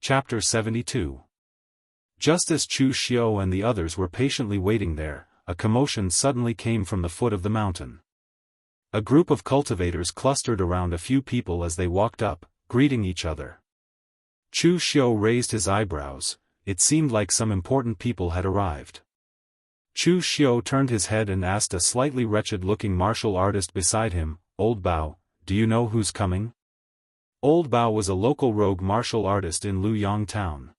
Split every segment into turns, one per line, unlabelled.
Chapter 72. Just as Chu Xiu and the others were patiently waiting there, a commotion suddenly came from the foot of the mountain. A group of cultivators clustered around a few people as they walked up, greeting each other. Chu Xiu raised his eyebrows. It seemed like some important people had arrived. Chu Xiu turned his head and asked a slightly wretched-looking martial artist beside him, "Old Bao, do you know who's coming?" Old Bao was a local rogue martial artist in Luoyang town.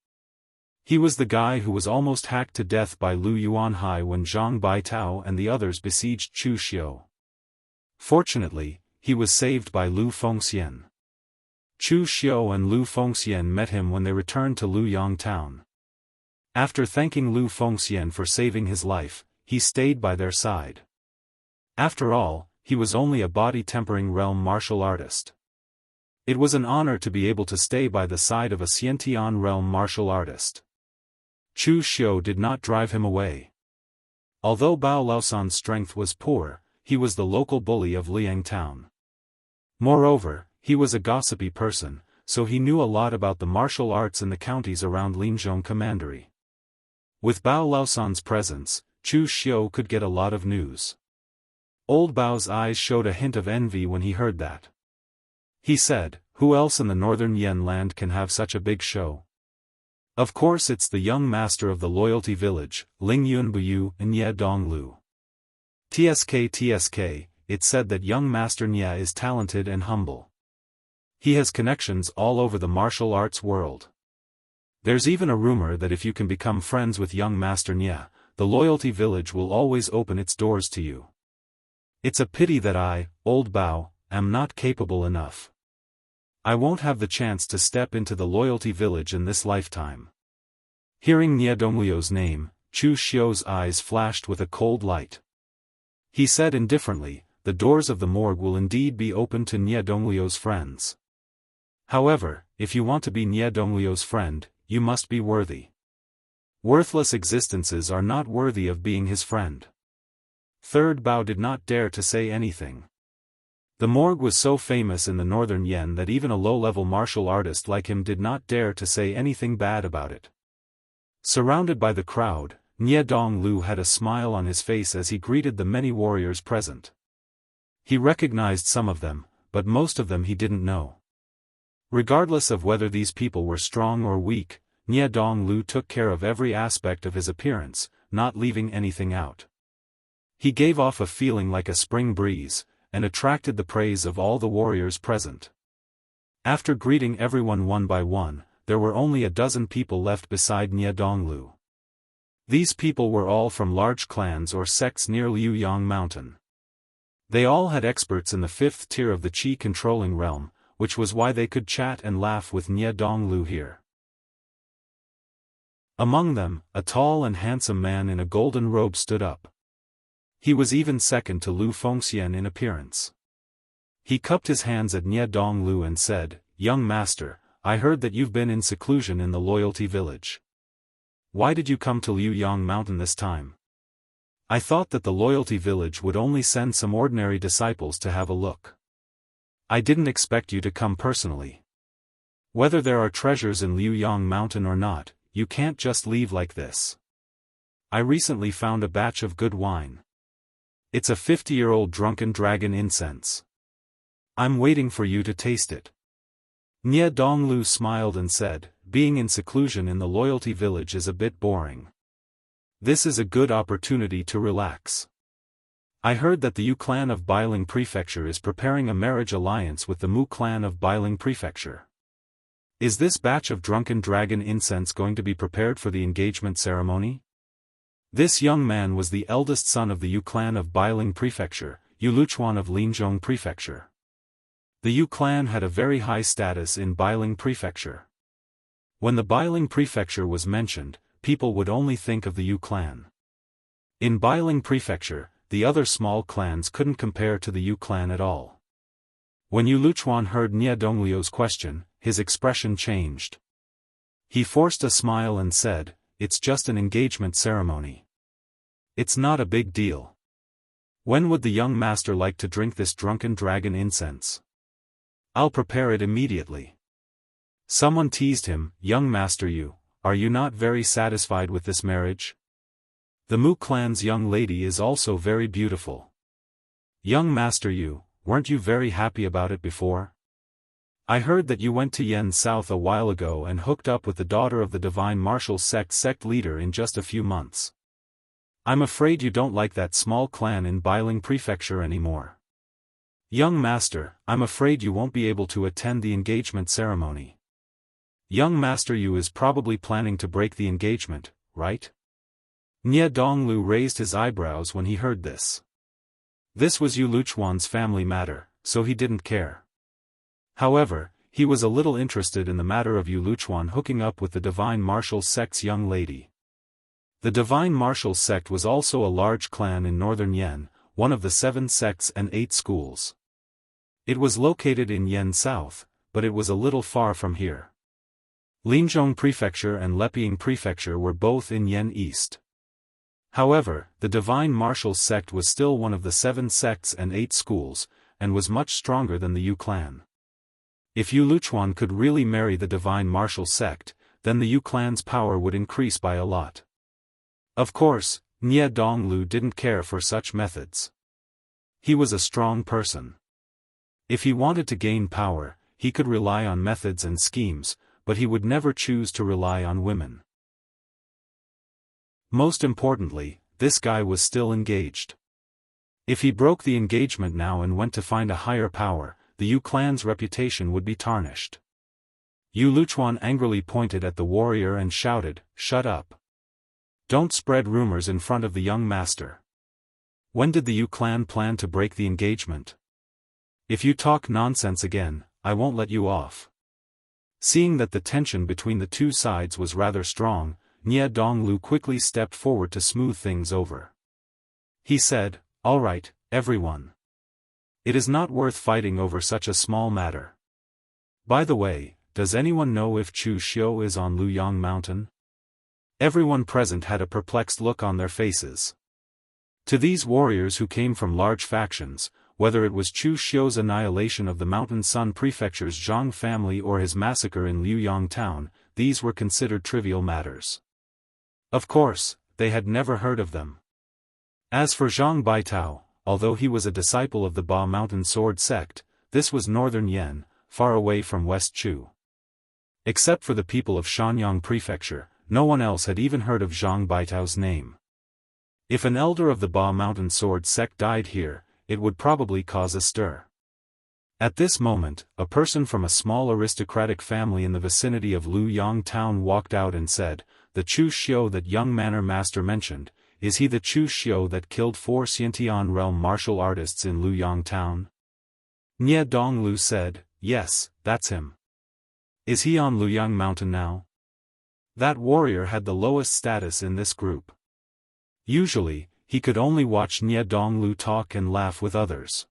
He was the guy who was almost hacked to death by Lu Yuanhai when Zhang Baitao and the others besieged Chu Xiu. Fortunately, he was saved by Lu Fengxian. Chu Xiu and Lu Fengxian met him when they returned to Luoyang town. After thanking Lu Fengxian for saving his life, he stayed by their side. After all, he was only a body-tempering realm martial artist. It was an honor to be able to stay by the side of a Xiantian realm martial artist. Chu Xiu did not drive him away. Although Bao Laosan's strength was poor, he was the local bully of Liang town. Moreover, he was a gossipy person, so he knew a lot about the martial arts in the counties around Linzhong Commandery. With Bao Laosan's presence, Chu Xiu could get a lot of news. Old Bao's eyes showed a hint of envy when he heard that. He said, "Who else in the northern Yan land can have such a big show? Of course it's the young master of the Loyalty Village, Ling Yunbuyu and Nye Donglu. TSK, it said that young Master Nye is talented and humble. He has connections all over the martial arts world. There's even a rumor that if you can become friends with young Master Nye, the Loyalty Village will always open its doors to you. It's a pity that I, Old Bao, am not capable enough. I won't have the chance to step into the Loyalty Village in this lifetime." Hearing Nye Donglio's name, Chu Xiu's eyes flashed with a cold light. He said indifferently, "The doors of the morgue will indeed be open to Nye Donglio's friends. However, if you want to be Nye Donglio's friend, you must be worthy. Worthless existences are not worthy of being his friend." Third Bao did not dare to say anything. The morgue was so famous in the northern Yan that even a low-level martial artist like him did not dare to say anything bad about it. Surrounded by the crowd, Nye Donglu had a smile on his face as he greeted the many warriors present. He recognized some of them, but most of them he didn't know. Regardless of whether these people were strong or weak, Nye Donglu took care of every aspect of his appearance, not leaving anything out. He gave off a feeling like a spring breeze, and attracted the praise of all the warriors present. After greeting everyone one by one, there were only a dozen people left beside Nye Donglu. These people were all from large clans or sects near Liuyang Mountain. They all had experts in the 5th tier of the Qi-controlling realm, which was why they could chat and laugh with Nye Donglu here. Among them, a tall and handsome man in a golden robe stood up. He was even second to Lu Fengxian in appearance. He cupped his hands at Nye Donglu and said, "Young master, I heard that you've been in seclusion in the Loyalty Village. Why did you come to Liuyang Mountain this time? I thought that the Loyalty Village would only send some ordinary disciples to have a look. I didn't expect you to come personally. Whether there are treasures in Liuyang Mountain or not, you can't just leave like this. I recently found a batch of good wine. It's a 50-year-old drunken dragon incense. I'm waiting for you to taste it." Nye Donglu smiled and said, "Being in seclusion in the Loyalty Village is a bit boring. This is a good opportunity to relax. I heard that the Yu clan of Bailing Prefecture is preparing a marriage alliance with the Mu clan of Bailing Prefecture. Is this batch of drunken dragon incense going to be prepared for the engagement ceremony?" This young man was the eldest son of the Yu clan of Bailing Prefecture, Yu Luchuan of Linzhong Prefecture. The Yu clan had a very high status in Bailing Prefecture. When the Bailing Prefecture was mentioned, people would only think of the Yu clan. In Bailing Prefecture, the other small clans couldn't compare to the Yu clan at all. When Yu Luchuan heard Nye Donglio's question, his expression changed. He forced a smile and said, "It's just an engagement ceremony. It's not a big deal. When would the young master like to drink this drunken dragon incense? I'll prepare it immediately." Someone teased him, "Young master, are you not very satisfied with this marriage? The Mu clan's young lady is also very beautiful. Young master, weren't you very happy about it before? I heard that you went to Yen South a while ago and hooked up with the daughter of the Divine Martial sect leader in just a few months. I'm afraid you don't like that small clan in Bailing Prefecture anymore. Young master, I'm afraid you won't be able to attend the engagement ceremony. Young master, is probably planning to break the engagement, right?" Nie Donglu raised his eyebrows when he heard this. This was Yu Luchuan's family matter, so he didn't care. However, he was a little interested in the matter of Yu Luchuan hooking up with the Divine Martial sect's young lady. The Divine Martial sect was also a large clan in northern Yen, one of the 7 sects and 8 schools. It was located in Yen South, but it was a little far from here. Linzhong Prefecture and Leping Prefecture were both in Yen East. However, the Divine Martial sect was still one of the 7 sects and 8 schools, and was much stronger than the Yu clan. If Yu Luchuan could really marry the Divine Martial sect, then the Yu clan's power would increase by a lot. Of course, Nie Donglu didn't care for such methods. He was a strong person. If he wanted to gain power, he could rely on methods and schemes, but he would never choose to rely on women. Most importantly, this guy was still engaged. If he broke the engagement now and went to find a higher power, the Yu clan's reputation would be tarnished. Yu Luchuan angrily pointed at the warrior and shouted, "Shut up. Don't spread rumors in front of the young master. When did the Yu clan plan to break the engagement? If you talk nonsense again, I won't let you off." Seeing that the tension between the two sides was rather strong, Nie Donglu quickly stepped forward to smooth things over. He said, "All right, everyone. It is not worth fighting over such a small matter. By the way, does anyone know if Chu Xiu is on Luyang Mountain?" Everyone present had a perplexed look on their faces. To these warriors who came from large factions, whether it was Chu Xiu's annihilation of the Mountain Sun Prefecture's Zhang family or his massacre in Liuyang town, these were considered trivial matters. Of course, they had never heard of them. As for Zhang Baitao, although he was a disciple of the Ba Mountain Sword sect, this was northern Yen, far away from West Chu. Except for the people of Shanyang Prefecture, no one else had even heard of Zhang Baitao's name. If an elder of the Ba Mountain Sword sect died here, it would probably cause a stir. At this moment, a person from a small aristocratic family in the vicinity of Luyang town walked out and said, "The Chu Xiu that young manor master mentioned, is he the Chu Xiu that killed 4 Xiantian realm martial artists in Luyang town?" Nie Donglu said, "Yes, that's him." "Is he on Luyang Mountain now?" That warrior had the lowest status in this group. Usually, he could only watch Nie Donglu talk and laugh with others.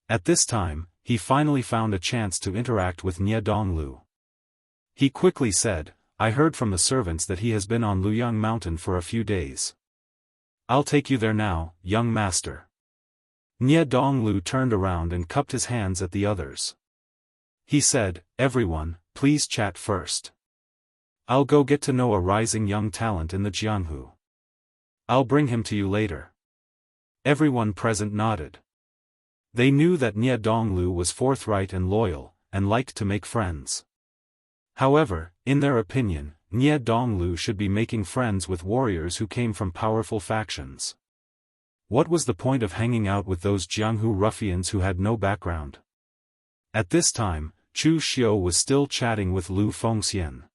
At this time, he finally found a chance to interact with Nie Donglu. He quickly said, "I heard from the servants that he has been on Luyang Mountain for a few days. I'll take you there now, young master." Nie Donglu turned around and cupped his hands at the others. He said, "Everyone, please chat first. I'll go get to know a rising young talent in the Jianghu. I'll bring him to you later." Everyone present nodded. They knew that Nie Donglu was forthright and loyal, and liked to make friends. However, in their opinion, Nie Donglu should be making friends with warriors who came from powerful factions. What was the point of hanging out with those Jianghu ruffians who had no background? At this time, Chu Xiu was still chatting with Lu Fengxian.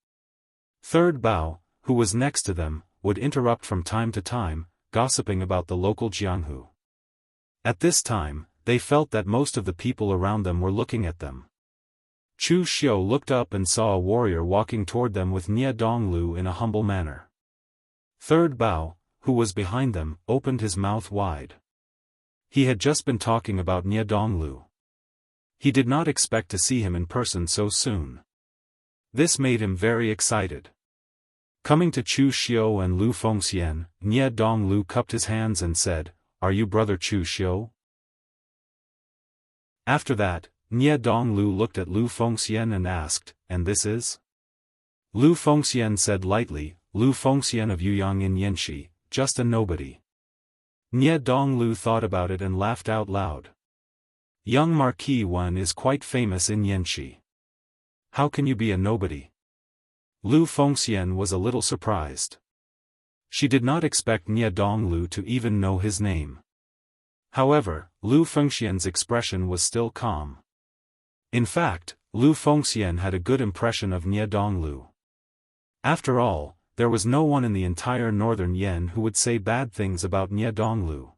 Third Bao, who was next to them, would interrupt from time to time, gossiping about the local Jianghu. At this time, they felt that most of the people around them were looking at them. Chu Xiu looked up and saw a warrior walking toward them with Nie Donglu in a humble manner. Third Bao, who was behind them, opened his mouth wide. He had just been talking about Nie Donglu. He did not expect to see him in person so soon. This made him very excited. Coming to Chu Xiu and Lu Fengxian, Nie Donglu cupped his hands and said, "Are you brother Chu Xiu?" After that, Nie Donglu looked at Lu Fengxian and asked, "And this is?" Lu Fengxian said lightly, "Lu Fengxian of Yuyang in Yanxi, just a nobody." Nie Donglu thought about it and laughed out loud. "Young Marquis Wen is quite famous in Yanxi. How can you be a nobody?" Lu Fengxian was a little surprised. She did not expect Nie Donglu to even know his name. However, Lu Fengxian's expression was still calm. In fact, Lu Fengxian had a good impression of Nie Donglu. After all, there was no one in the entire northern Yan who would say bad things about Nie Donglu.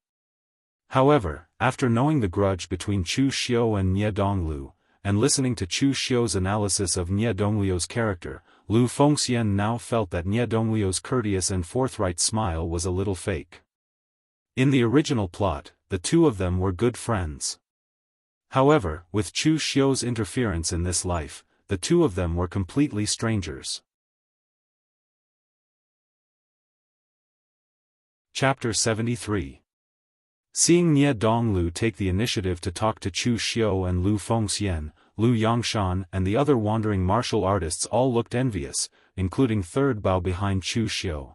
However, after knowing the grudge between Chu Xiu and Nie Donglu, and listening to Chu Xiu's analysis of Nie Donglu's character, Lu Fengxian now felt that Nie Donglu's courteous and forthright smile was a little fake. In the original plot, the two of them were good friends. However, with Chu Xiu's interference in this life, the two of them were completely strangers. Chapter 73. Seeing Nie Donglu take the initiative to talk to Chu Xiu and Lu Fengxian, Lu Yangshan and the other wandering martial artists all looked envious, including Third Bao behind Chu Xiu.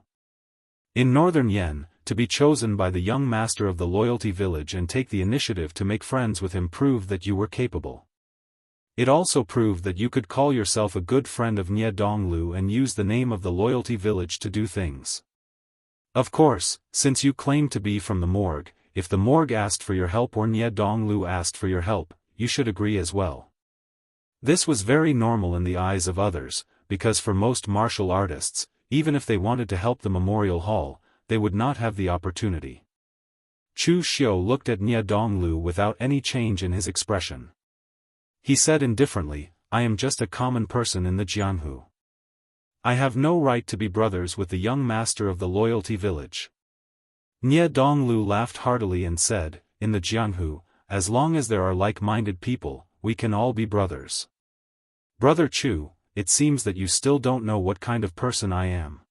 In northern Yan, to be chosen by the young master of the loyalty village and take the initiative to make friends with him proved that you were capable. It also proved that you could call yourself a good friend of Nie Donglu and use the name of the loyalty village to do things. Of course, since you claim to be from the morgue, if the morgue asked for your help or Nie Donglu asked for your help, you should agree as well. This was very normal in the eyes of others, because for most martial artists, even if they wanted to help the memorial hall, they would not have the opportunity. Chu Xiu looked at Nie Donglu without any change in his expression. He said indifferently, "I am just a common person in the Jianghu. I have no right to be brothers with the young master of the loyalty village." Nie Donglu laughed heartily and said, "In the Jianghu, as long as there are like-minded people, we can all be brothers. Brother Chu, it seems that you still don't know what kind of person I am.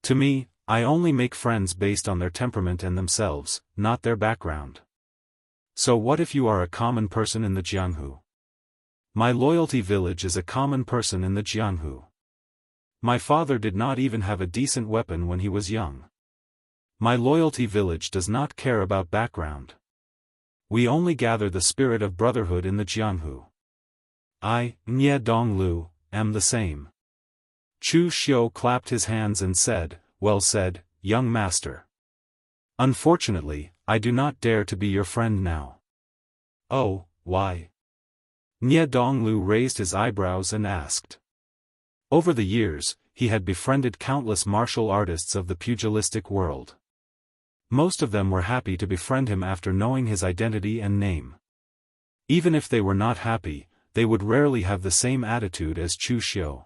To me, I only make friends based on their temperament and themselves, not their background. So what if you are a common person in the Jianghu? My loyalty village is a common person in the Jianghu. My father did not even have a decent weapon when he was young. My loyalty village does not care about background. We only gather the spirit of brotherhood in the Jianghu. I, Nie Donglu, am the same." Chu Xiu clapped his hands and said, "Well said, young master. Unfortunately, I do not dare to be your friend now." "Oh, why?" Nie Donglu raised his eyebrows and asked. Over the years, he had befriended countless martial artists of the pugilistic world. Most of them were happy to befriend him after knowing his identity and name. Even if they were not happy, they would rarely have the same attitude as Chu Xiu.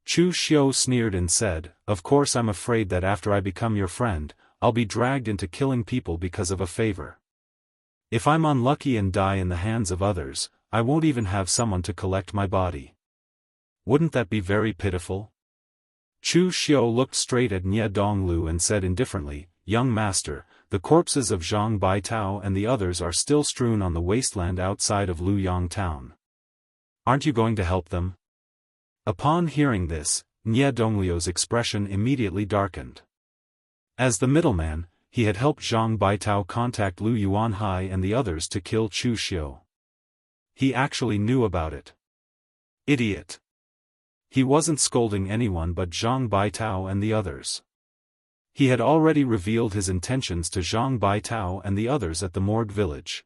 Chu Xiu sneered and said, "Of course I'm afraid that after I become your friend, I'll be dragged into killing people because of a favor. If I'm unlucky and die in the hands of others, I won't even have someone to collect my body. Wouldn't that be very pitiful?" Chu Xiu looked straight at Nie Donglu and said indifferently, "Young master, the corpses of Zhang Baitao and the others are still strewn on the wasteland outside of Luyang town. Aren't you going to help them?" Upon hearing this, Nie Donglu's expression immediately darkened. As the middleman, he had helped Zhang Baitao contact Lu Yuanhai and the others to kill Chu Xiu. He actually knew about it. Idiot. He wasn't scolding anyone but Zhang Baitao and the others. He had already revealed his intentions to Zhang Baitao and the others at the Morgue village.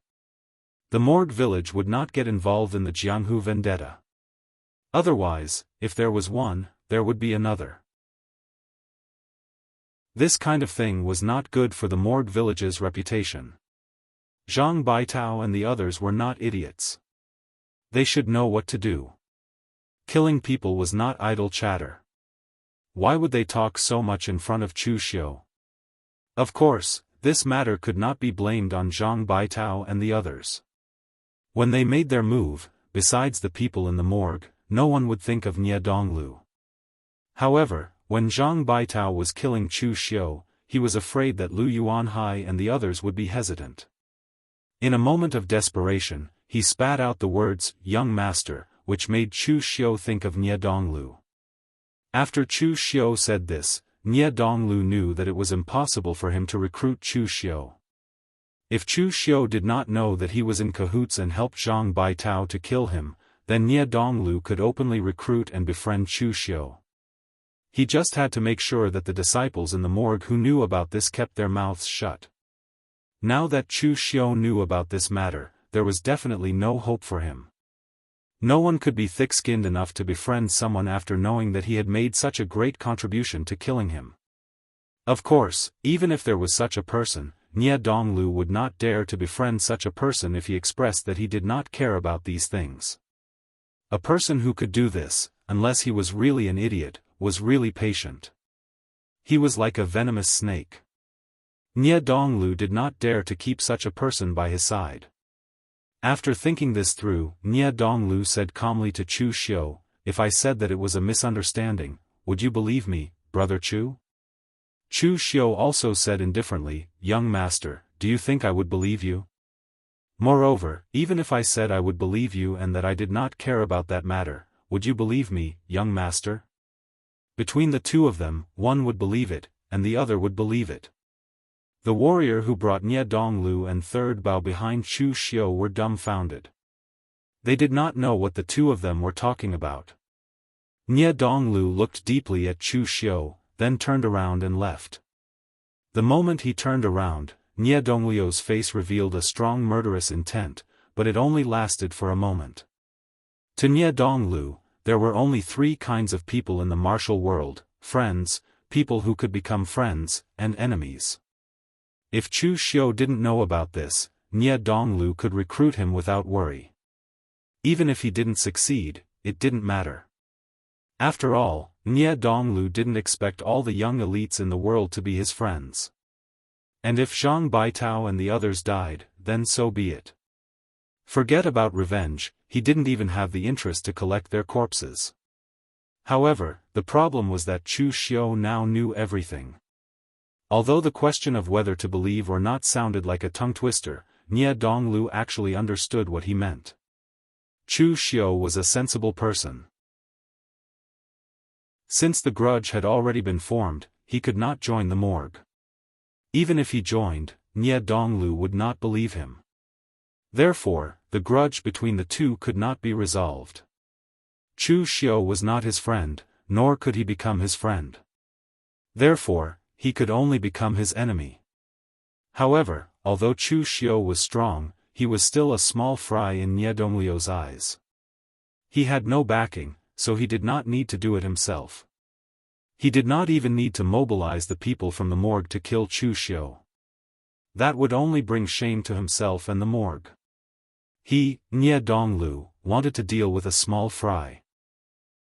The Morgue village would not get involved in the Jianghu vendetta. Otherwise, if there was one, there would be another. This kind of thing was not good for the Morgue village's reputation. Zhang Baitao and the others were not idiots. They should know what to do. Killing people was not idle chatter. Why would they talk so much in front of Chu Xiu? Of course, this matter could not be blamed on Zhang Baitao and the others. When they made their move, besides the people in the morgue, no one would think of Nie Donglu. However, when Zhang Baitao was killing Chu Xiu, he was afraid that Lu Yuanhai and the others would be hesitant. In a moment of desperation, he spat out the words, "Young master," which made Chu Xiu think of Nie Donglu. After Chu Xiu said this, Nie Donglu knew that it was impossible for him to recruit Chu Xiu. If Chu Xiu did not know that he was in cahoots and helped Zhang Baitao to kill him, then Nie Donglu could openly recruit and befriend Chu Xiu. He just had to make sure that the disciples in the morgue who knew about this kept their mouths shut. Now that Chu Xiu knew about this matter, there was definitely no hope for him. No one could be thick-skinned enough to befriend someone after knowing that he had made such a great contribution to killing him. Of course, even if there was such a person, Nie Donglu would not dare to befriend such a person if he expressed that he did not care about these things. A person who could do this, unless he was really an idiot, was really patient. He was like a venomous snake. Nie Donglu did not dare to keep such a person by his side. After thinking this through, Nie Donglu said calmly to Chu Xiu, "If I said that it was a misunderstanding, would you believe me, brother Chu?" Chu Xiu also said indifferently, "Young master, do you think I would believe you? Moreover, even if I said I would believe you and that I did not care about that matter, would you believe me, young master?" Between the two of them, one would believe it, and the other would believe it. The warrior who brought Nie Donglu and third Bao behind Chu Xiu were dumbfounded. They did not know what the two of them were talking about. Nie Donglu looked deeply at Chu Xiu, then turned around and left. The moment he turned around, Nie Donglu's face revealed a strong murderous intent, but it only lasted for a moment. To Nie Donglu, there were only three kinds of people in the martial world: friends, people who could become friends, and enemies. If Chu Xiu didn't know about this, Nie Donglu could recruit him without worry. Even if he didn't succeed, it didn't matter. After all, Nie Donglu didn't expect all the young elites in the world to be his friends. And if Zhang Baitao and the others died, then so be it. Forget about revenge, he didn't even have the interest to collect their corpses. However, the problem was that Chu Xiu now knew everything. Although the question of whether to believe or not sounded like a tongue-twister, Nie Donglu actually understood what he meant. Chu Xiu was a sensible person. Since the grudge had already been formed, he could not join the morgue. Even if he joined, Nie Donglu would not believe him. Therefore, the grudge between the two could not be resolved. Chu Xiu was not his friend, nor could he become his friend. Therefore, he could only become his enemy. However, although Chu Xiu was strong, he was still a small fry in Nie Donglu's eyes. He had no backing, so he did not need to do it himself. He did not even need to mobilize the people from the morgue to kill Chu Xiu. That would only bring shame to himself and the morgue. He, Nie Donglu, wanted to deal with a small fry.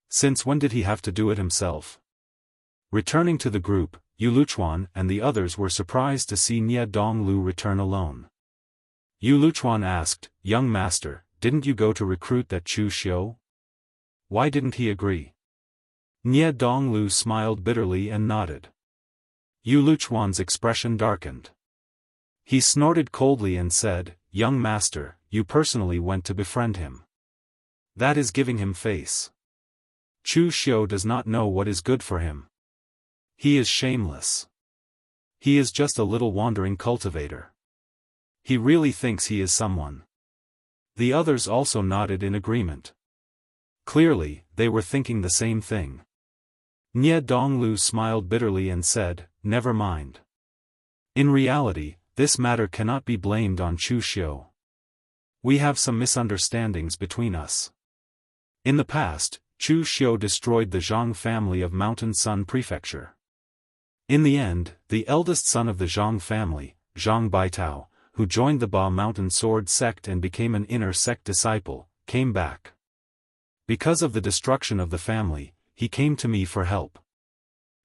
Since when did he have to do it himself? Returning to the group, Yu Luchuan and the others were surprised to see Nie Donglu return alone. Yu Luchuan asked, "Young master, didn't you go to recruit that Chu Xiu? Why didn't he agree?" Nie Donglu smiled bitterly and nodded. Yu Luchuan's expression darkened. He snorted coldly and said, "Young master, you personally went to befriend him. That is giving him face. Chu Xiu does not know what is good for him. He is shameless. He is just a little wandering cultivator. He really thinks he is someone." The others also nodded in agreement. Clearly, they were thinking the same thing. Nie Donglu smiled bitterly and said, "Never mind. In reality, this matter cannot be blamed on Chu Xiu. We have some misunderstandings between us. In the past, Chu Xiu destroyed the Zhang family of Mountain Sun Prefecture. In the end, the eldest son of the Zhang family, Zhang Baitao, who joined the Ba Mountain Sword sect and became an inner sect disciple, came back. Because of the destruction of the family, he came to me for help.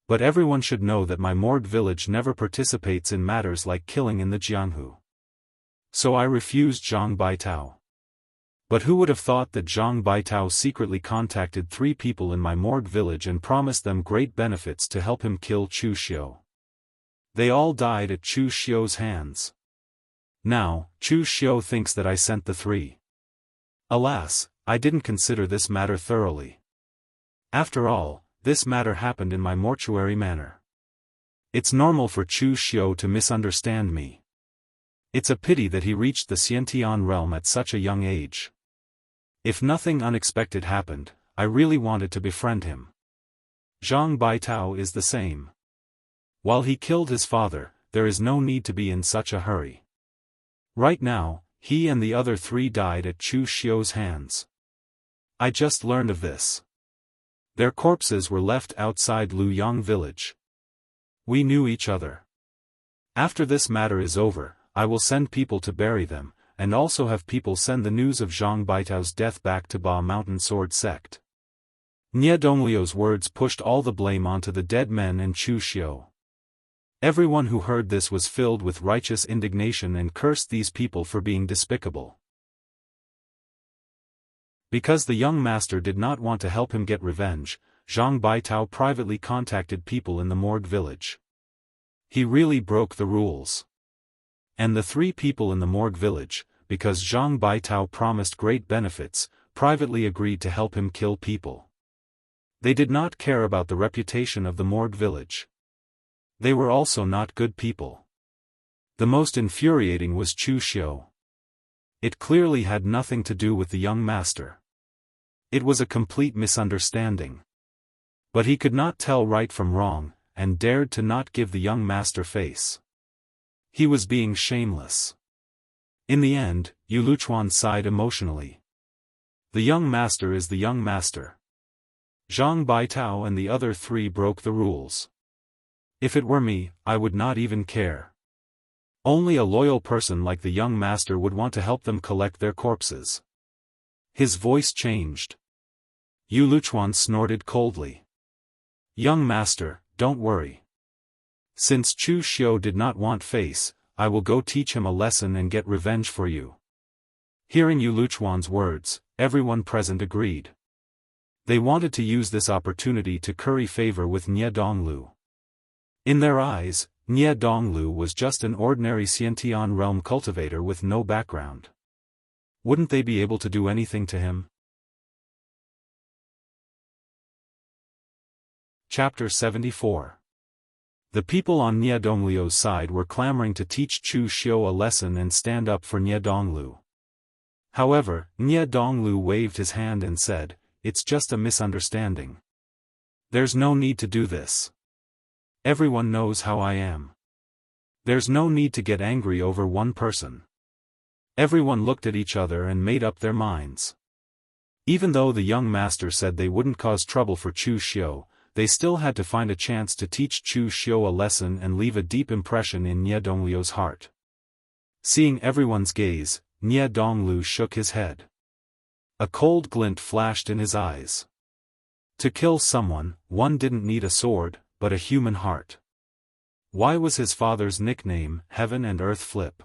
But everyone should know that my morgue village never participates in matters like killing in the Jianghu. So I refused Zhang Baitao. But who would have thought that Zhang Baitao secretly contacted 3 people in my morgue village and promised them great benefits to help him kill Chu Xiu. They all died at Chu Xiu's hands. Now, Chu Xiu thinks that I sent the 3. Alas, I didn't consider this matter thoroughly. After all, this matter happened in my mortuary manner. It's normal for Chu Xiu to misunderstand me. It's a pity that he reached the Xiantian realm at such a young age. If nothing unexpected happened, I really wanted to befriend him. Zhang Baitao is the same. While he killed his father, there is no need to be in such a hurry. Right now, he and the other 3 died at Chu Xiu's hands. I just learned of this. Their corpses were left outside Luyang village. We knew each other. After this matter is over, I will send people to bury them, and also have people send the news of Zhang Baitao's death back to Ba Mountain Sword sect. Nie Donglio's words pushed all the blame onto the dead men and Chu Xiu. Everyone who heard this was filled with righteous indignation and cursed these people for being despicable. Because the young master did not want to help him get revenge, Zhang Baitao privately contacted people in the morgue village. He really broke the rules. And the 3 people in the morgue village, because Zhang Baitao promised great benefits, privately agreed to help him kill people. They did not care about the reputation of the morgue village. They were also not good people. The most infuriating was Chu Xiu. It clearly had nothing to do with the young master. It was a complete misunderstanding. But he could not tell right from wrong, and dared to not give the young master face. He was being shameless. In the end, Yu Luchuan sighed emotionally. The young master is the young master. Zhang Baitao and the other 3 broke the rules. If it were me, I would not even care. Only a loyal person like the young master would want to help them collect their corpses. His voice changed. Yu Luchuan snorted coldly. Young master, don't worry. Since Chu Xiu did not want face, I will go teach him a lesson and get revenge for you. Hearing Yu Luchuan's words, everyone present agreed. They wanted to use this opportunity to curry favor with Nie Donglu. In their eyes, Nie Donglu was just an ordinary Xiantian realm cultivator with no background. Wouldn't they be able to do anything to him? Chapter 74. The people on Nie Donglio's side were clamoring to teach Chu Xiu a lesson and stand up for Nie Donglu. However, Nie Donglu waved his hand and said, "It's just a misunderstanding. There's no need to do this. Everyone knows how I am. There's no need to get angry over one person." Everyone looked at each other and made up their minds. Even though the young master said they wouldn't cause trouble for Chu Xiu, they still had to find a chance to teach Chu Xiu a lesson and leave a deep impression in Nie Donglio's heart. Seeing everyone's gaze, Nie Donglu shook his head. A cold glint flashed in his eyes. To kill someone, one didn't need a sword, but a human heart. Why was his father's nickname, Heaven and Earth Flip?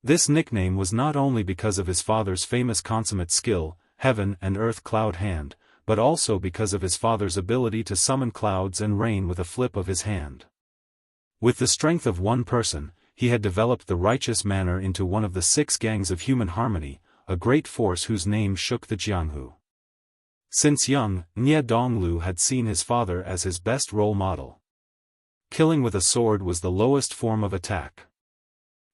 This nickname was not only because of his father's famous consummate skill, Heaven and Earth Cloud Hand, but also because of his father's ability to summon clouds and rain with a flip of his hand. With the strength of one person, he had developed the righteous manner into one of the 6 gangs of human harmony, a great force whose name shook the Jianghu. Since young, Nie Donglu had seen his father as his best role model. Killing with a sword was the lowest form of attack.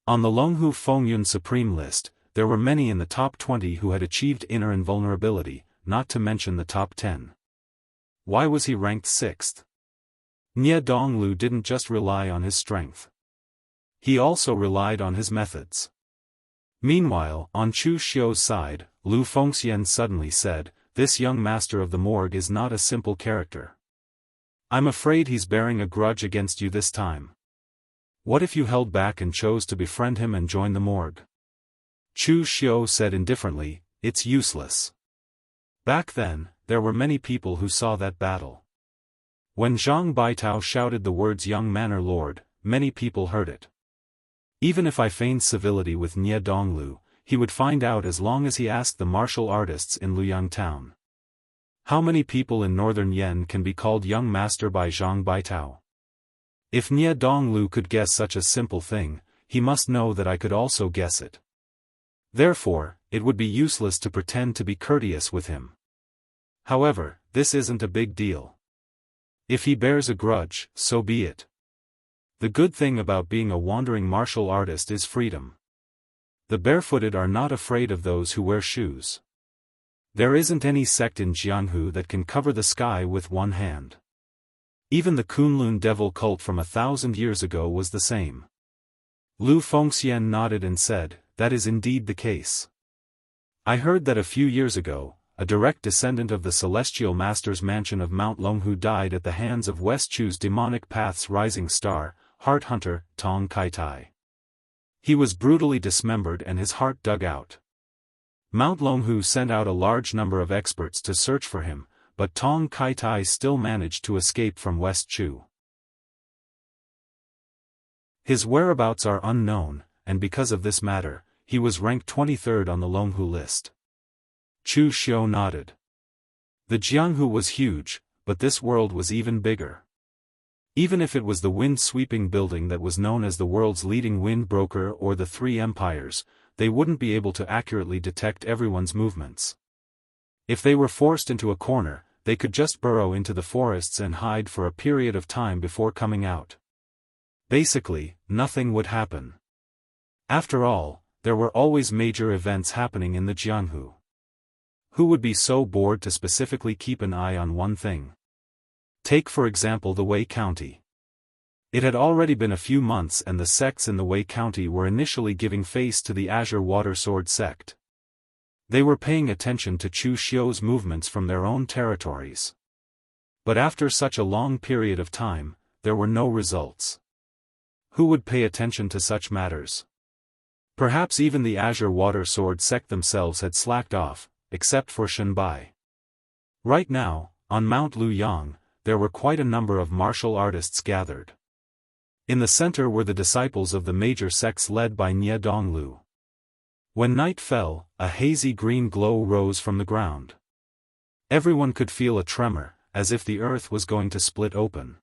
On the Longhu Fengyun Supreme list, there were many in the top 20 who had achieved inner invulnerability, not to mention the top 10. Why was he ranked 6th? Nie Donglu didn't just rely on his strength. He also relied on his methods. Meanwhile, on Chu Xiu's side, Lu Fengxian suddenly said, "This young master of the morgue is not a simple character. I'm afraid he's bearing a grudge against you this time. What if you held back and chose to befriend him and join the morgue?" Chu Xiu said indifferently, "It's useless." Back then, there were many people who saw that battle. When Zhang Baitao shouted the words "Young Manor Lord," many people heard it. Even if I feigned civility with Nie Donglu, he would find out as long as he asked the martial artists in Luyang town. How many people in northern Yen can be called young master by Zhang Baitao? If Nie Donglu could guess such a simple thing, he must know that I could also guess it. Therefore, it would be useless to pretend to be courteous with him. However, this isn't a big deal. If he bears a grudge, so be it. The good thing about being a wandering martial artist is freedom. The barefooted are not afraid of those who wear shoes. There isn't any sect in Jianghu that can cover the sky with one hand. Even the Kunlun devil cult from 1,000 years ago was the same. Lu Fengxian nodded and said, "That is indeed the case. I heard that a few years ago, a direct descendant of the celestial master's mansion of Mount Longhu died at the hands of West Chu's demonic path's rising star, Heart Hunter, Tong Kaitai. He was brutally dismembered and his heart dug out. Mount Longhu sent out a large number of experts to search for him, but Tong Kaitai still managed to escape from West Chu. His whereabouts are unknown, and because of this matter, he was ranked 23rd on the Longhu list." Chu Xiu nodded. The Jianghu was huge, but this world was even bigger. Even if it was the wind-sweeping building that was known as the world's leading wind broker or the Three Empires, they wouldn't be able to accurately detect everyone's movements. If they were forced into a corner, they could just burrow into the forests and hide for a period of time before coming out. Basically, nothing would happen. After all, there were always major events happening in the Jianghu. Who would be so bored to specifically keep an eye on one thing? Take for example the Wei County. It had already been a few months and the sects in the Wei County were initially giving face to the Azure Water Sword sect. They were paying attention to Chu Xiu's movements from their own territories. But after such a long period of time, there were no results. Who would pay attention to such matters? Perhaps even the Azure Water Sword sect themselves had slacked off, except for Shenbai. Right now, on Mount Luyang, there were quite a number of martial artists gathered. In the center were the disciples of the major sects led by Nie Donglu. When night fell, a hazy green glow rose from the ground. Everyone could feel a tremor, as if the earth was going to split open.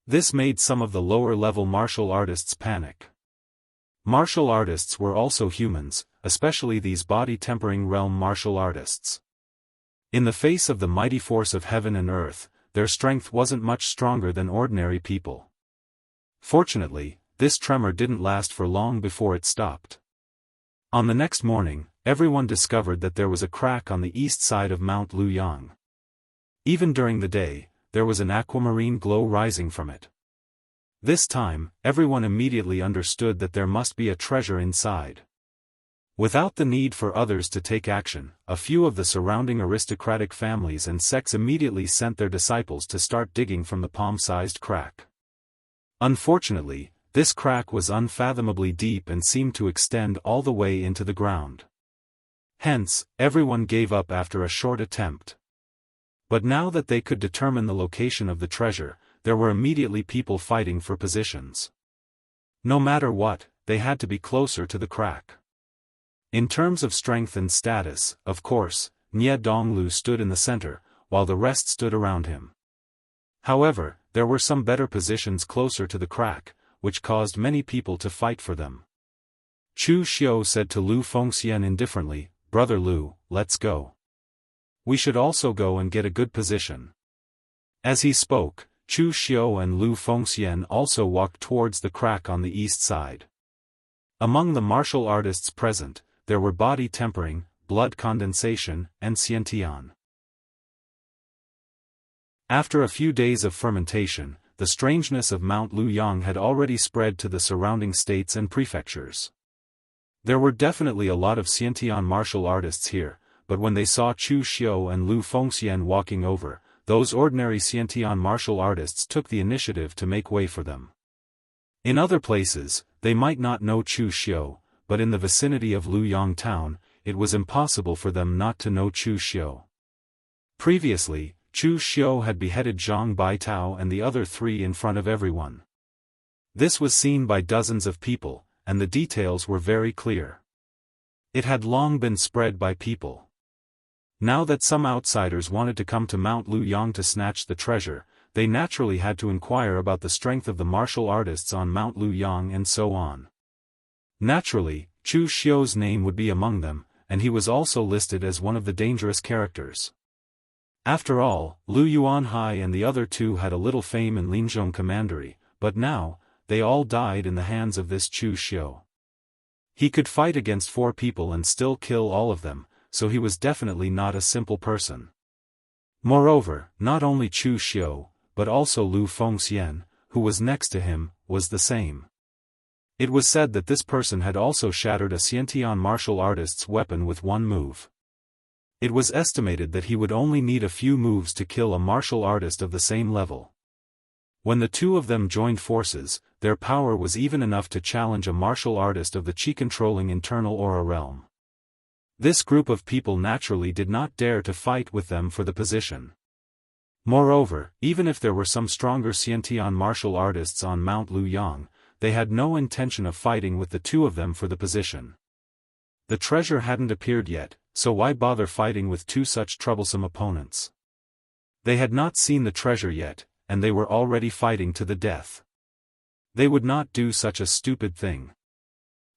This made some of the lower-level martial artists panic. Martial artists were also humans, especially these body-tempering realm martial artists. In the face of the mighty force of heaven and earth, their strength wasn't much stronger than ordinary people. Fortunately, this tremor didn't last for long before it stopped. On the next morning, everyone discovered that there was a crack on the east side of Mount Luyang. Even during the day, there was an aquamarine glow rising from it. This time, everyone immediately understood that there must be a treasure inside. Without the need for others to take action, a few of the surrounding aristocratic families and sects immediately sent their disciples to start digging from the palm-sized crack. Unfortunately, this crack was unfathomably deep and seemed to extend all the way into the ground. Hence, everyone gave up after a short attempt. But now that they could determine the location of the treasure, there were immediately people fighting for positions. No matter what, they had to be closer to the crack. In terms of strength and status, of course, Nie Donglu stood in the center, while the rest stood around him. However, there were some better positions closer to the crack, which caused many people to fight for them. Chu Xiu said to Lu Fengxian indifferently, "Brother Lu, let's go. We should also go and get a good position." As he spoke, Chu Xiu and Lu Fengxian also walked towards the crack on the east side. Among the martial artists present, there were body tempering, blood condensation, and xiantian. After a few days of fermentation, the strangeness of Mount Luyang had already spread to the surrounding states and prefectures. There were definitely a lot of xiantian martial artists here, but when they saw Chu Xiu and Lu Fengxian walking over, those ordinary xiantian martial artists took the initiative to make way for them. In other places, they might not know Chu Xiu, but in the vicinity of Luyang town, it was impossible for them not to know Chu Xiu. Previously, Chu Xiu had beheaded Zhang Baitao and the other three in front of everyone. This was seen by dozens of people, and the details were very clear. It had long been spread by people. Now that some outsiders wanted to come to Mount Luyang to snatch the treasure, they naturally had to inquire about the strength of the martial artists on Mount Luyang and so on. Naturally, Chu Xiu's name would be among them, and he was also listed as one of the dangerous characters. After all, Lu Yuanhai and the other two had a little fame in Linzhong Commandery, but now, they all died in the hands of this Chu Xiu. He could fight against 4 people and still kill all of them, so he was definitely not a simple person. Moreover, not only Chu Xiu, but also Lu Fengxian, who was next to him, was the same. It was said that this person had also shattered a Xiantian martial artist's weapon with one move. It was estimated that he would only need a few moves to kill a martial artist of the same level. When the two of them joined forces, their power was even enough to challenge a martial artist of the Qi-controlling internal aura realm. This group of people naturally did not dare to fight with them for the position. Moreover, even if there were some stronger Xiantian martial artists on Mount Luyang, they had no intention of fighting with the two of them for the position. The treasure hadn't appeared yet, so why bother fighting with 2 such troublesome opponents? They had not seen the treasure yet, and they were already fighting to the death. They would not do such a stupid thing.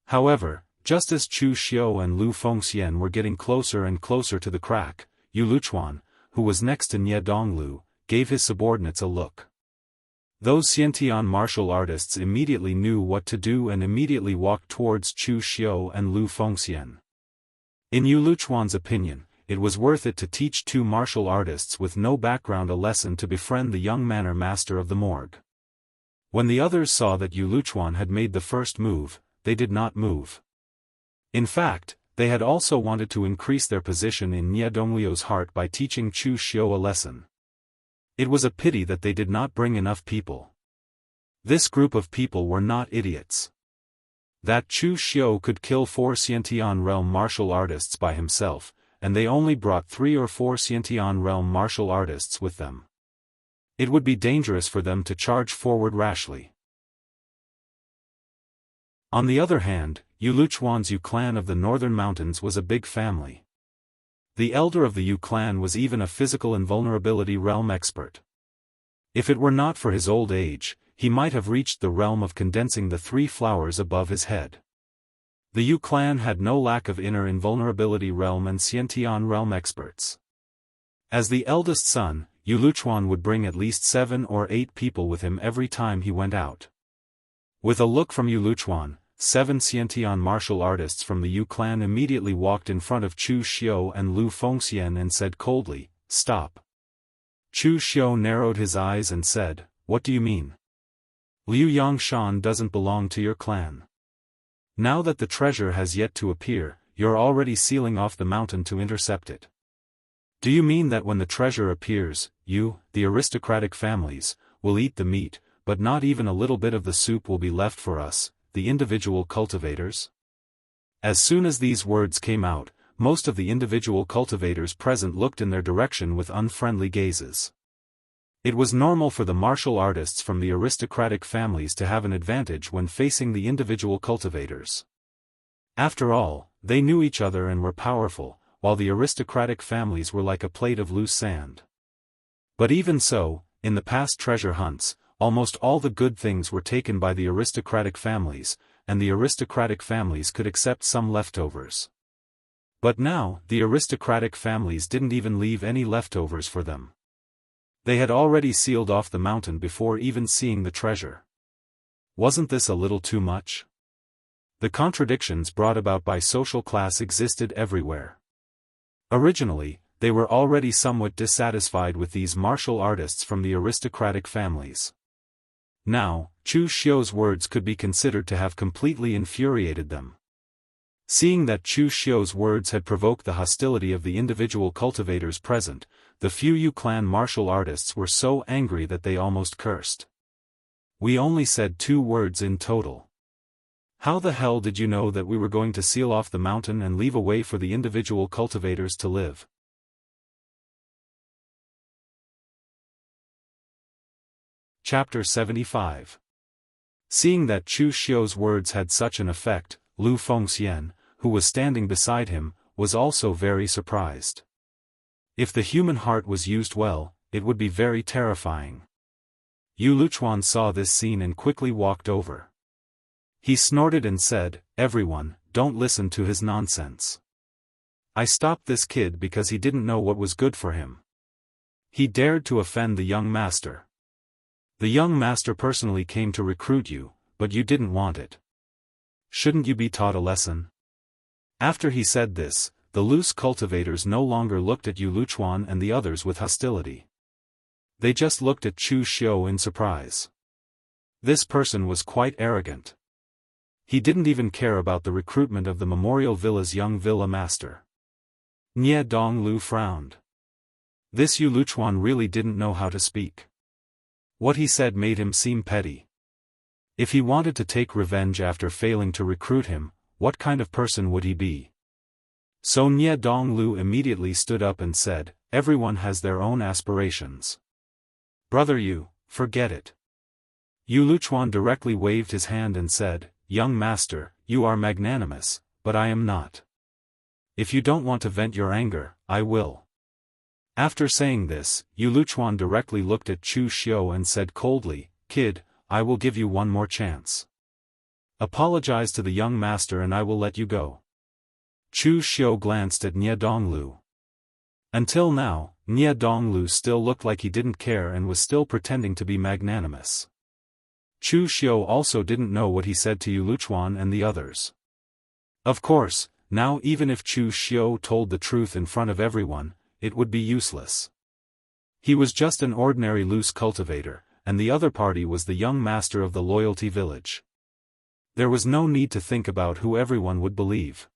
However, just as Chu Xiu and Lu Fengxian were getting closer and closer to the crack, Yu Luchuan, who was next to Nie Donglu, gave his subordinates a look. Those Xiantian martial artists immediately knew what to do and immediately walked towards Chu Xiu and Lu Fengxian. In Yu Luchuan's opinion, it was worth it to teach 2 martial artists with no background a lesson to befriend the young manor master of the morgue. When the others saw that Yu Luchuan had made the first move, they did not move. In fact, they had also wanted to increase their position in Nie Donglio's heart by teaching Chu Xiu a lesson. It was a pity that they did not bring enough people. This group of people were not idiots. That Chu Xiu could kill 4 Xiantian realm martial artists by himself, and they only brought 3 or 4 Xiantian realm martial artists with them. It would be dangerous for them to charge forward rashly. On the other hand, Yu Luchuan's Yu clan of the northern mountains was a big family. The elder of the Yu clan was even a physical invulnerability realm expert. If it were not for his old age, he might have reached the realm of condensing the 3 flowers above his head. The Yu clan had no lack of inner invulnerability realm and Xiantian realm experts. As the eldest son, Yu Luchuan would bring at least 7 or 8 people with him every time he went out. With a look from Yu Luchuan, 7 Xiantian martial artists from the Yu clan immediately walked in front of Chu Xiu and Lu Fengxian and said coldly, "Stop." Chu Xiu narrowed his eyes and said, "What do you mean? Liu Yangshan doesn't belong to your clan. Now that the treasure has yet to appear, you're already sealing off the mountain to intercept it. Do you mean that when the treasure appears, you, the aristocratic families, will eat the meat, but not even a little bit of the soup will be left for us, the individual cultivators?" As soon as these words came out, most of the individual cultivators present looked in their direction with unfriendly gazes. It was normal for the martial artists from the aristocratic families to have an advantage when facing the individual cultivators. After all, they knew each other and were powerful, while the aristocratic families were like a plate of loose sand. But even so, in the past treasure hunts, almost all the good things were taken by the aristocratic families, and the aristocratic families could accept some leftovers. But now, the aristocratic families didn't even leave any leftovers for them. They had already sealed off the mountain before even seeing the treasure. Wasn't this a little too much? The contradictions brought about by social class existed everywhere. Originally, they were already somewhat dissatisfied with these martial artists from the aristocratic families. Now, Chu Xiu's words could be considered to have completely infuriated them. Seeing that Chu Xiu's words had provoked the hostility of the individual cultivators present, the few Yu clan martial artists were so angry that they almost cursed. "We only said 2 words in total. How the hell did you know that we were going to seal off the mountain and leave a way for the individual cultivators to live?" Chapter 75. Seeing that Chu Xiu's words had such an effect, Lu Fengxian, who was standing beside him, was also very surprised. If the human heart was used well, it would be very terrifying. Yu Luchuan saw this scene and quickly walked over. He snorted and said, "Everyone, don't listen to his nonsense. I stopped this kid because he didn't know what was good for him. He dared to offend the young master. The young master personally came to recruit you, but you didn't want it. Shouldn't you be taught a lesson?" After he said this, the loose cultivators no longer looked at Yu Luchuan and the others with hostility. They just looked at Chu Xiu in surprise. This person was quite arrogant. He didn't even care about the recruitment of the Memorial Villa's young villa master. Nie Donglu frowned. This Yu Luchuan really didn't know how to speak. What he said made him seem petty. If he wanted to take revenge after failing to recruit him, what kind of person would he be? So Nie Donglu immediately stood up and said, "Everyone has their own aspirations. Brother Yu, forget it." Yu Luchuan directly waved his hand and said, "Young master, you are magnanimous, but I am not. If you don't want to vent your anger, I will." After saying this, Yu Luchuan directly looked at Chu Xiu and said coldly, "Kid, I will give you one more chance. Apologize to the young master and I will let you go." Chu Xiu glanced at Nie Donglu. Until now, Nie Donglu still looked like he didn't care and was still pretending to be magnanimous. Chu Xiu also didn't know what he said to Yu Luchuan and the others. Of course, now even if Chu Xiu told the truth in front of everyone, it would be useless. He was just an ordinary loose cultivator, and the other party was the young master of the loyalty village. There was no need to think about who everyone would believe.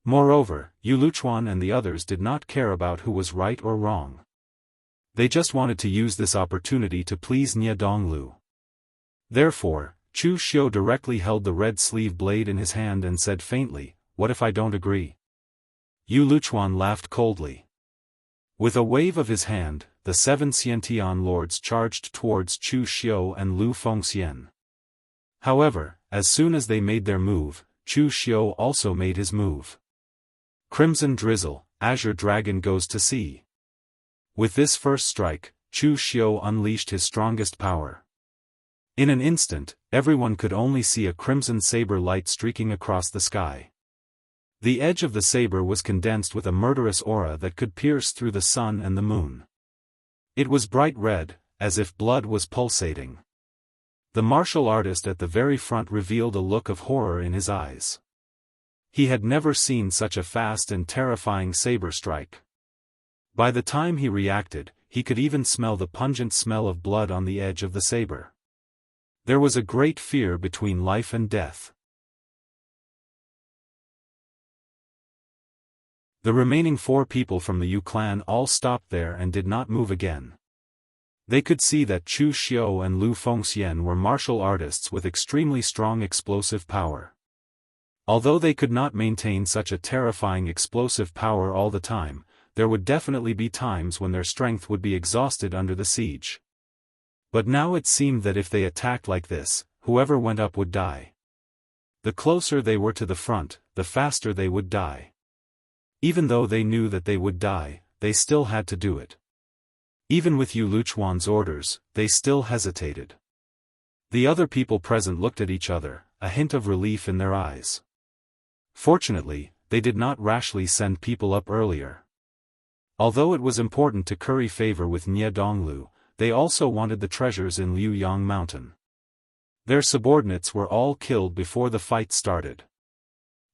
Moreover, Yu Luchuan and the others did not care about who was right or wrong. They just wanted to use this opportunity to please Nie Donglu. Therefore, Chu Xiu directly held the red sleeve blade in his hand and said faintly, "What if I don't agree?" Yu Luchuan laughed coldly. With a wave of his hand, the 7 Xiantian lords charged towards Chu Xiu and Lu Fengxian. However, as soon as they made their move, Chu Xiu also made his move. Crimson Drizzle, Azure Dragon goes to sea. With this first strike, Chu Xiu unleashed his strongest power. In an instant, everyone could only see a crimson saber light streaking across the sky. The edge of the saber was condensed with a murderous aura that could pierce through the sun and the moon. It was bright red, as if blood was pulsating. The martial artist at the very front revealed a look of horror in his eyes. He had never seen such a fast and terrifying saber strike. By the time he reacted, he could even smell the pungent smell of blood on the edge of the saber. There was a great fear between life and death. The remaining 4 people from the Yu clan all stopped there and did not move again. They could see that Chu Xiu and Lu Fengxian were martial artists with extremely strong explosive power. Although they could not maintain such a terrifying explosive power all the time, there would definitely be times when their strength would be exhausted under the siege. But now it seemed that if they attacked like this, whoever went up would die. The closer they were to the front, the faster they would die. Even though they knew that they would die, they still had to do it. Even with Yu Luchuan's orders, they still hesitated. The other people present looked at each other, a hint of relief in their eyes. Fortunately, they did not rashly send people up earlier. Although it was important to curry favor with Nie Donglu, they also wanted the treasures in Liuyang Mountain. Their subordinates were all killed before the fight started.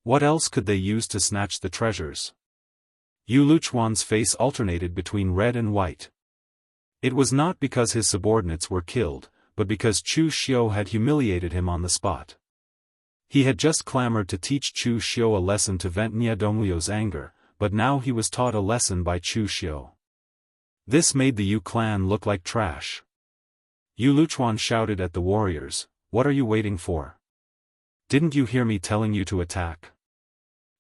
What else could they use to snatch the treasures? Yu Luchuan's face alternated between red and white. It was not because his subordinates were killed, but because Chu Xiu had humiliated him on the spot. He had just clamored to teach Chu Xiu a lesson to vent Nie Donglu's anger, but now he was taught a lesson by Chu Xiu. This made the Yu clan look like trash. Yu Luchuan shouted at the warriors, "What are you waiting for? Didn't you hear me telling you to attack?"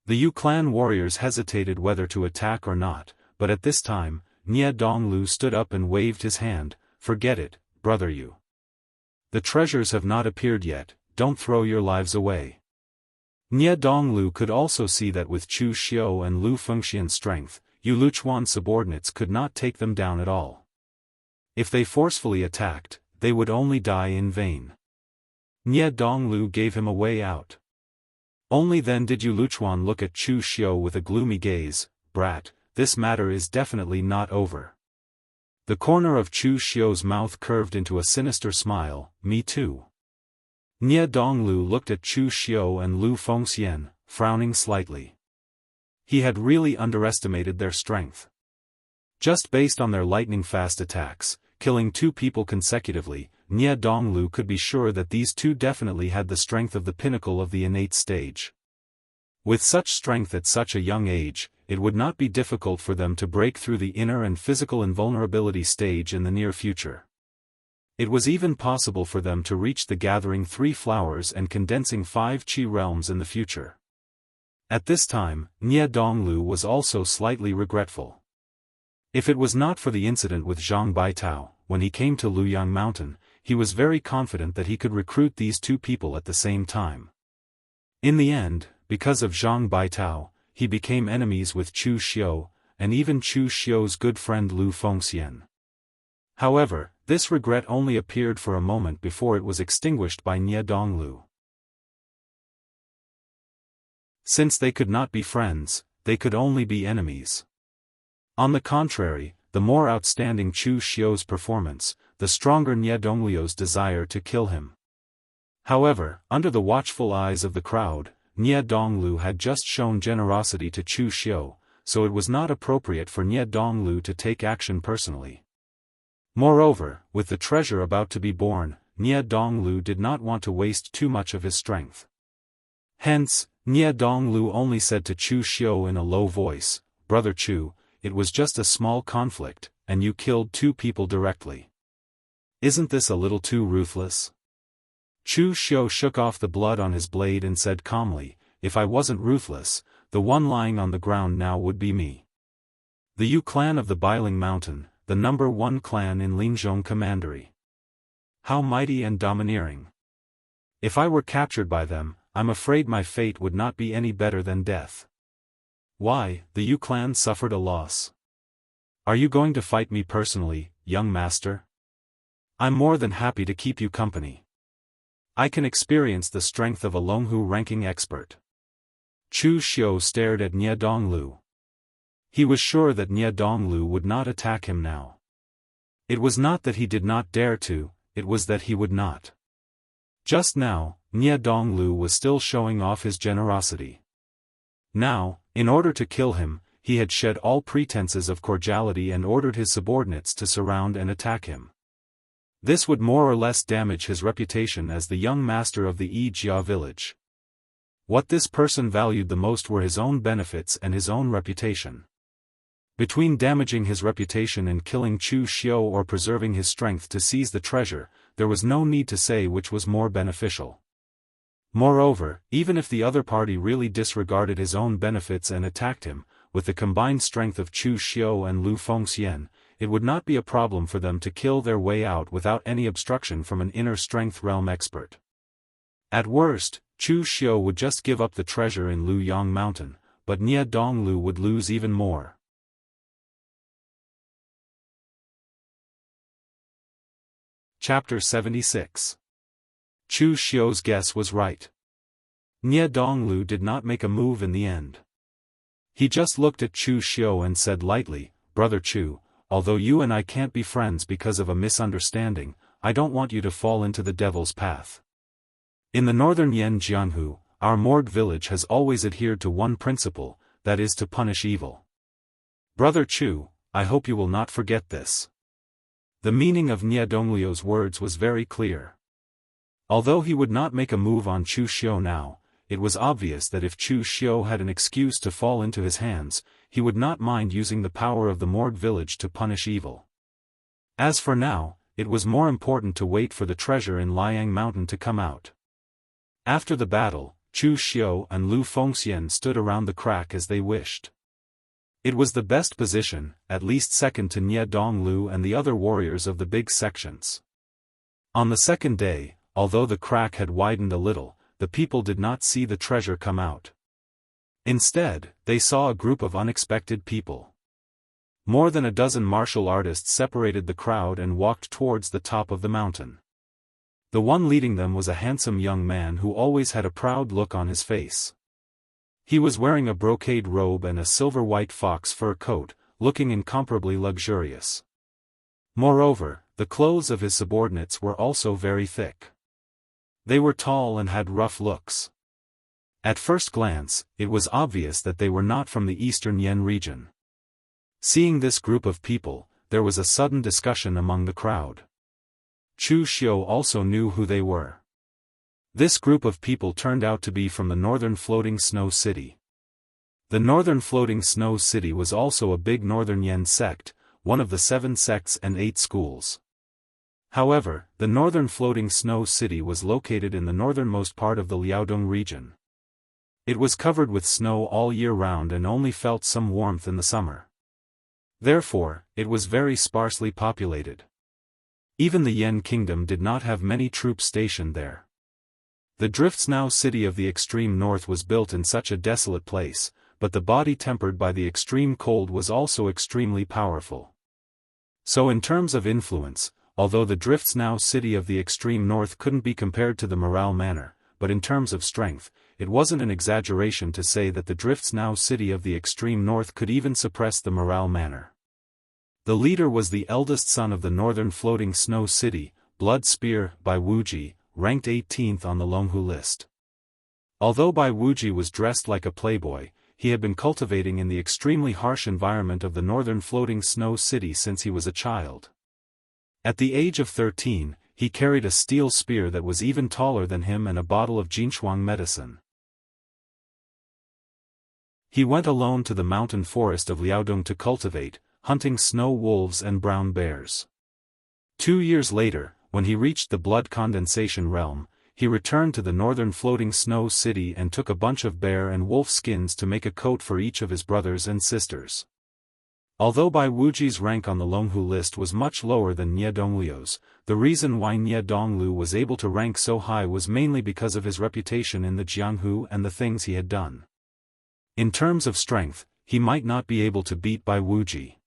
The Yu clan warriors hesitated whether to attack or not, but at this time, Nie Donglu stood up and waved his hand, "Forget it, brother Yu. The treasures have not appeared yet, don't throw your lives away." Nie Donglu could also see that with Chu Xiu and Lu Fengxian's strength, Yu Luchuan's subordinates could not take them down at all. If they forcefully attacked, they would only die in vain. Nie Donglu gave him a way out. Only then did Yu Luchuan look at Chu Xiu with a gloomy gaze. Brat, this matter is definitely not over. The corner of Chu Xiu's mouth curved into a sinister smile. Me too. Nie Donglu looked at Chu Xiu and Lu Fengxian, frowning slightly. He had really underestimated their strength. Just based on their lightning-fast attacks, killing 2 people consecutively, Nie Donglu could be sure that these 2 definitely had the strength of the pinnacle of the innate stage. With such strength at such a young age, it would not be difficult for them to break through the inner and physical invulnerability stage in the near future. It was even possible for them to reach the gathering 3 flowers and condensing 5 Qi realms in the future. At this time, Nie Donglu was also slightly regretful. If it was not for the incident with Zhang Baitao, when he came to Luyang Mountain, he was very confident that he could recruit these 2 people at the same time. In the end, because of Zhang Baitao, he became enemies with Chu Xiu, and even Chu Xiu's good friend Lu Fengxian. However, this regret only appeared for a moment before it was extinguished by Nie Donglu. Since they could not be friends, they could only be enemies. On the contrary, the more outstanding Chu Xiu's performance, the stronger Nie Donglu's desire to kill him. However, under the watchful eyes of the crowd, Nie Donglu had just shown generosity to Chu Xiu, so it was not appropriate for Nie Donglu to take action personally. Moreover, with the treasure about to be born, Nie Donglu did not want to waste too much of his strength. Hence, Nie Donglu only said to Chu Xiu in a low voice, "Brother Chu, it was just a small conflict, and you killed 2 people directly. Isn't this a little too ruthless?" Chu Xiu shook off the blood on his blade and said calmly, "If I wasn't ruthless, the one lying on the ground now would be me. The Yu clan of the Biling Mountain, the number 1 clan in Linzhong Commandery. How mighty and domineering. If I were captured by them, I'm afraid my fate would not be any better than death. Why, the Yu clan suffered a loss. Are you going to fight me personally, young master? I'm more than happy to keep you company. I can experience the strength of a Longhu ranking expert." Chu Xiu stared at Nie Donglu. He was sure that Nie Donglu would not attack him now. It was not that he did not dare to, it was that he would not. Just now, Nie Donglu was still showing off his generosity. Now, in order to kill him, he had shed all pretenses of cordiality and ordered his subordinates to surround and attack him. This would more or less damage his reputation as the young master of the Yijia village. What this person valued the most were his own benefits and his own reputation. Between damaging his reputation and killing Chu Xiu or preserving his strength to seize the treasure, there was no need to say which was more beneficial. Moreover, even if the other party really disregarded his own benefits and attacked him, with the combined strength of Chu Xiu and Lu Fengxian, it would not be a problem for them to kill their way out without any obstruction from an inner strength realm expert. At worst, Chu Xiu would just give up the treasure in Luyang Mountain, but Nie Donglu would lose even more. Chapter 76. Chu Xiu's guess was right. Nie Donglu did not make a move in the end. He just looked at Chu Xiu and said lightly, "Brother Chu, although you and I can't be friends because of a misunderstanding, I don't want you to fall into the devil's path. In the northern Yen Jianghu, our Morgue village has always adhered to one principle, that is to punish evil. Brother Chu, I hope you will not forget this." The meaning of Nie Donglu's words was very clear. Although he would not make a move on Chu Xiu now, it was obvious that if Chu Xiu had an excuse to fall into his hands, he would not mind using the power of the Morgue village to punish evil. As for now, it was more important to wait for the treasure in Liang Mountain to come out. After the battle, Chu Xiu and Lu Fengxian stood around the crack as they wished. It was the best position, at least second to Nie Donglu and the other warriors of the big sections. On the second day, although the crack had widened a little, the people did not see the treasure come out. Instead, they saw a group of unexpected people. More than a dozen martial artists separated the crowd and walked towards the top of the mountain. The one leading them was a handsome young man who always had a proud look on his face. He was wearing a brocade robe and a silver-white fox fur coat, looking incomparably luxurious. Moreover, the clothes of his subordinates were also very thick. They were tall and had rough looks. At first glance, it was obvious that they were not from the eastern Yan region. Seeing this group of people, there was a sudden discussion among the crowd. Chu Xiu also knew who they were. This group of people turned out to be from the northern floating snow city. The northern floating snow city was also a big northern Yan sect, one of the 7 sects and 8 schools. However, the northern floating snow city was located in the northernmost part of the Liaodong region. It was covered with snow all year round and only felt some warmth in the summer. Therefore, it was very sparsely populated. Even the Yan kingdom did not have many troops stationed there. The Driftsnow city of the extreme north was built in such a desolate place, but the body tempered by the extreme cold was also extremely powerful. So in terms of influence, although the Driftsnow city of the extreme north couldn't be compared to the Morale Manor, but in terms of strength, it wasn't an exaggeration to say that the Driftsnow city of the extreme north could even suppress the Morale Manor. The leader was the eldest son of the northern floating snow city, Blood Spear, Bai Wuji, ranked 18th on the Longhu list. Although Bai Wuji was dressed like a playboy, he had been cultivating in the extremely harsh environment of the northern floating snow city since he was a child. At the age of 13, he carried a steel spear that was even taller than him and a bottle of Jinshuang medicine. He went alone to the mountain forest of Liaodong to cultivate, hunting snow wolves and brown bears. 2 years later, when he reached the blood condensation realm, he returned to the northern floating snow city and took a bunch of bear and wolf skins to make a coat for each of his brothers and sisters. Although Bai Wuji's rank on the Longhu list was much lower than Nie Dongliu's, the reason why Nie Donglu was able to rank so high was mainly because of his reputation in the Jianghu and the things he had done. In terms of strength, he might not be able to beat Bai Wuji.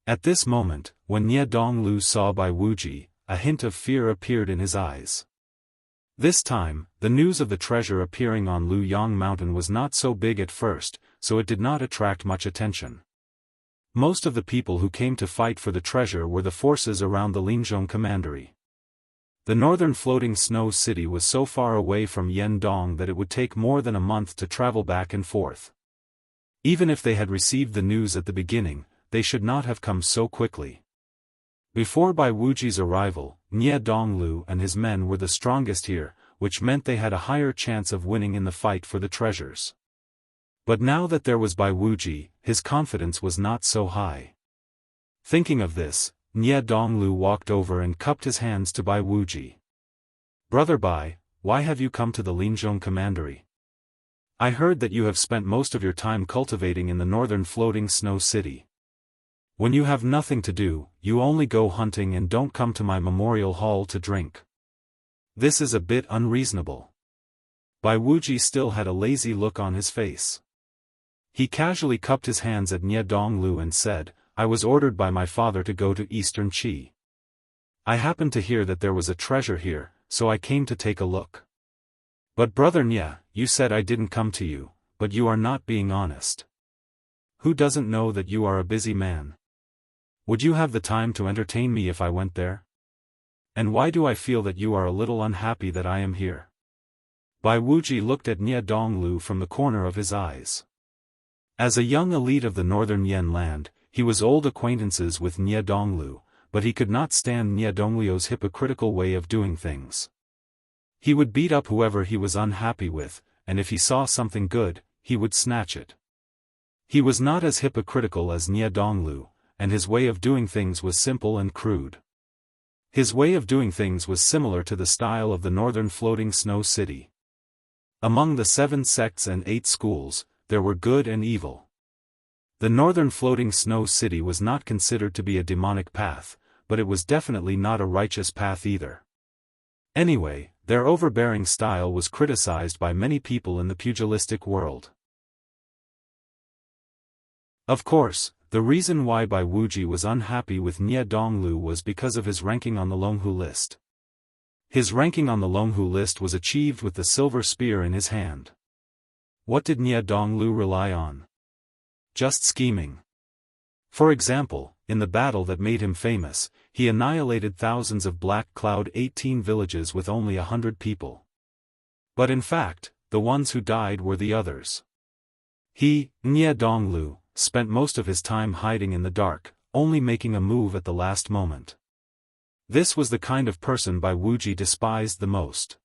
At this moment, when Nie Donglu saw Bai Wuji, a hint of fear appeared in his eyes. This time, the news of the treasure appearing on Luyang Mountain was not so big at first, so it did not attract much attention. Most of the people who came to fight for the treasure were the forces around the Linzhong commandery. The northern floating snow city was so far away from Yendong that it would take more than a month to travel back and forth. Even if they had received the news at the beginning, they should not have come so quickly. Before Bai Wuji's arrival, Nie Donglu and his men were the strongest here, which meant they had a higher chance of winning in the fight for the treasures. But now that there was Bai Wuji, his confidence was not so high. Thinking of this, Nie Donglu walked over and cupped his hands to Bai Wuji. "Brother Bai, why have you come to the Linzhong commandery? I heard that you have spent most of your time cultivating in the northern floating snow city. When you have nothing to do, you only go hunting and don't come to my memorial hall to drink. This is a bit unreasonable." Bai Wuji still had a lazy look on his face. He casually cupped his hands at Nie Donglu and said, "I was ordered by my father to go to Eastern Qi. I happened to hear that there was a treasure here, so I came to take a look." "But brother Nie, you said I didn't come to you, but you are not being honest. Who doesn't know that you are a busy man? Would you have the time to entertain me if I went there? And why do I feel that you are a little unhappy that I am here?" Bai Wuji looked at Nie Donglu from the corner of his eyes. As a young elite of the northern Yan land, he was old acquaintances with Nie Donglu, but he could not stand Nie Dongliu's hypocritical way of doing things. He would beat up whoever he was unhappy with, and if he saw something good, he would snatch it. He was not as hypocritical as Nie Donglu, and his way of doing things was simple and crude. His way of doing things was similar to the style of the northern floating snow city. Among the 7 sects and 8 schools, there were good and evil. The northern floating snow city was not considered to be a demonic path, but it was definitely not a righteous path either. Anyway, their overbearing style was criticized by many people in the pugilistic world. Of course, the reason why Bai Wuji was unhappy with Nie Donglu was because of his ranking on the Longhu list. His ranking on the Longhu list was achieved with the silver spear in his hand. What did Nie Donglu rely on? Just scheming. For example, in the battle that made him famous, he annihilated thousands of Black Cloud 18 villages with only 100 people. But in fact, the ones who died were the others. He, Nie Donglu, spent most of his time hiding in the dark, only making a move at the last moment. This was the kind of person Bai Wuji despised the most.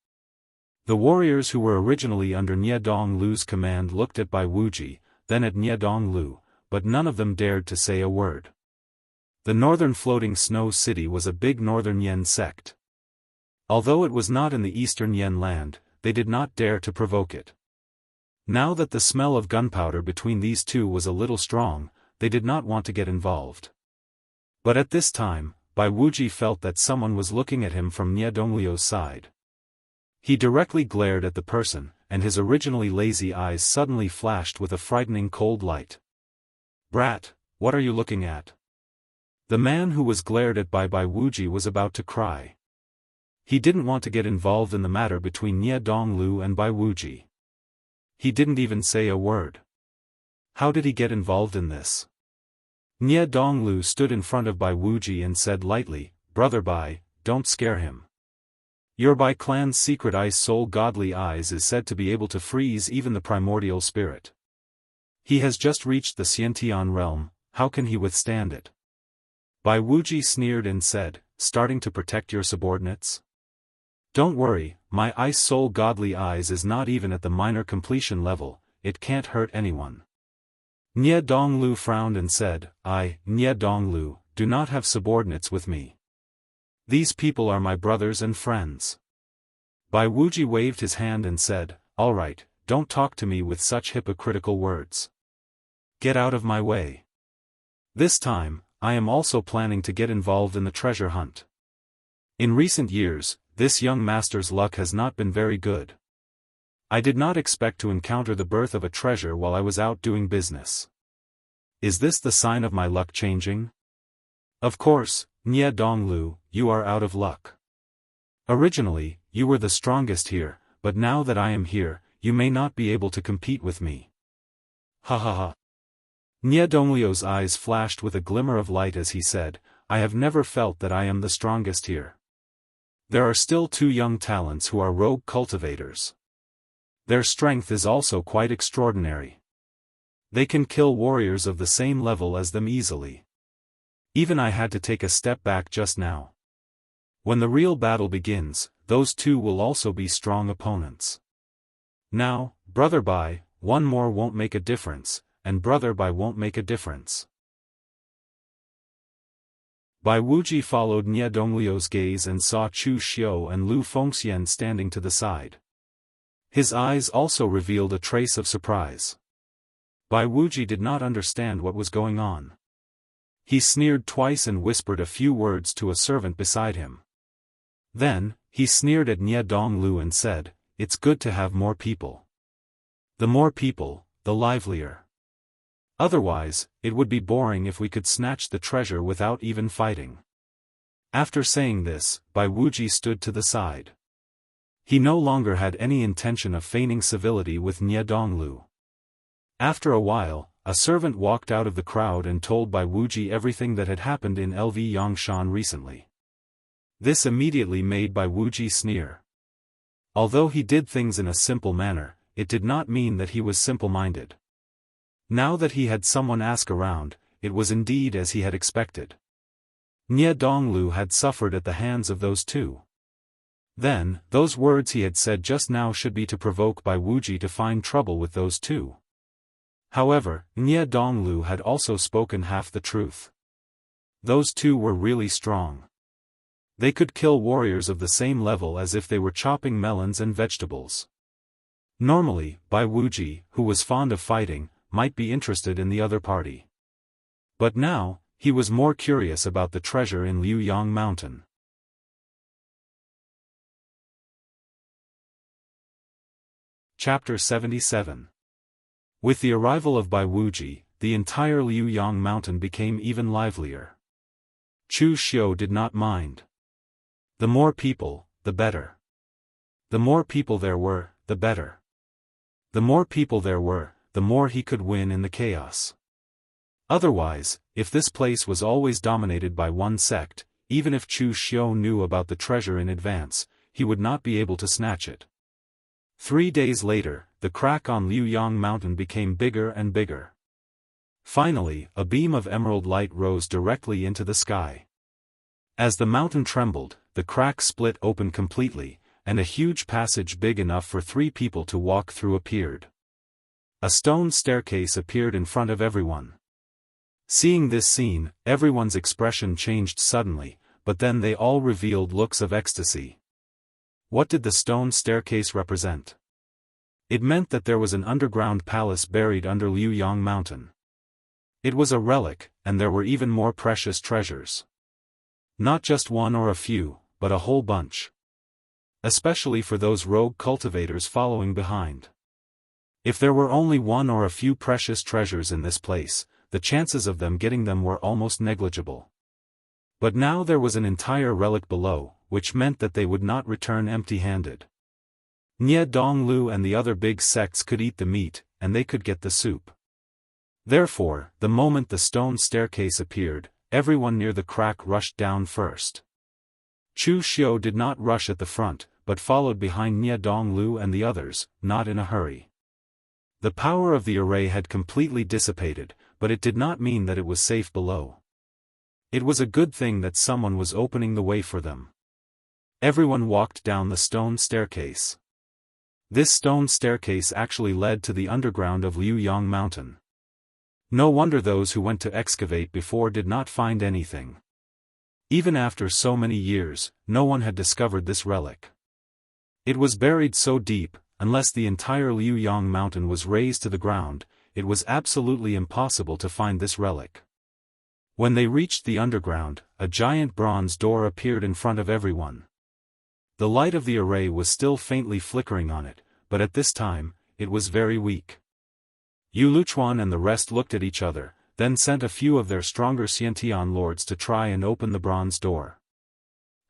The warriors who were originally under Nie Donglu's command looked at Bai Wuji, then at Nie Donglu, but none of them dared to say a word. The northern floating snow city was a big northern Yen sect. Although it was not in the eastern Yen land, they did not dare to provoke it. Now that the smell of gunpowder between these two was a little strong, they did not want to get involved. But at this time, Bai Wuji felt that someone was looking at him from Nie Donglio's side. He directly glared at the person, and his originally lazy eyes suddenly flashed with a frightening cold light. "Brat, what are you looking at?" The man who was glared at by Bai Wuji was about to cry. He didn't want to get involved in the matter between Nie Donglu and Bai Wuji. He didn't even say a word. How did he get involved in this? Nie Donglu stood in front of Bai Wuji and said lightly, "Brother Bai, don't scare him. Your Bai clan's secret ice soul godly eyes is said to be able to freeze even the primordial spirit. He has just reached the Xiantian realm, how can he withstand it?" Bai Wuji sneered and said, "Starting to protect your subordinates? Don't worry, my ice soul godly eyes is not even at the minor completion level, it can't hurt anyone." Nie Donglu frowned and said, "I, Nie Donglu, do not have subordinates with me. These people are my brothers and friends." Bai Wuji waved his hand and said, "All right, don't talk to me with such hypocritical words. Get out of my way. This time, I am also planning to get involved in the treasure hunt. In recent years, this young master's luck has not been very good. I did not expect to encounter the birth of a treasure while I was out doing business. Is this the sign of my luck changing? Of course, Nie Donglu, you are out of luck. Originally, you were the strongest here, but now that I am here, you may not be able to compete with me." Ha ha ha. Nie Donglio's eyes flashed with a glimmer of light as he said, "I have never felt that I am the strongest here. There are still two young talents who are rogue cultivators. Their strength is also quite extraordinary. They can kill warriors of the same level as them easily. Even I had to take a step back just now. When the real battle begins, those two will also be strong opponents. Now, Brother Bai, one more won't make a difference, and Brother Bai won't make a difference." Bai Wuji followed Nie Donglio's gaze and saw Chu Xiu and Lu Fengxian standing to the side. His eyes also revealed a trace of surprise. Bai Wuji did not understand what was going on. He sneered twice and whispered a few words to a servant beside him. Then, he sneered at Nie Donglu and said, "It's good to have more people. The more people, the livelier. Otherwise, it would be boring if we could snatch the treasure without even fighting." After saying this, Bai Wuji stood to the side. He no longer had any intention of feigning civility with Nie Donglu. After a while, a servant walked out of the crowd and told Bai Wuji everything that had happened in Lv Yangshan recently. This immediately made Bai Wuji sneer. Although he did things in a simple manner, it did not mean that he was simple-minded. Now that he had someone ask around, it was indeed as he had expected. Nie Donglu had suffered at the hands of those two. Then, those words he had said just now should be to provoke Bai Wuji to find trouble with those two. However, Nie Donglu had also spoken half the truth. Those two were really strong. They could kill warriors of the same level as if they were chopping melons and vegetables. Normally, Bai Wuji, who was fond of fighting, might be interested in the other party. But now, he was more curious about the treasure in Liuyang Mountain. Chapter 77. With the arrival of Bai Wuji, the entire Liuyang Mountain became even livelier. Chu Xiu did not mind. The more people, the better. The more people there were, the better. The more people there were, the more he could win in the chaos. Otherwise, if this place was always dominated by one sect, even if Chu Xiu knew about the treasure in advance, he would not be able to snatch it. 3 days later, the crack on Liuyang Mountain became bigger and bigger. Finally, a beam of emerald light rose directly into the sky. As the mountain trembled, the crack split open completely, and a huge passage big enough for 3 people to walk through appeared. A stone staircase appeared in front of everyone. Seeing this scene, everyone's expression changed suddenly, but then they all revealed looks of ecstasy. What did the stone staircase represent? It meant that there was an underground palace buried under Liuyang Mountain. It was a relic, and there were even more precious treasures. Not just one or a few, but a whole bunch. Especially for those rogue cultivators following behind. If there were only one or a few precious treasures in this place, the chances of them getting them were almost negligible. But now there was an entire relic below, which meant that they would not return empty-handed. Nie Donglu and the other big sects could eat the meat, and they could get the soup. Therefore, the moment the stone staircase appeared, everyone near the crack rushed down first. Chu Xiu did not rush at the front, but followed behind Nie Donglu and the others, not in a hurry. The power of the array had completely dissipated, but it did not mean that it was safe below. It was a good thing that someone was opening the way for them. Everyone walked down the stone staircase. This stone staircase actually led to the underground of Liuyang Mountain. No wonder those who went to excavate before did not find anything. Even after so many years, no one had discovered this relic. It was buried so deep, unless the entire Liuyang Mountain was razed to the ground, it was absolutely impossible to find this relic. When they reached the underground, a giant bronze door appeared in front of everyone. The light of the array was still faintly flickering on it, but at this time, it was very weak. Yu Luchuan and the rest looked at each other, then sent a few of their stronger Xiantian lords to try and open the bronze door.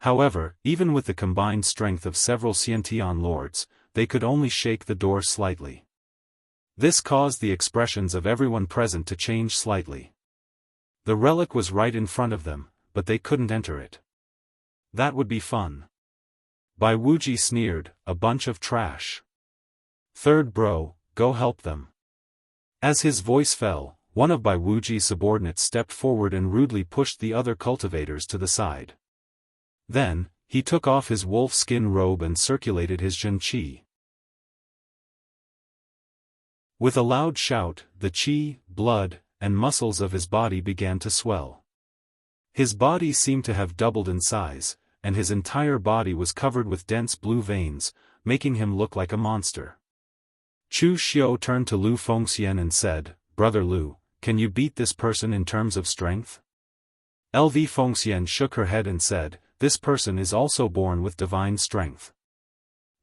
However, even with the combined strength of several Xiantian lords, they could only shake the door slightly. This caused the expressions of everyone present to change slightly. The relic was right in front of them, but they couldn't enter it. That would be fun. Bai Wuji sneered, a bunch of trash. Third bro, go help them. As his voice fell, one of Bai Wuji's subordinates stepped forward and rudely pushed the other cultivators to the side. Then, he took off his wolf skin robe and circulated his Jin Qi. With a loud shout, the qi, blood, and muscles of his body began to swell. His body seemed to have doubled in size, and his entire body was covered with dense blue veins, making him look like a monster. Chu Xiu turned to Lu Fengxian and said, "Brother Lu, can you beat this person in terms of strength?" LV Fengxian shook her head and said, "This person is also born with divine strength.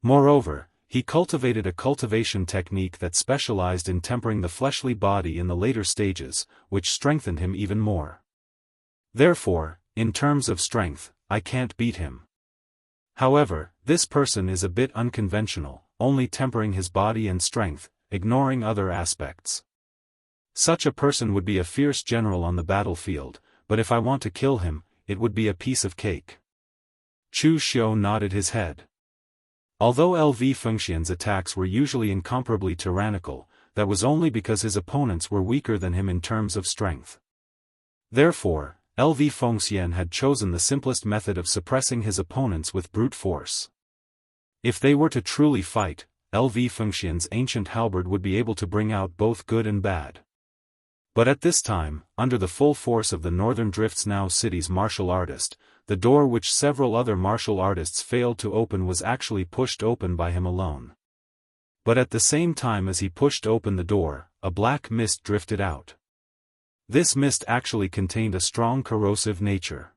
Moreover, he cultivated a cultivation technique that specialized in tempering the fleshly body in the later stages, which strengthened him even more. Therefore, in terms of strength, I can't beat him. However, this person is a bit unconventional, only tempering his body and strength, ignoring other aspects. Such a person would be a fierce general on the battlefield, but if I want to kill him, it would be a piece of cake." Chu Xiu nodded his head. Although LV Fengxian's attacks were usually incomparably tyrannical, that was only because his opponents were weaker than him in terms of strength. Therefore, LV Fengxian had chosen the simplest method of suppressing his opponents with brute force. If they were to truly fight, LV Fengxian's ancient halberd would be able to bring out both good and bad. But at this time, under the full force of the Northern Drifts Now city's martial artist, the door which several other martial artists failed to open was actually pushed open by him alone. But at the same time as he pushed open the door, a black mist drifted out. This mist actually contained a strong corrosive nature.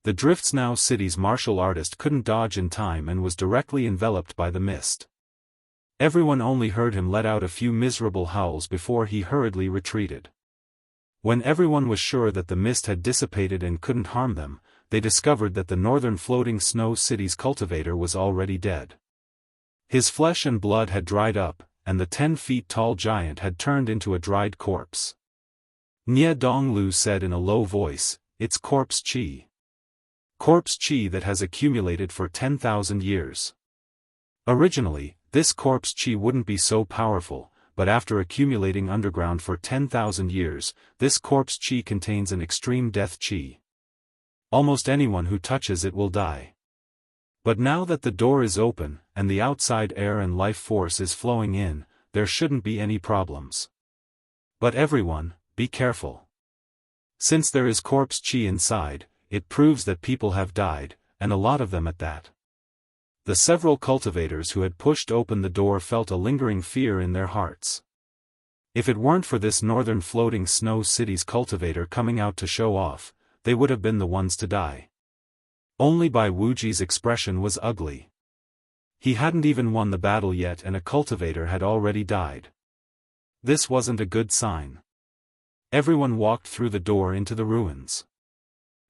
The Drifts Now city's martial artist couldn't dodge in time and was directly enveloped by the mist. Everyone only heard him let out a few miserable howls before he hurriedly retreated. When everyone was sure that the mist had dissipated and couldn't harm them, they discovered that the northern floating snow city's cultivator was already dead. His flesh and blood had dried up, and the 10-feet-tall giant had turned into a dried corpse. Nie Donglu said in a low voice, "It's corpse qi. Corpse qi that has accumulated for 10,000 years. Originally, this corpse qi wouldn't be so powerful, but after accumulating underground for 10,000 years, this corpse qi contains an extreme death qi. Almost anyone who touches it will die. But now that the door is open, and the outside air and life force is flowing in, there shouldn't be any problems. But everyone, be careful. Since there is corpse qi inside, it proves that people have died, and a lot of them at that." The several cultivators who had pushed open the door felt a lingering fear in their hearts. If it weren't for this northern floating snow city's cultivator coming out to show off, they would have been the ones to die. Only Bai Wuji's expression was ugly. He hadn't even won the battle yet and a cultivator had already died. This wasn't a good sign. Everyone walked through the door into the ruins.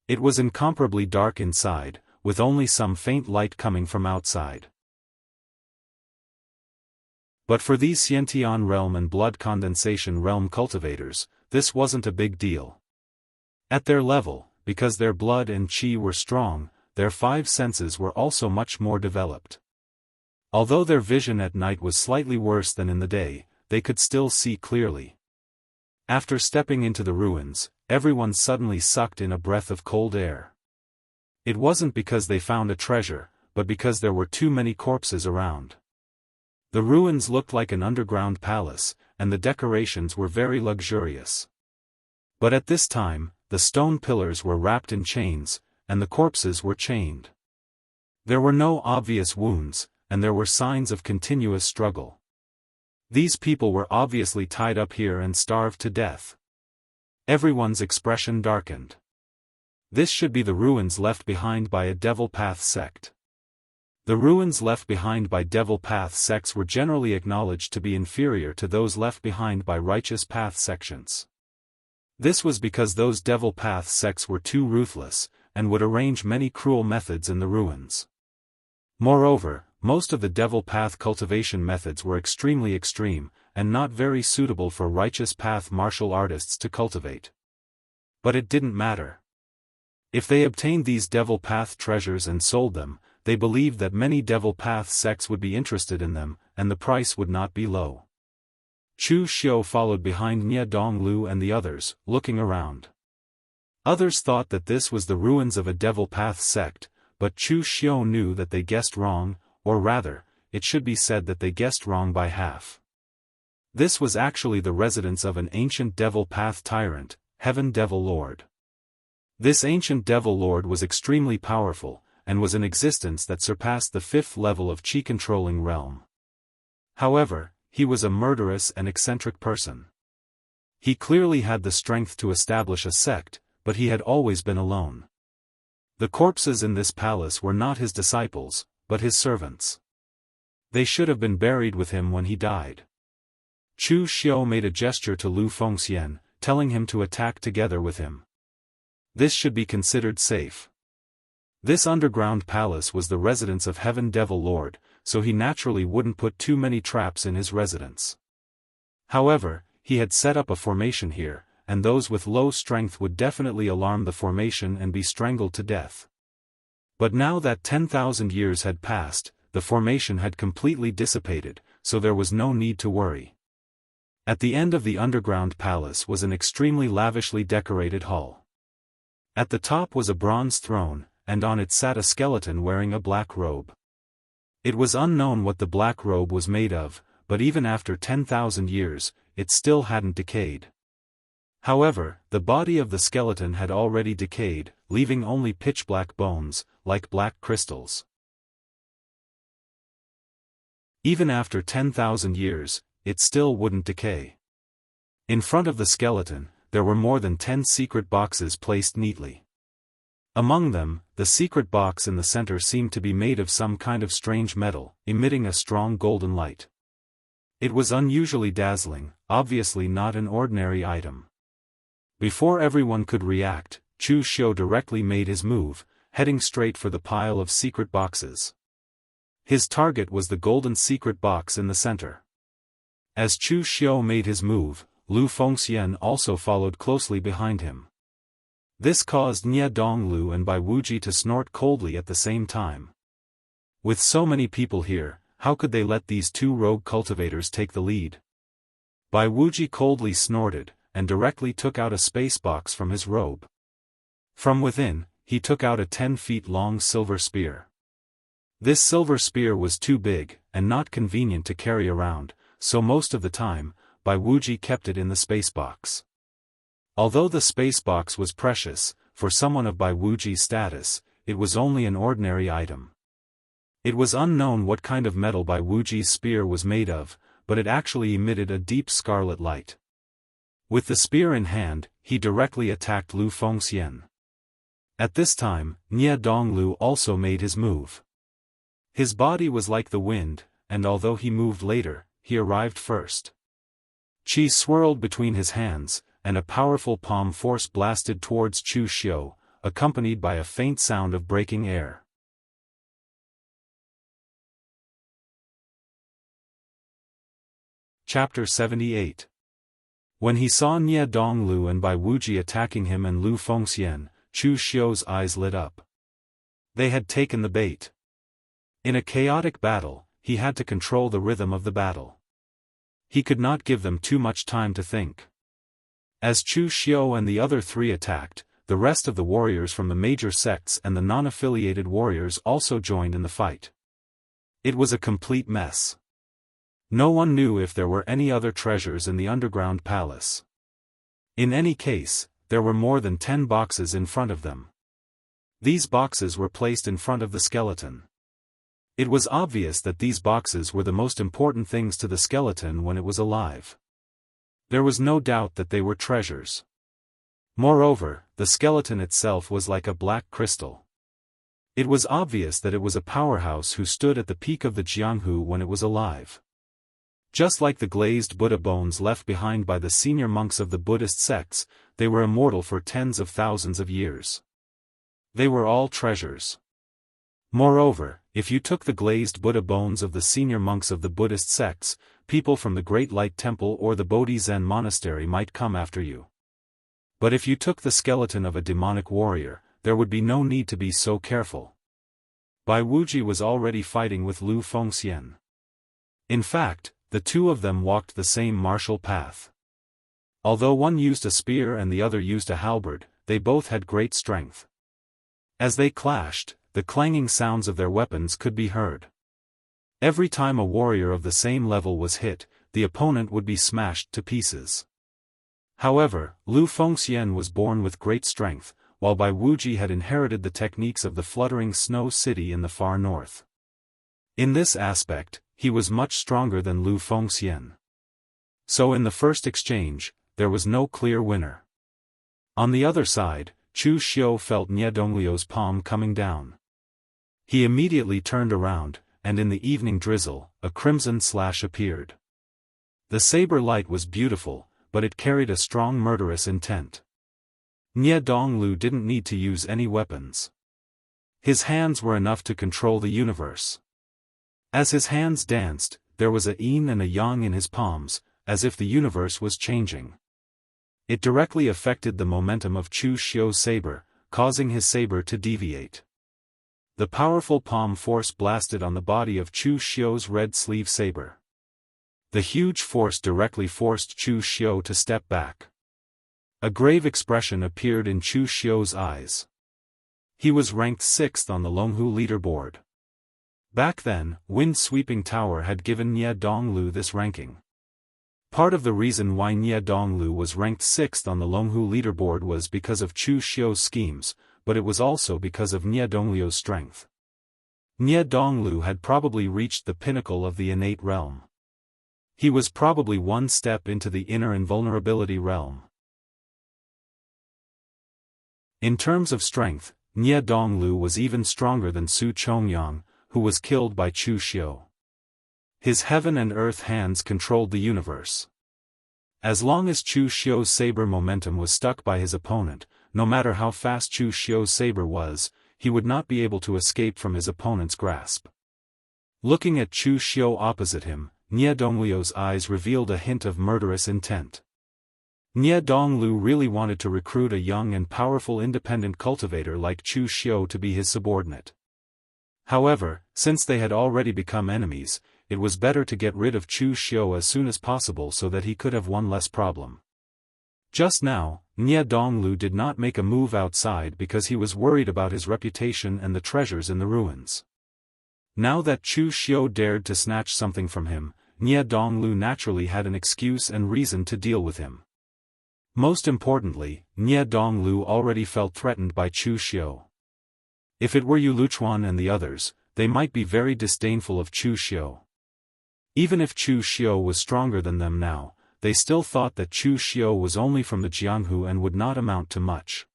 It was incomparably dark inside, with only some faint light coming from outside. But for these Xiantian realm and blood condensation realm cultivators, this wasn't a big deal. At their level, because their blood and qi were strong, their 5 senses were also much more developed. Although their vision at night was slightly worse than in the day, they could still see clearly. After stepping into the ruins, everyone suddenly sucked in a breath of cold air. It wasn't because they found a treasure, but because there were too many corpses around. The ruins looked like an underground palace, and the decorations were very luxurious. But at this time, the stone pillars were wrapped in chains, and the corpses were chained. There were no obvious wounds, and there were signs of continuous struggle. These people were obviously tied up here and starved to death. Everyone's expression darkened. This should be the ruins left behind by a Devil Path sect. The ruins left behind by Devil Path sects were generally acknowledged to be inferior to those left behind by Righteous Path sections. This was because those Devil Path sects were too ruthless, and would arrange many cruel methods in the ruins. Moreover, most of the Devil Path cultivation methods were extremely extreme, and not very suitable for Righteous Path martial artists to cultivate. But it didn't matter. If they obtained these Devil Path treasures and sold them, they believed that many Devil Path sects would be interested in them, and the price would not be low. Chu Xiu followed behind Nie Donglu and the others, looking around. Others thought that this was the ruins of a Devil Path sect, but Chu Xiu knew that they guessed wrong, or rather, it should be said that they guessed wrong by half. This was actually the residence of an ancient Devil Path tyrant, Heaven Devil Lord. This ancient Devil Lord was extremely powerful, and was an existence that surpassed the 5th level of Qi-controlling realm. However, he was a murderous and eccentric person. He clearly had the strength to establish a sect, but he had always been alone. The corpses in this palace were not his disciples, but his servants. They should have been buried with him when he died. Chu Xiu made a gesture to Lu Fengxian, telling him to attack together with him. This should be considered safe. This underground palace was the residence of Heaven Devil Lord, so he naturally wouldn't put too many traps in his residence. However, he had set up a formation here, and those with low strength would definitely alarm the formation and be strangled to death. But now that 10,000 years had passed, the formation had completely dissipated, so there was no need to worry. At the end of the underground palace was an extremely lavishly decorated hall. At the top was a bronze throne, and on it sat a skeleton wearing a black robe. It was unknown what the black robe was made of, but even after 10,000 years, it still hadn't decayed. However, the body of the skeleton had already decayed, leaving only pitch-black bones, like black crystals. Even after 10,000 years, it still wouldn't decay. In front of the skeleton, there were more than 10 secret boxes placed neatly. Among them, the secret box in the center seemed to be made of some kind of strange metal, emitting a strong golden light. It was unusually dazzling, obviously not an ordinary item. Before everyone could react, Chu Xiu directly made his move, heading straight for the pile of secret boxes. His target was the golden secret box in the center. As Chu Xiu made his move, Lu Fengxian also followed closely behind him. This caused Nie Donglu and Bai Wuji to snort coldly at the same time. With so many people here, how could they let these two rogue cultivators take the lead? Bai Wuji coldly snorted, and directly took out a space box from his robe. From within, he took out a 10-feet-long silver spear. This silver spear was too big, and not convenient to carry around, so most of the time, Bai Wuji kept it in the space box. Although the space box was precious, for someone of Bai Wuji's status, it was only an ordinary item. It was unknown what kind of metal Bai Wuji's spear was made of, but it actually emitted a deep scarlet light. With the spear in hand, he directly attacked Lu Fengxian. At this time, Nie Donglu also made his move. His body was like the wind, and although he moved later, he arrived first. Qi swirled between his hands, and a powerful palm force blasted towards Chu Xiu, accompanied by a faint sound of breaking air. Chapter 78. When he saw Nie Donglu and Bai Wuji attacking him and Lu Fengxian, Chu Xiu's eyes lit up. They had taken the bait. In a chaotic battle, he had to control the rhythm of the battle. He could not give them too much time to think. As Chu Xiu and the other three attacked, the rest of the warriors from the major sects and the non-affiliated warriors also joined in the fight. It was a complete mess. No one knew if there were any other treasures in the underground palace. In any case, there were more than 10 boxes in front of them. These boxes were placed in front of the skeleton. It was obvious that these boxes were the most important things to the skeleton when it was alive. There was no doubt that they were treasures. Moreover, the skeleton itself was like a black crystal. It was obvious that it was a powerhouse who stood at the peak of the Jianghu when it was alive. Just like the glazed Buddha bones left behind by the senior monks of the Buddhist sects, they were immortal for tens of thousands of years. They were all treasures. Moreover, if you took the glazed Buddha bones of the senior monks of the Buddhist sects, people from the Great Light Temple or the Bodhi Zen Monastery might come after you. But if you took the skeleton of a demonic warrior, there would be no need to be so careful. Bai Wuji was already fighting with Lu Fengxian. In fact, the two of them walked the same martial path. Although one used a spear and the other used a halberd, they both had great strength. As they clashed, the clanging sounds of their weapons could be heard. Every time a warrior of the same level was hit, the opponent would be smashed to pieces. However, Lu Fengxian was born with great strength, while Bai Wuji had inherited the techniques of the fluttering snow city in the far north. In this aspect, he was much stronger than Lu Fengxian. So in the first exchange, there was no clear winner. On the other side, Chu Xiu felt Nie Donglio's palm coming down. He immediately turned around, and in the evening drizzle, a crimson slash appeared. The saber light was beautiful, but it carried a strong murderous intent. Nie Donglu didn't need to use any weapons. His hands were enough to control the universe. As his hands danced, there was a yin and a yang in his palms, as if the universe was changing. It directly affected the momentum of Chu Xiu's saber, causing his saber to deviate. The powerful palm force blasted on the body of Chu Xiu's red sleeve saber. The huge force directly forced Chu Xiu to step back. A grave expression appeared in Chu Xiu's eyes. He was ranked 6th on the Longhu leaderboard. Back then, Wind Sweeping Tower had given Nie Donglu this ranking. Part of the reason why Nie Donglu was ranked 6th on the Longhu leaderboard was because of Chu Xiu's schemes, but it was also because of Nie Donglio's strength. Nie Donglu had probably reached the pinnacle of the innate realm. He was probably one step into the inner invulnerability realm. In terms of strength, Nie Donglu was even stronger than Su Chongyang, who was killed by Chu Xiu. His heaven and earth hands controlled the universe. As long as Chu Xiu's saber momentum was stuck by his opponent, no matter how fast Chu Xiu's saber was, he would not be able to escape from his opponent's grasp. Looking at Chu Xiu opposite him, Nie Dongliu's eyes revealed a hint of murderous intent. Nie Donglu really wanted to recruit a young and powerful independent cultivator like Chu Xiu to be his subordinate. However, since they had already become enemies, it was better to get rid of Chu Xiu as soon as possible so that he could have one less problem. Just now, Nie Donglu did not make a move outside because he was worried about his reputation and the treasures in the ruins. Now that Chu Xiu dared to snatch something from him, Nie Donglu naturally had an excuse and reason to deal with him. Most importantly, Nie Donglu already felt threatened by Chu Xiu. If it were Yu Luchuan and the others, they might be very disdainful of Chu Xiu. Even if Chu Xiu was stronger than them now, they still thought that Chu Xiu was only from the Jianghu and would not amount to much.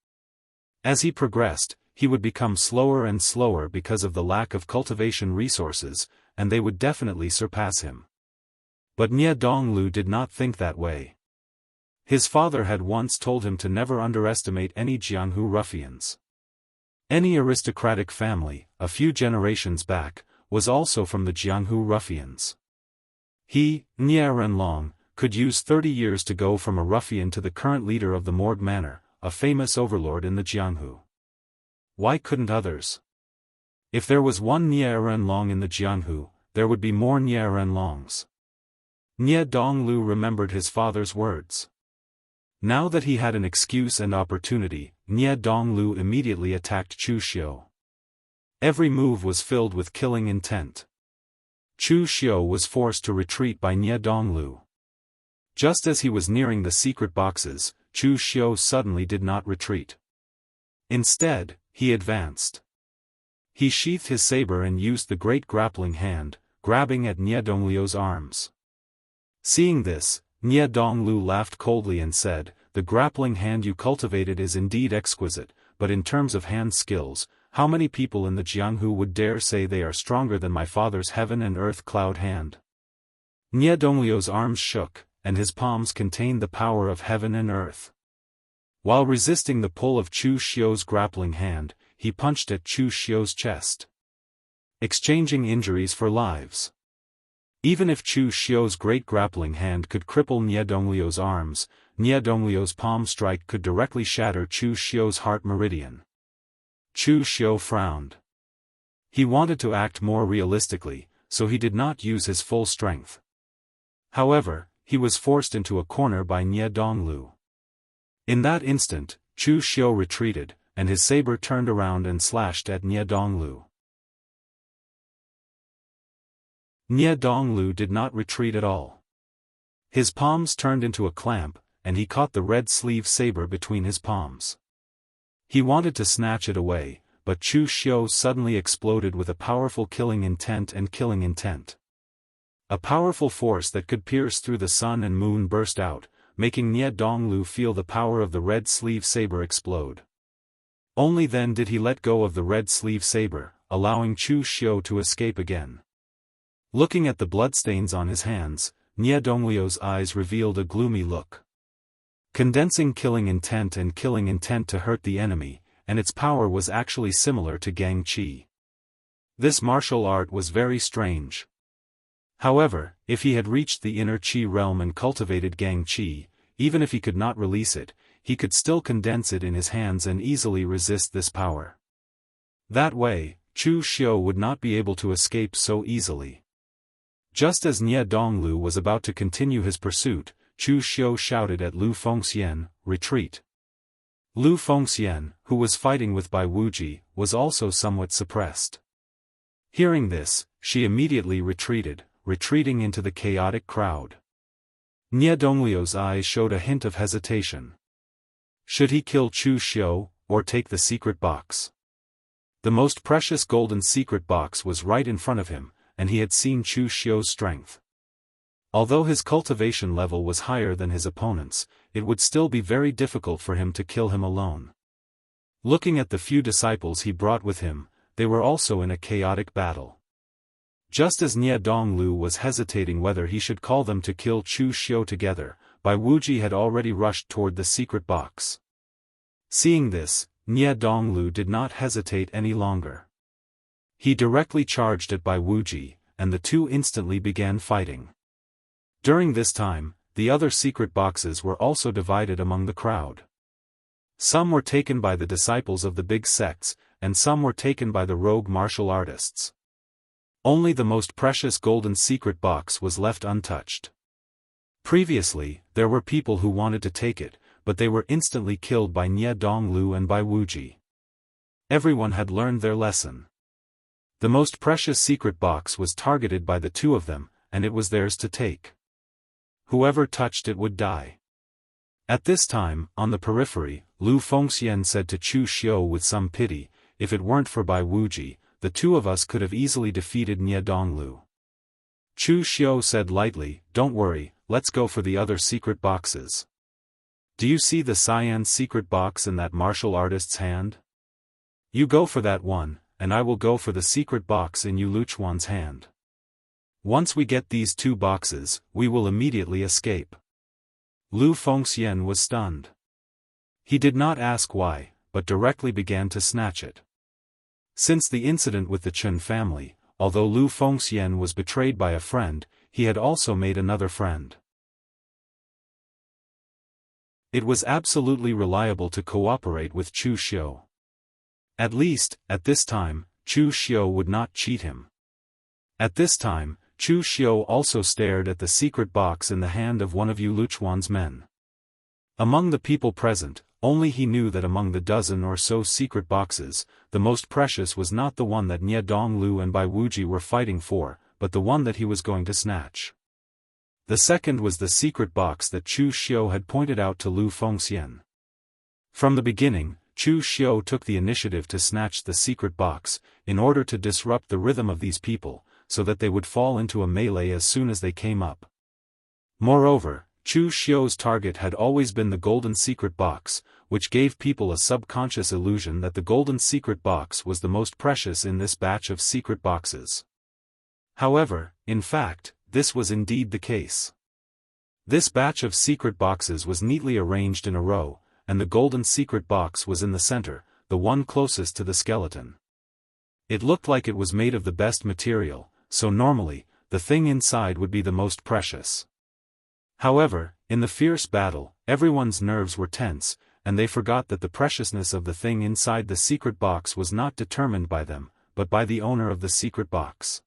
As he progressed, he would become slower and slower because of the lack of cultivation resources, and they would definitely surpass him. But Nie Donglu did not think that way. His father had once told him to never underestimate any Jianghu ruffians. Any aristocratic family, a few generations back, was also from the Jianghu ruffians. He, Nie Renlong, could use 30 years to go from a ruffian to the current leader of the Morgue Manor, a famous overlord in the Jianghu. Why couldn't others? If there was one Nie Renlong in the Jianghu, there would be more Nie Renlongs. Nie Donglu remembered his father's words. Now that he had an excuse and opportunity, Nie Donglu immediately attacked Chu Xiu. Every move was filled with killing intent. Chu Xiu was forced to retreat by Nie Donglu. Just as he was nearing the secret boxes, Chu Xiu suddenly did not retreat. Instead, he advanced. He sheathed his saber and used the great grappling hand, grabbing at Nie Dongliu's arms. Seeing this, Nie Donglu laughed coldly and said, "The grappling hand you cultivated is indeed exquisite, but in terms of hand skills, how many people in the Jianghu would dare say they are stronger than my father's heaven and earth cloud hand?" Nie Dongliu's arms shook, and his palms contained the power of heaven and earth. While resisting the pull of Chu Xiu's grappling hand, he punched at Chu Xiu's chest, exchanging injuries for lives. Even if Chu Xiu's great grappling hand could cripple Nie Dongliu's arms, Nie Dongliu's palm strike could directly shatter Chu Xiu's heart meridian. Chu Xiu frowned. He wanted to act more realistically, so he did not use his full strength. However, he was forced into a corner by Nie Donglu. In that instant, Chu Xiu retreated, and his saber turned around and slashed at Nie Donglu. Nie Donglu did not retreat at all. His palms turned into a clamp, and he caught the red sleeve saber between his palms. He wanted to snatch it away, but Chu Xiu suddenly exploded with a powerful killing intent and killing intent. A powerful force that could pierce through the sun and moon burst out, making Nie Donglu feel the power of the red sleeve saber explode. Only then did he let go of the red sleeve saber, allowing Chu Xiu to escape again. Looking at the bloodstains on his hands, Nie Dongliu's eyes revealed a gloomy look. Condensing killing intent and killing intent to hurt the enemy, and its power was actually similar to Gang Qi. This martial art was very strange. However, if he had reached the inner Qi realm and cultivated Gang Qi, even if he could not release it, he could still condense it in his hands and easily resist this power. That way, Chu Xiu would not be able to escape so easily. Just as Nie Donglu was about to continue his pursuit, Chu Xiu shouted at Lu Fengxian, "Retreat!" Lu Fengxian, who was fighting with Bai Wuji, was also somewhat suppressed. Hearing this, she immediately retreated, retreating into the chaotic crowd. Nie Dongliu's eyes showed a hint of hesitation. Should he kill Chu Xiu, or take the secret box? The most precious golden secret box was right in front of him, and he had seen Chu Xiu's strength. Although his cultivation level was higher than his opponent's, it would still be very difficult for him to kill him alone. Looking at the few disciples he brought with him, they were also in a chaotic battle. Just as Nie Donglu was hesitating whether he should call them to kill Chu Xiu together, Bai Wuji had already rushed toward the secret box. Seeing this, Nie Donglu did not hesitate any longer. He directly charged it by Wuji, and the two instantly began fighting. During this time, the other secret boxes were also divided among the crowd. Some were taken by the disciples of the big sects, and some were taken by the rogue martial artists. Only the most precious golden secret box was left untouched. Previously, there were people who wanted to take it, but they were instantly killed by Nie Donglu and by Wuji. Everyone had learned their lesson. The most precious secret box was targeted by the two of them, and it was theirs to take. Whoever touched it would die. At this time, on the periphery, Lu Fengxian said to Chu Xiu with some pity, "If it weren't for Bai Wuji, the two of us could have easily defeated Nie Donglu." Chu Xiu said lightly, "Don't worry, let's go for the other secret boxes. Do you see the cyan secret box in that martial artist's hand? You go for that one, and I will go for the secret box in Yu Luchuan's hand. Once we get these two boxes, we will immediately escape." Lu Fengxian was stunned. He did not ask why, but directly began to snatch it. Since the incident with the Chen family, although Lu Fengxian was betrayed by a friend, he had also made another friend. It was absolutely reliable to cooperate with Chu Xiu. At least, at this time, Chu Xiu would not cheat him. At this time, Chu Xiu also stared at the secret box in the hand of one of Yu Luchuan's men. Among the people present, only he knew that among the dozen or so secret boxes, the most precious was not the one that Nie Donglu and Bai Wuji were fighting for, but the one that he was going to snatch. The second was the secret box that Chu Xiu had pointed out to Lu Fengxian. From the beginning, Chu Xiu took the initiative to snatch the secret box, in order to disrupt the rhythm of these people, so that they would fall into a melee as soon as they came up. Moreover, Chu Xiu's target had always been the golden secret box, which gave people a subconscious illusion that the golden secret box was the most precious in this batch of secret boxes. However, in fact, this was indeed the case. This batch of secret boxes was neatly arranged in a row, and the golden secret box was in the center, the one closest to the skeleton. It looked like it was made of the best material, so normally, the thing inside would be the most precious. However, in the fierce battle, everyone's nerves were tense, and they forgot that the preciousness of the thing inside the secret box was not determined by them, but by the owner of the secret box.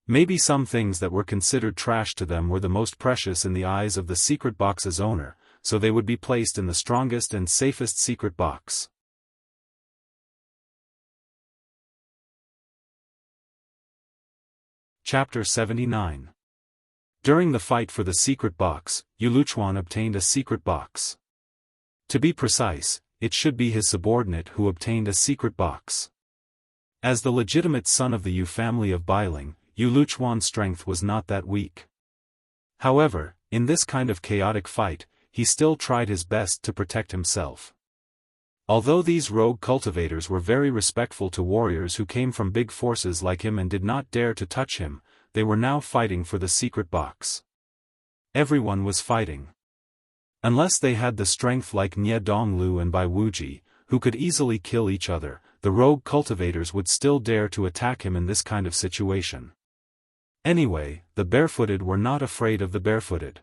Maybe some things that were considered trash to them were the most precious in the eyes of the secret box's owner, so they would be placed in the strongest and safest secret box. Chapter 79. During the fight for the secret box, Yu Luchuan obtained a secret box. To be precise, it should be his subordinate who obtained a secret box. As the legitimate son of the Yu family of Bailing, Yu Luchuan's strength was not that weak. However, in this kind of chaotic fight, he still tried his best to protect himself. Although these rogue cultivators were very respectful to warriors who came from big forces like him and did not dare to touch him, they were now fighting for the secret box. Everyone was fighting. Unless they had the strength like Nie Donglu and Bai Wuji, who could easily kill each other, the rogue cultivators would still dare to attack him in this kind of situation. Anyway, the barefooted were not afraid of the barefooted.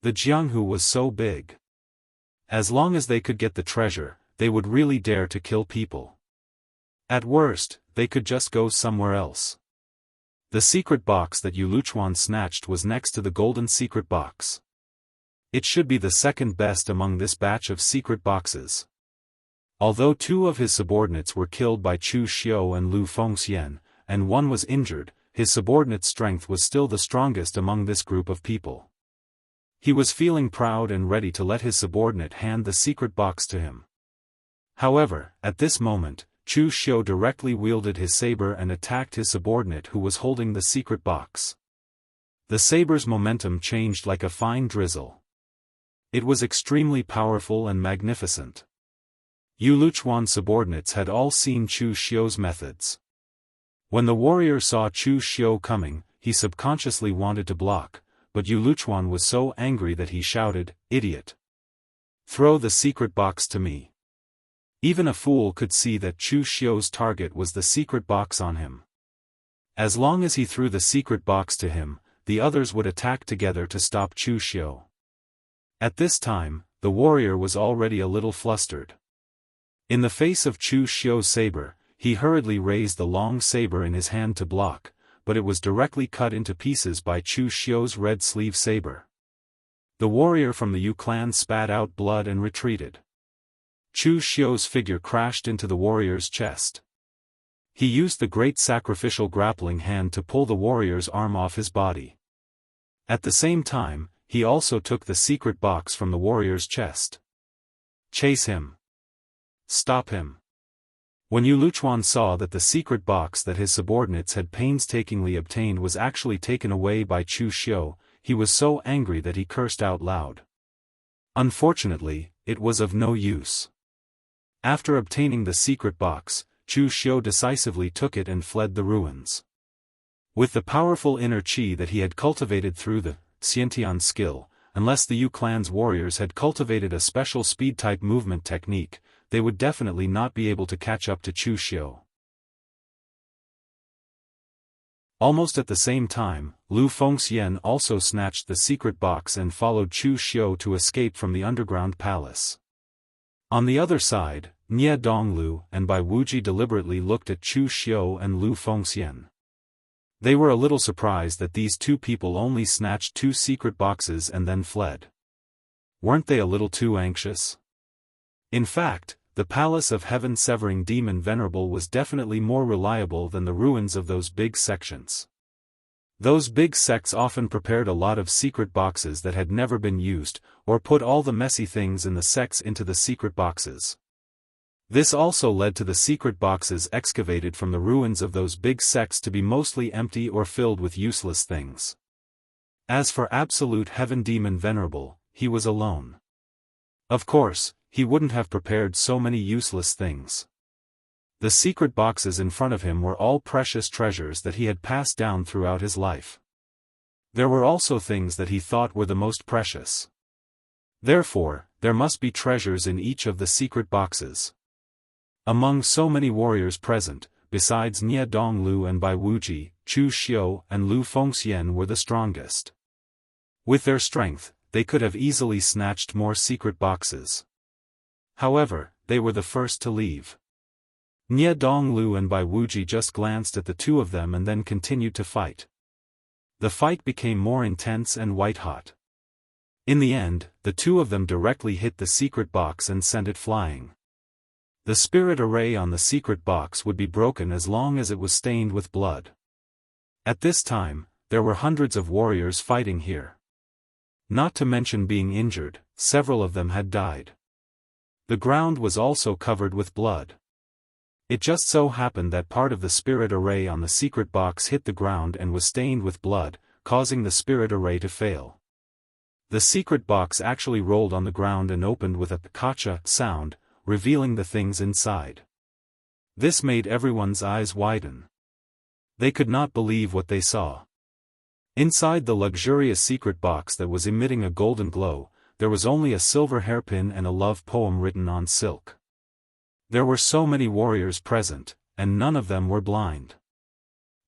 The Jianghu was so big. As long as they could get the treasure, they would really dare to kill people. At worst, they could just go somewhere else. The secret box that Yu Luchuan snatched was next to the golden secret box. It should be the second best among this batch of secret boxes. Although two of his subordinates were killed by Chu Xiu and Lu Fengxian, and one was injured, his subordinate's strength was still the strongest among this group of people. He was feeling proud and ready to let his subordinate hand the secret box to him. However, at this moment, Chu Xiu directly wielded his saber and attacked his subordinate who was holding the secret box. The saber's momentum changed like a fine drizzle. It was extremely powerful and magnificent. Yu Luchuan's subordinates had all seen Chu Xiu's methods. When the warrior saw Chu Xiu coming, he subconsciously wanted to block, but Yu Luchuan was so angry that he shouted, "Idiot! Throw the secret box to me." Even a fool could see that Chu Xiu's target was the secret box on him. As long as he threw the secret box to him, the others would attack together to stop Chu Xiu. At this time, the warrior was already a little flustered. In the face of Chu Xiu's saber, he hurriedly raised the long saber in his hand to block, but it was directly cut into pieces by Chu Xiu's red sleeve saber. The warrior from the Yu clan spat out blood and retreated. Chu Xiu's figure crashed into the warrior's chest. He used the great sacrificial grappling hand to pull the warrior's arm off his body. At the same time, he also took the secret box from the warrior's chest. Chase him. Stop him. When Yu Luchuan saw that the secret box that his subordinates had painstakingly obtained was actually taken away by Chu Xiu, he was so angry that he cursed out loud. Unfortunately, it was of no use. After obtaining the secret box, Chu Xiu decisively took it and fled the ruins. With the powerful inner qi that he had cultivated through the Xiantian skill, unless the Yu clan's warriors had cultivated a special speed-type movement technique, they would definitely not be able to catch up to Chu Xiu. Almost at the same time, Lu Fengxian also snatched the secret box and followed Chu Xiu to escape from the underground palace. On the other side, Nie Donglu and Bai Wuji deliberately looked at Chu Xiu and Lu Fengxian. They were a little surprised that these two people only snatched 2 secret boxes and then fled. Weren't they a little too anxious? In fact, the Palace of Heaven Severing Demon Venerable was definitely more reliable than the ruins of those big sections. Those big sects often prepared a lot of secret boxes that had never been used, or put all the messy things in the sects into the secret boxes. This also led to the secret boxes excavated from the ruins of those big sects to be mostly empty or filled with useless things. As for Absolute Heaven Demon Venerable, he was alone. Of course, he wouldn't have prepared so many useless things. The secret boxes in front of him were all precious treasures that he had passed down throughout his life. There were also things that he thought were the most precious. Therefore, there must be treasures in each of the secret boxes. Among so many warriors present, besides Nie Donglu and Bai Wuji, Chu Xiu and Lu Fengxian were the strongest. With their strength, they could have easily snatched more secret boxes. However, they were the first to leave. Nie Donglu and Bai Wuji just glanced at the two of them and then continued to fight. The fight became more intense and white-hot. In the end, the two of them directly hit the secret box and sent it flying. The spirit array on the secret box would be broken as long as it was stained with blood. At this time, there were hundreds of warriors fighting here. Not to mention being injured, several of them had died. The ground was also covered with blood. It just so happened that part of the spirit array on the secret box hit the ground and was stained with blood, causing the spirit array to fail. The secret box actually rolled on the ground and opened with a kacha sound, revealing the things inside. This made everyone's eyes widen. They could not believe what they saw. Inside the luxurious secret box that was emitting a golden glow, there was only a silver hairpin and a love poem written on silk. There were so many warriors present, and none of them were blind.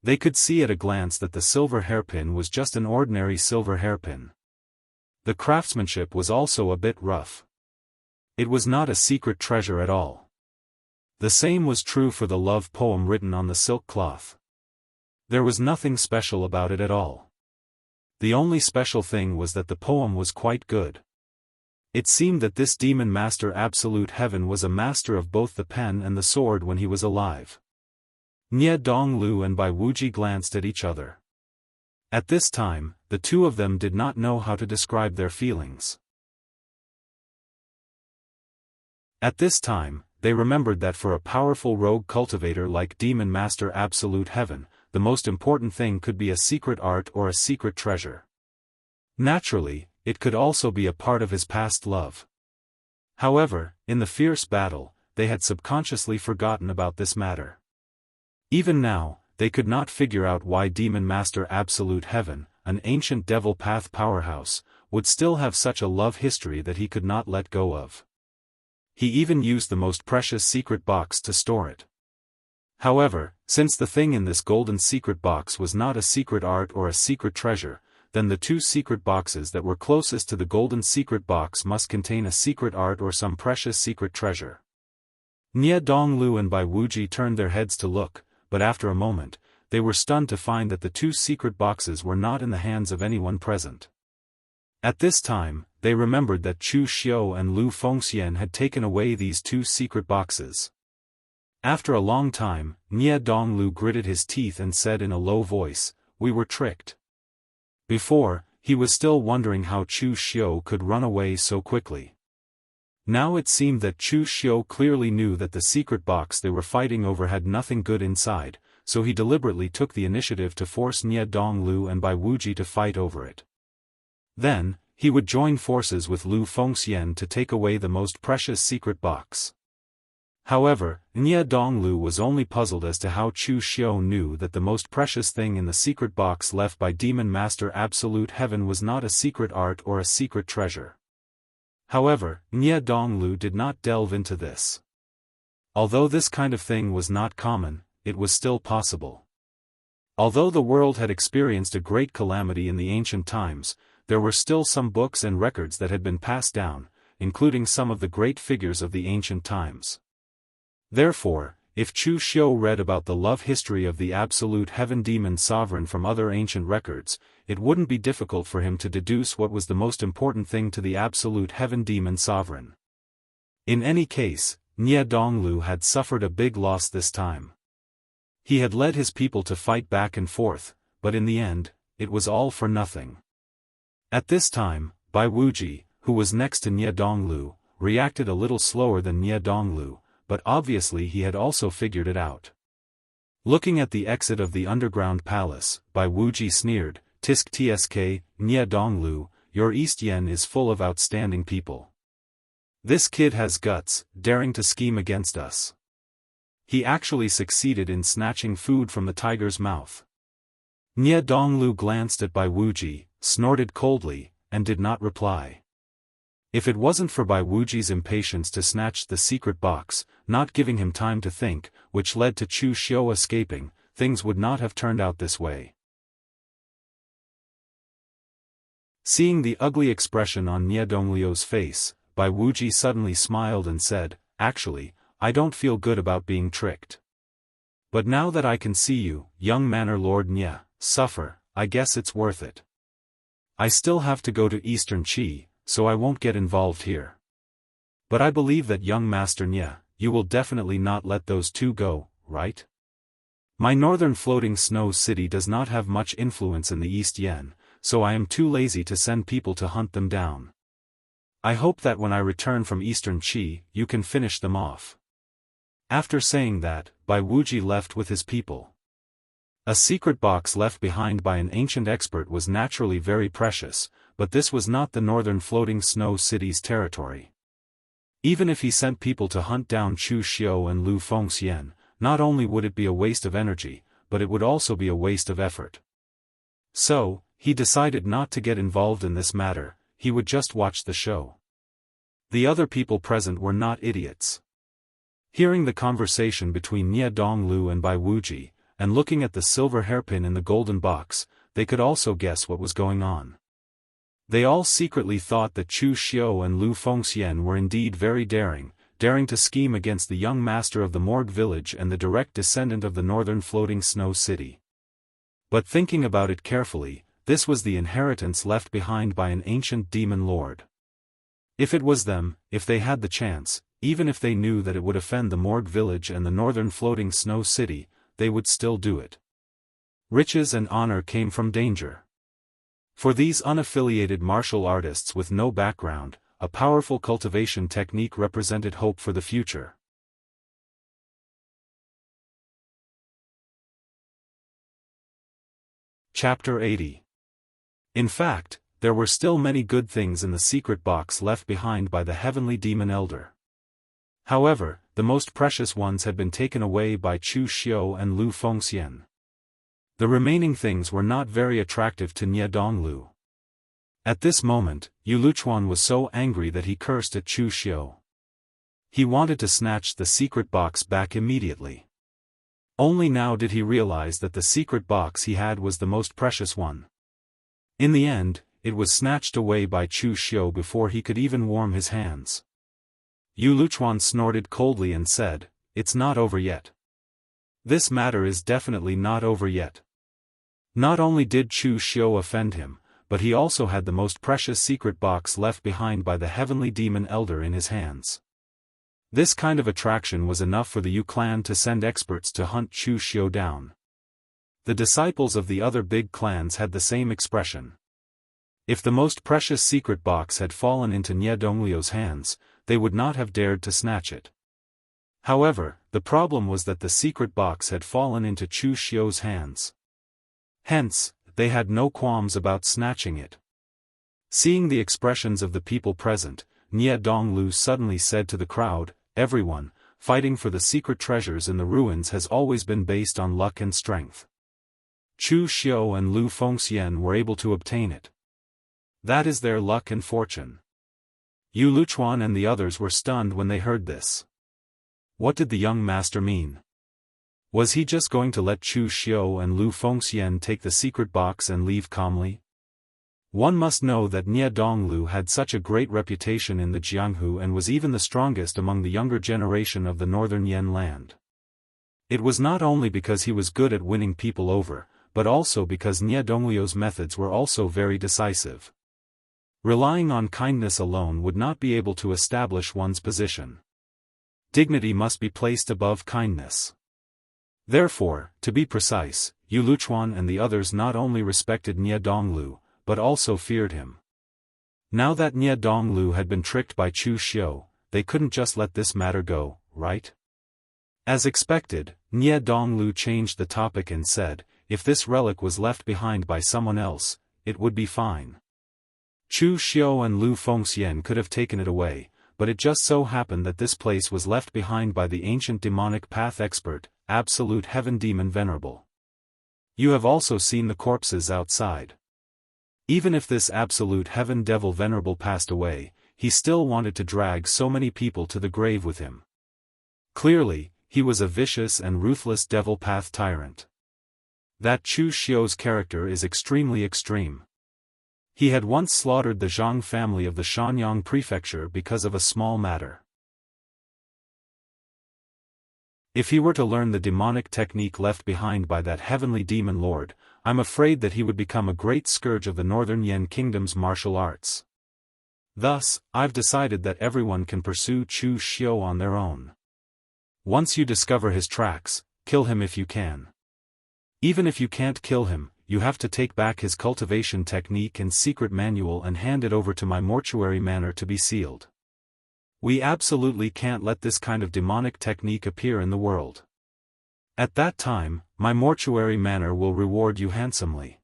They could see at a glance that the silver hairpin was just an ordinary silver hairpin. The craftsmanship was also a bit rough. It was not a secret treasure at all. The same was true for the love poem written on the silk cloth. There was nothing special about it at all. The only special thing was that the poem was quite good. It seemed that this demon master Absolute Heaven was a master of both the pen and the sword when he was alive. Nie Donglu and Bai Wuji glanced at each other. At this time, the two of them did not know how to describe their feelings. At this time, they remembered that for a powerful rogue cultivator like Demon Master Absolute Heaven, the most important thing could be a secret art or a secret treasure. Naturally, it could also be a part of his past love. However, in the fierce battle, they had subconsciously forgotten about this matter. Even now, they could not figure out why Demon Master Absolute Heaven, an ancient devil path powerhouse, would still have such a love history that he could not let go of. He even used the most precious secret box to store it. However, since the thing in this golden secret box was not a secret art or a secret treasure, then the two secret boxes that were closest to the golden secret box must contain a secret art or some precious secret treasure. Nie Donglu and Bai Wuji turned their heads to look, but after a moment, they were stunned to find that the two secret boxes were not in the hands of anyone present. At this time, they remembered that Chu Xiu and Lu Fengxian had taken away these two secret boxes. After a long time, Nie Donglu gritted his teeth and said in a low voice, "We were tricked." Before, he was still wondering how Chu Xiu could run away so quickly. Now it seemed that Chu Xiu clearly knew that the secret box they were fighting over had nothing good inside, so he deliberately took the initiative to force Nie Donglu and Bai Wuji to fight over it. Then, he would join forces with Lu Fengxian to take away the most precious secret box. However, Nie Donglu was only puzzled as to how Chu Xiu knew that the most precious thing in the secret box left by Demon Master Absolute Heaven was not a secret art or a secret treasure. However, Nie Donglu did not delve into this. Although this kind of thing was not common, it was still possible. Although the world had experienced a great calamity in the ancient times, there were still some books and records that had been passed down, including some of the great figures of the ancient times. Therefore, if Chu Xiu read about the love history of the Absolute Heaven Demon Sovereign from other ancient records, it wouldn't be difficult for him to deduce what was the most important thing to the Absolute Heaven Demon Sovereign. In any case, Nie Donglu had suffered a big loss this time. He had led his people to fight back and forth, but in the end, it was all for nothing. At this time, Bai Wuji, who was next to Nie Donglu, reacted a little slower than Nie Donglu, but obviously he had also figured it out. Looking at the exit of the underground palace, Bai Wuji sneered, "Tisk tsk, Nie Donglu, your East Yen is full of outstanding people. This kid has guts, daring to scheme against us." He actually succeeded in snatching food from the tiger's mouth. Nie Donglu glanced at Bai Wuji, snorted coldly, and did not reply. If it wasn't for Bai Wuji's impatience to snatch the secret box, not giving him time to think, which led to Chu Xiu escaping, things would not have turned out this way. Seeing the ugly expression on Nie Dongliu's face, Bai Wuji suddenly smiled and said, "Actually, I don't feel good about being tricked. But now that I can see you, young Manor Lord Nie, suffer, I guess it's worth it. I still have to go to Eastern Qi, so I won't get involved here. But I believe that young Master Nie, you will definitely not let those two go, right? My northern floating snow city does not have much influence in the East Yen, so I am too lazy to send people to hunt them down. I hope that when I return from Eastern Qi, you can finish them off." After saying that, Bai Wuji left with his people. A secret box left behind by an ancient expert was naturally very precious, but this was not the northern floating snow city's territory. Even if he sent people to hunt down Chu Xiu and Lu Fengxian, not only would it be a waste of energy, but it would also be a waste of effort. So, he decided not to get involved in this matter, he would just watch the show. The other people present were not idiots. Hearing the conversation between Nie Donglu and Bai Wuji, and looking at the silver hairpin in the golden box, they could also guess what was going on. They all secretly thought that Chu Xiu and Lu Fengxian were indeed very daring to scheme against the young master of the Morgue village and the direct descendant of the northern floating snow city. But thinking about it carefully, this was the inheritance left behind by an ancient demon lord. If it was them, if they had the chance, even if they knew that it would offend the Morgue village and the northern floating snow city, they would still do it. Riches and honor came from danger. For these unaffiliated martial artists with no background, a powerful cultivation technique represented hope for the future. Chapter 80. In fact, there were still many good things in the secret box left behind by the heavenly demon elder. However, the most precious ones had been taken away by Chu Xiu and Lu Fengxian. The remaining things were not very attractive to Nie Donglu. At this moment, Yu Luchuan was so angry that he cursed at Chu Xiu. He wanted to snatch the secret box back immediately. Only now did he realize that the secret box he had was the most precious one. In the end, it was snatched away by Chu Xiu before he could even warm his hands. Yu Luchuan snorted coldly and said, "It's not over yet. This matter is definitely not over yet." Not only did Chu Xiu offend him, but he also had the most precious secret box left behind by the heavenly demon elder in his hands. This kind of attraction was enough for the Yu clan to send experts to hunt Chu Xiu down. The disciples of the other big clans had the same expression. If the most precious secret box had fallen into Nie Dongliu's hands, they would not have dared to snatch it. However, the problem was that the secret box had fallen into Chu Xiu's hands. Hence, they had no qualms about snatching it. Seeing the expressions of the people present, Nie Donglu suddenly said to the crowd, "Everyone, fighting for the secret treasures in the ruins has always been based on luck and strength. Chu Xiu and Lu Fengxian were able to obtain it. That is their luck and fortune." Yu Luchuan and the others were stunned when they heard this. What did the young master mean? Was he just going to let Chu Xiu and Lu Fengxian take the secret box and leave calmly? One must know that Nie Donglu had such a great reputation in the Jianghu and was even the strongest among the younger generation of the northern Yan land. It was not only because he was good at winning people over, but also because Nie Dongliu's methods were also very decisive. Relying on kindness alone would not be able to establish one's position. Dignity must be placed above kindness. Therefore, to be precise, Yu Luchuan and the others not only respected Nie Donglu, but also feared him. Now that Nie Donglu had been tricked by Chu Xiu, they couldn't just let this matter go, right? As expected, Nie Donglu changed the topic and said, if this relic was left behind by someone else, it would be fine. Chu Xiu and Lu Fengxian could have taken it away, but it just so happened that this place was left behind by the ancient demonic path expert, Absolute Heaven Demon Venerable. You have also seen the corpses outside. Even if this Absolute Heaven Devil Venerable passed away, he still wanted to drag so many people to the grave with him. Clearly, he was a vicious and ruthless devil path tyrant. That Chu Xiu's character is extremely extreme. He had once slaughtered the Zhang family of the Shanyang prefecture because of a small matter. If he were to learn the demonic technique left behind by that heavenly demon lord, I'm afraid that he would become a great scourge of the northern Yan kingdom's martial arts. Thus, I've decided that everyone can pursue Chu Xiu on their own. Once you discover his tracks, kill him if you can. Even if you can't kill him, you have to take back his cultivation technique and secret manual and hand it over to my mortuary manor to be sealed. We absolutely can't let this kind of demonic technique appear in the world. At that time, my mortuary manor will reward you handsomely.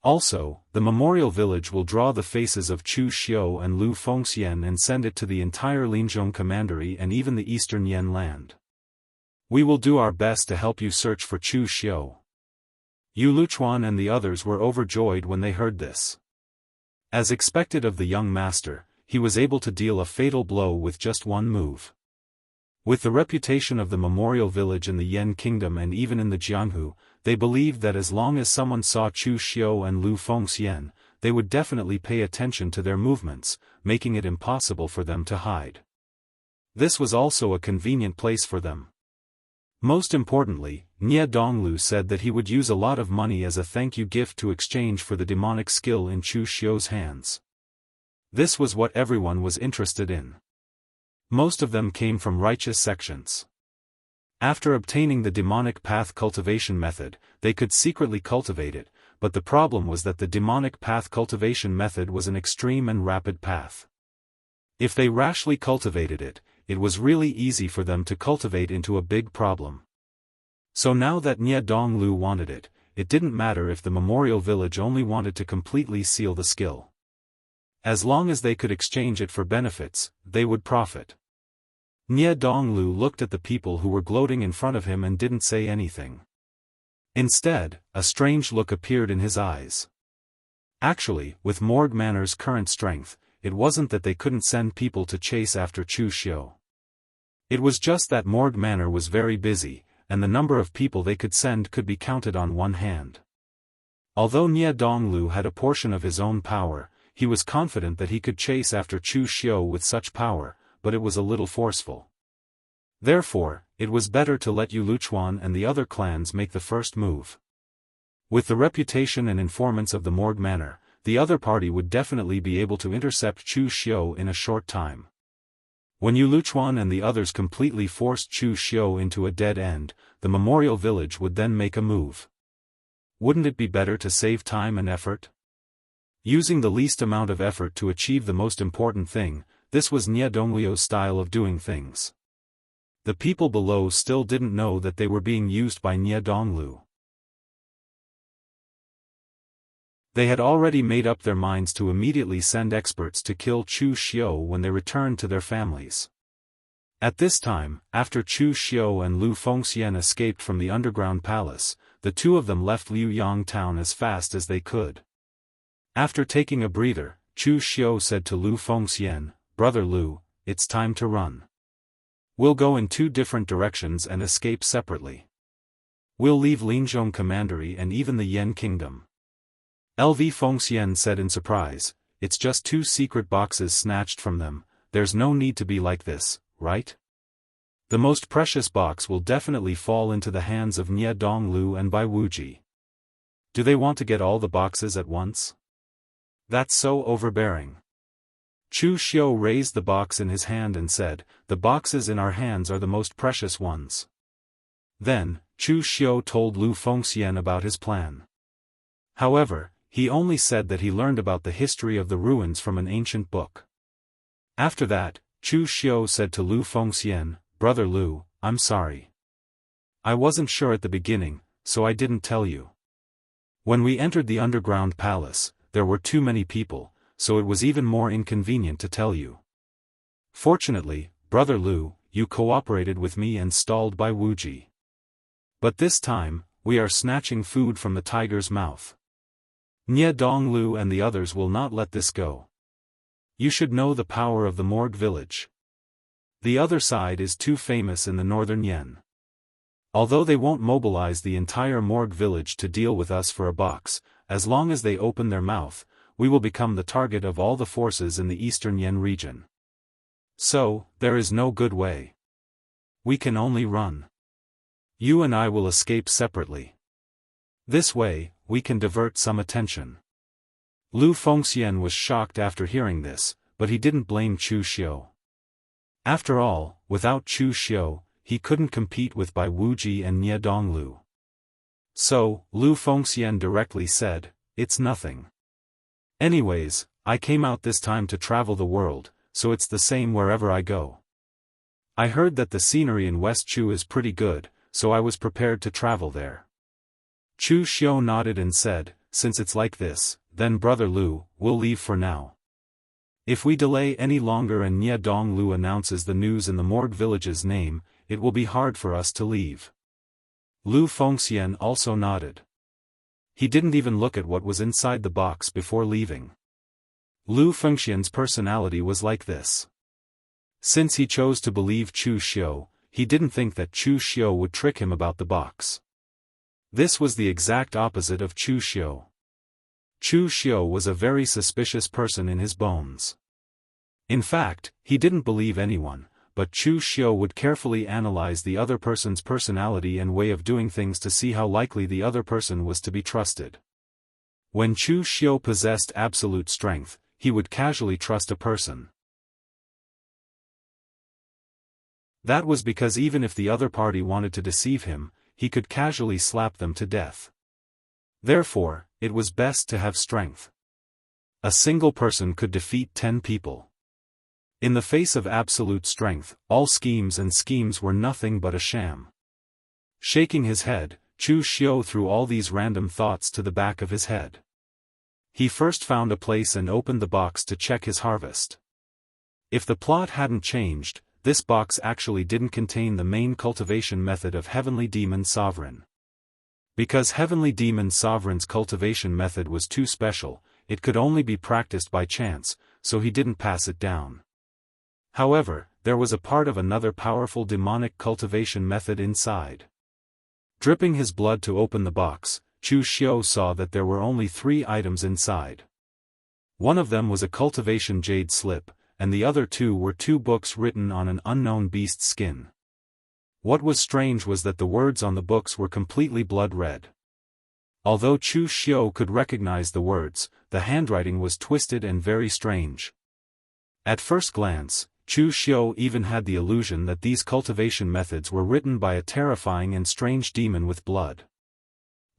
Also, the memorial village will draw the faces of Chu Xiu and Lu Fengxian and send it to the entire Linzhong commandery and even the eastern Yan land. We will do our best to help you search for Chu Xiu. Yu Luchuan and the others were overjoyed when they heard this. As expected of the young master, he was able to deal a fatal blow with just one move. With the reputation of the memorial village in the Yan kingdom and even in the Jianghu, they believed that as long as someone saw Chu Xiu and Lu Fengxian, they would definitely pay attention to their movements, making it impossible for them to hide. This was also a convenient place for them. Most importantly, Nie Donglu said that he would use a lot of money as a thank you gift to exchange for the demonic skill in Chu Xiu's hands. This was what everyone was interested in. Most of them came from righteous sections. After obtaining the demonic path cultivation method, they could secretly cultivate it, but the problem was that the demonic path cultivation method was an extreme and rapid path. If they rashly cultivated it, it was really easy for them to cultivate into a big problem. So now that Nie Donglu wanted it, it didn't matter if the memorial village only wanted to completely seal the skill. As long as they could exchange it for benefits, they would profit. Nie Donglu looked at the people who were gloating in front of him and didn't say anything. Instead, a strange look appeared in his eyes. Actually, with Morg Manor's current strength, it wasn't that they couldn't send people to chase after Chu Xiu. It was just that Morgue Manor was very busy, and the number of people they could send could be counted on one hand. Although Nie Donglu had a portion of his own power, he was confident that he could chase after Chu Xiu with such power, but it was a little forceful. Therefore, it was better to let Yu Luchuan and the other clans make the first move. With the reputation and informants of the Morgue Manor, the other party would definitely be able to intercept Chu Xiu in a short time. When Yu Luchuan and the others completely forced Chu Xiu into a dead end, the memorial village would then make a move. Wouldn't it be better to save time and effort? Using the least amount of effort to achieve the most important thing, this was Nie Donglio's style of doing things. The people below still didn't know that they were being used by Nie Donglu. They had already made up their minds to immediately send experts to kill Chu Xiu when they returned to their families. At this time, after Chu Xiu and Lu Fengxian escaped from the underground palace, the two of them left Liuyang town as fast as they could. After taking a breather, Chu Xiu said to Lu Fengxian, "Brother Lu, it's time to run. We'll go in two different directions and escape separately. We'll leave Linzhong Commandery and even the Yan Kingdom." LV Fengxian said in surprise, "It's just two secret boxes snatched from them, there's no need to be like this, right? The most precious box will definitely fall into the hands of Nie Donglu and Bai Wuji. Do they want to get all the boxes at once? That's so overbearing." Chu Xiu raised the box in his hand and said, "The boxes in our hands are the most precious ones." Then, Chu Xiu told Lu Fengxian about his plan. However, he only said that he learned about the history of the ruins from an ancient book. After that, Chu Xiu said to Lu Fengxian, "Brother Lu, I'm sorry. I wasn't sure at the beginning, so I didn't tell you. When we entered the underground palace, there were too many people, so it was even more inconvenient to tell you. Fortunately, Brother Lu, you cooperated with me and stalled Bai Wuji. But this time, we are snatching food from the tiger's mouth. Nie Donglu and the others will not let this go. You should know the power of the Morgue village. The other side is too famous in the northern Yan. Although they won't mobilize the entire Morgue village to deal with us for a box, as long as they open their mouth, we will become the target of all the forces in the eastern Yan region. So, there is no good way. We can only run. You and I will escape separately. This way, we can divert some attention." Lu Fengxian was shocked after hearing this, but he didn't blame Chu Xiu. After all, without Chu Xiu, he couldn't compete with Bai Wuji and Nie Donglu. So, Lu Fengxian directly said, "It's nothing. Anyways, I came out this time to travel the world, so it's the same wherever I go. I heard that the scenery in West Chu is pretty good, so I was prepared to travel there." Chu Xiu nodded and said, "Since it's like this, then Brother Lu, we'll leave for now. If we delay any longer and Nie Donglu announces the news in the Morgue village's name, it will be hard for us to leave." Lu Fengxian also nodded. He didn't even look at what was inside the box before leaving. Lu Fengxian's personality was like this. Since he chose to believe Chu Xiu, he didn't think that Chu Xiu would trick him about the box. This was the exact opposite of Chu Xiu. Chu Xiu was a very suspicious person in his bones. In fact, he didn't believe anyone, but Chu Xiu would carefully analyze the other person's personality and way of doing things to see how likely the other person was to be trusted. When Chu Xiu possessed absolute strength, he would casually trust a person. That was because even if the other party wanted to deceive him, he could casually slap them to death. Therefore, it was best to have strength. A single person could defeat 10 people. In the face of absolute strength, all schemes were nothing but a sham. Shaking his head, Chu Xiu threw all these random thoughts to the back of his head. He first found a place and opened the box to check his harvest. If the plot hadn't changed, this box actually didn't contain the main cultivation method of Heavenly Demon Sovereign. Because Heavenly Demon Sovereign's cultivation method was too special, it could only be practiced by chance, so he didn't pass it down. However, there was a part of another powerful demonic cultivation method inside. Dripping his blood to open the box, Chu Xiu saw that there were only 3 items inside. One of them was a cultivation jade slip, and the other 2 were 2 books written on an unknown beast's skin. What was strange was that the words on the books were completely blood red. Although Chu Xiu could recognize the words, the handwriting was twisted and very strange. At first glance, Chu Xiu even had the illusion that these cultivation methods were written by a terrifying and strange demon with blood.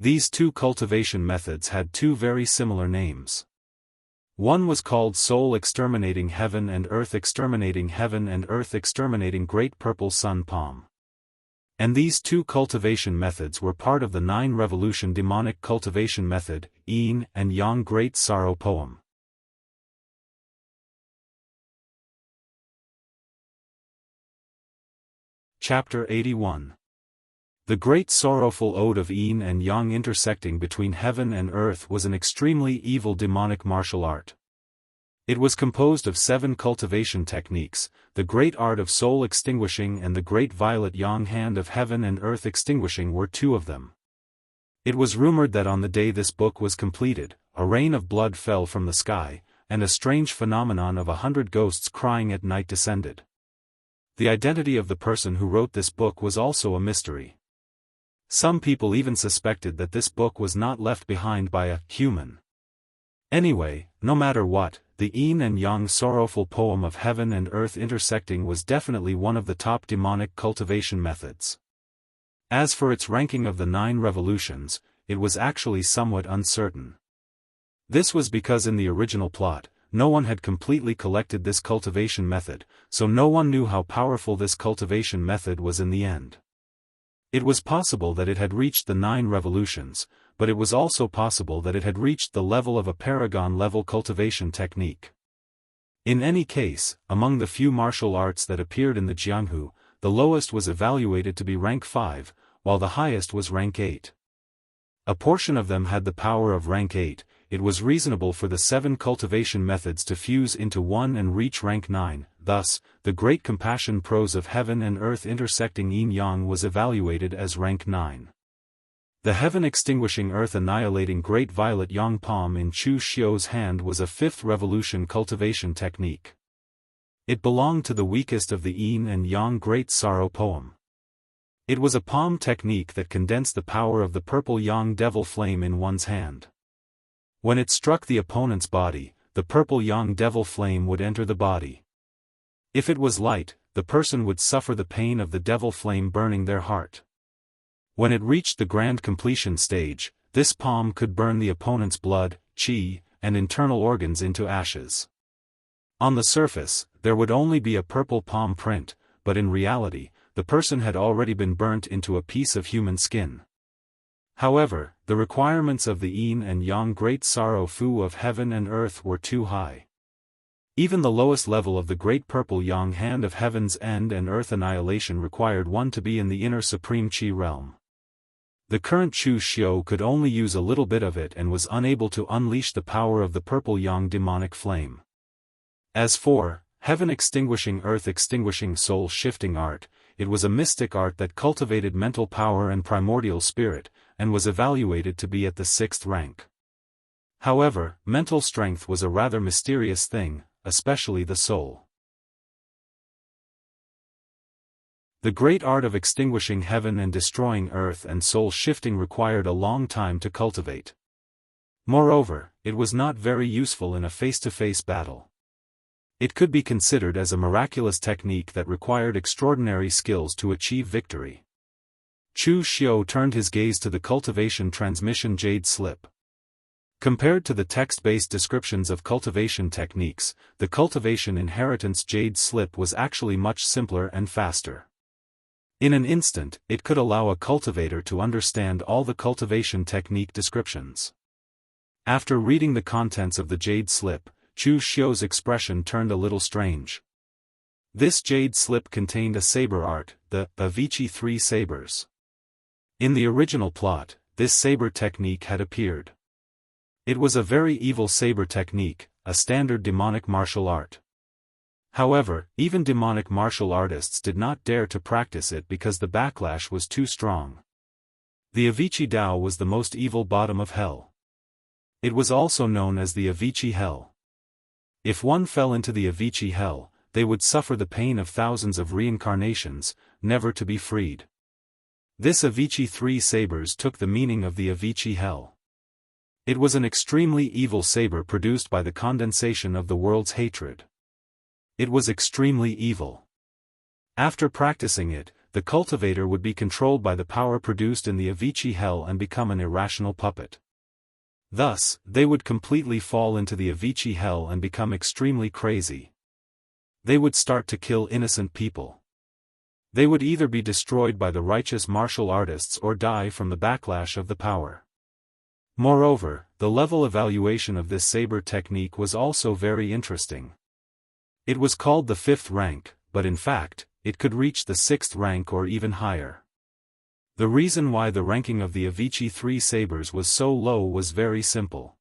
These 2 cultivation methods had 2 very similar names. One was called Soul Exterminating Heaven and Earth Exterminating Heaven and Earth Exterminating Great Purple Sun Palm. And these 2 cultivation methods were part of the 9 Revolution demonic cultivation method, Yin and Yang Great Sorrow Poem. Chapter 81. The Great Sorrowful Ode of Yin and Yang intersecting between heaven and earth was an extremely evil demonic martial art. It was composed of 7 cultivation techniques, the Great Art of Soul Extinguishing and the Great Violet Yang Hand of Heaven and Earth Extinguishing were 2 of them. It was rumored that on the day this book was completed, a rain of blood fell from the sky, and a strange phenomenon of 100 ghosts crying at night descended. The identity of the person who wrote this book was also a mystery. Some people even suspected that this book was not left behind by a human. Anyway, no matter what, the Yin and Yang sorrowful poem of heaven and earth intersecting was definitely one of the top demonic cultivation methods. As for its ranking of the 9 revolutions, it was actually somewhat uncertain. This was because in the original plot, no one had completely collected this cultivation method, so no one knew how powerful this cultivation method was in the end. It was possible that it had reached the 9 revolutions, but it was also possible that it had reached the level of a paragon-level cultivation technique. In any case, among the few martial arts that appeared in the Jianghu, the lowest was evaluated to be rank 5, while the highest was rank 8. A portion of them had the power of rank 8, it was reasonable for the 7 cultivation methods to fuse into one and reach rank 9, thus, the Great Compassion prose of heaven and earth intersecting yin-yang was evaluated as rank 9. The heaven-extinguishing earth-annihilating Great Violet Yang Palm in Chu Xiu's hand was a 5th revolution cultivation technique. It belonged to the weakest of the Yin and Yang Great Sorrow poem. It was a palm technique that condensed the power of the purple Yang Devil Flame in one's hand. When it struck the opponent's body, the purple Yang Devil Flame would enter the body. If it was light, the person would suffer the pain of the Devil Flame burning their heart. When it reached the grand completion stage, this palm could burn the opponent's blood, qi, and internal organs into ashes. On the surface, there would only be a purple palm print, but in reality, the person had already been burnt into a piece of human skin. However, the requirements of the Yin and Yang Great Sorrow Fu of heaven and earth were too high. Even the lowest level of the Great Purple Yang Hand of Heaven's End and Earth Annihilation required one to be in the inner Supreme Qi realm. The current Chu Xiu could only use a little bit of it and was unable to unleash the power of the Purple Yang demonic flame. As for Heaven Extinguishing Earth Extinguishing Soul Shifting Art, it was a mystic art that cultivated mental power and primordial spirit, and was evaluated to be at the 6th rank. However, mental strength was a rather mysterious thing, especially the soul. The great art of extinguishing heaven and destroying earth and soul shifting required a long time to cultivate. Moreover, it was not very useful in a face-to-face battle. It could be considered as a miraculous technique that required extraordinary skills to achieve victory. Chu Xiu turned his gaze to the cultivation transmission jade slip. Compared to the text-based descriptions of cultivation techniques, the cultivation inheritance jade slip was actually much simpler and faster. In an instant, it could allow a cultivator to understand all the cultivation technique descriptions. After reading the contents of the jade slip, Chu Xiu's expression turned a little strange. This jade slip contained a saber art, the Avici 3 sabers. In the original plot, this saber technique had appeared. It was a very evil saber technique, a standard demonic martial art. However, even demonic martial artists did not dare to practice it because the backlash was too strong. The Avici Dao was the most evil bottom of hell. It was also known as the Avici Hell. If one fell into the Avici Hell, they would suffer the pain of thousands of reincarnations, never to be freed. This Avici Three Sabers took the meaning of the Avici Hell. It was an extremely evil saber produced by the condensation of the world's hatred. It was extremely evil. After practicing it, the cultivator would be controlled by the power produced in the Avici Hell and become an irrational puppet. Thus, they would completely fall into the Avici Hell and become extremely crazy. They would start to kill innocent people. They would either be destroyed by the righteous martial artists or die from the backlash of the power. Moreover, the level evaluation of this saber technique was also very interesting. It was called the 5th rank, but in fact, it could reach the 6th rank or even higher. The reason why the ranking of the Avici Three Sabers was so low was very simple.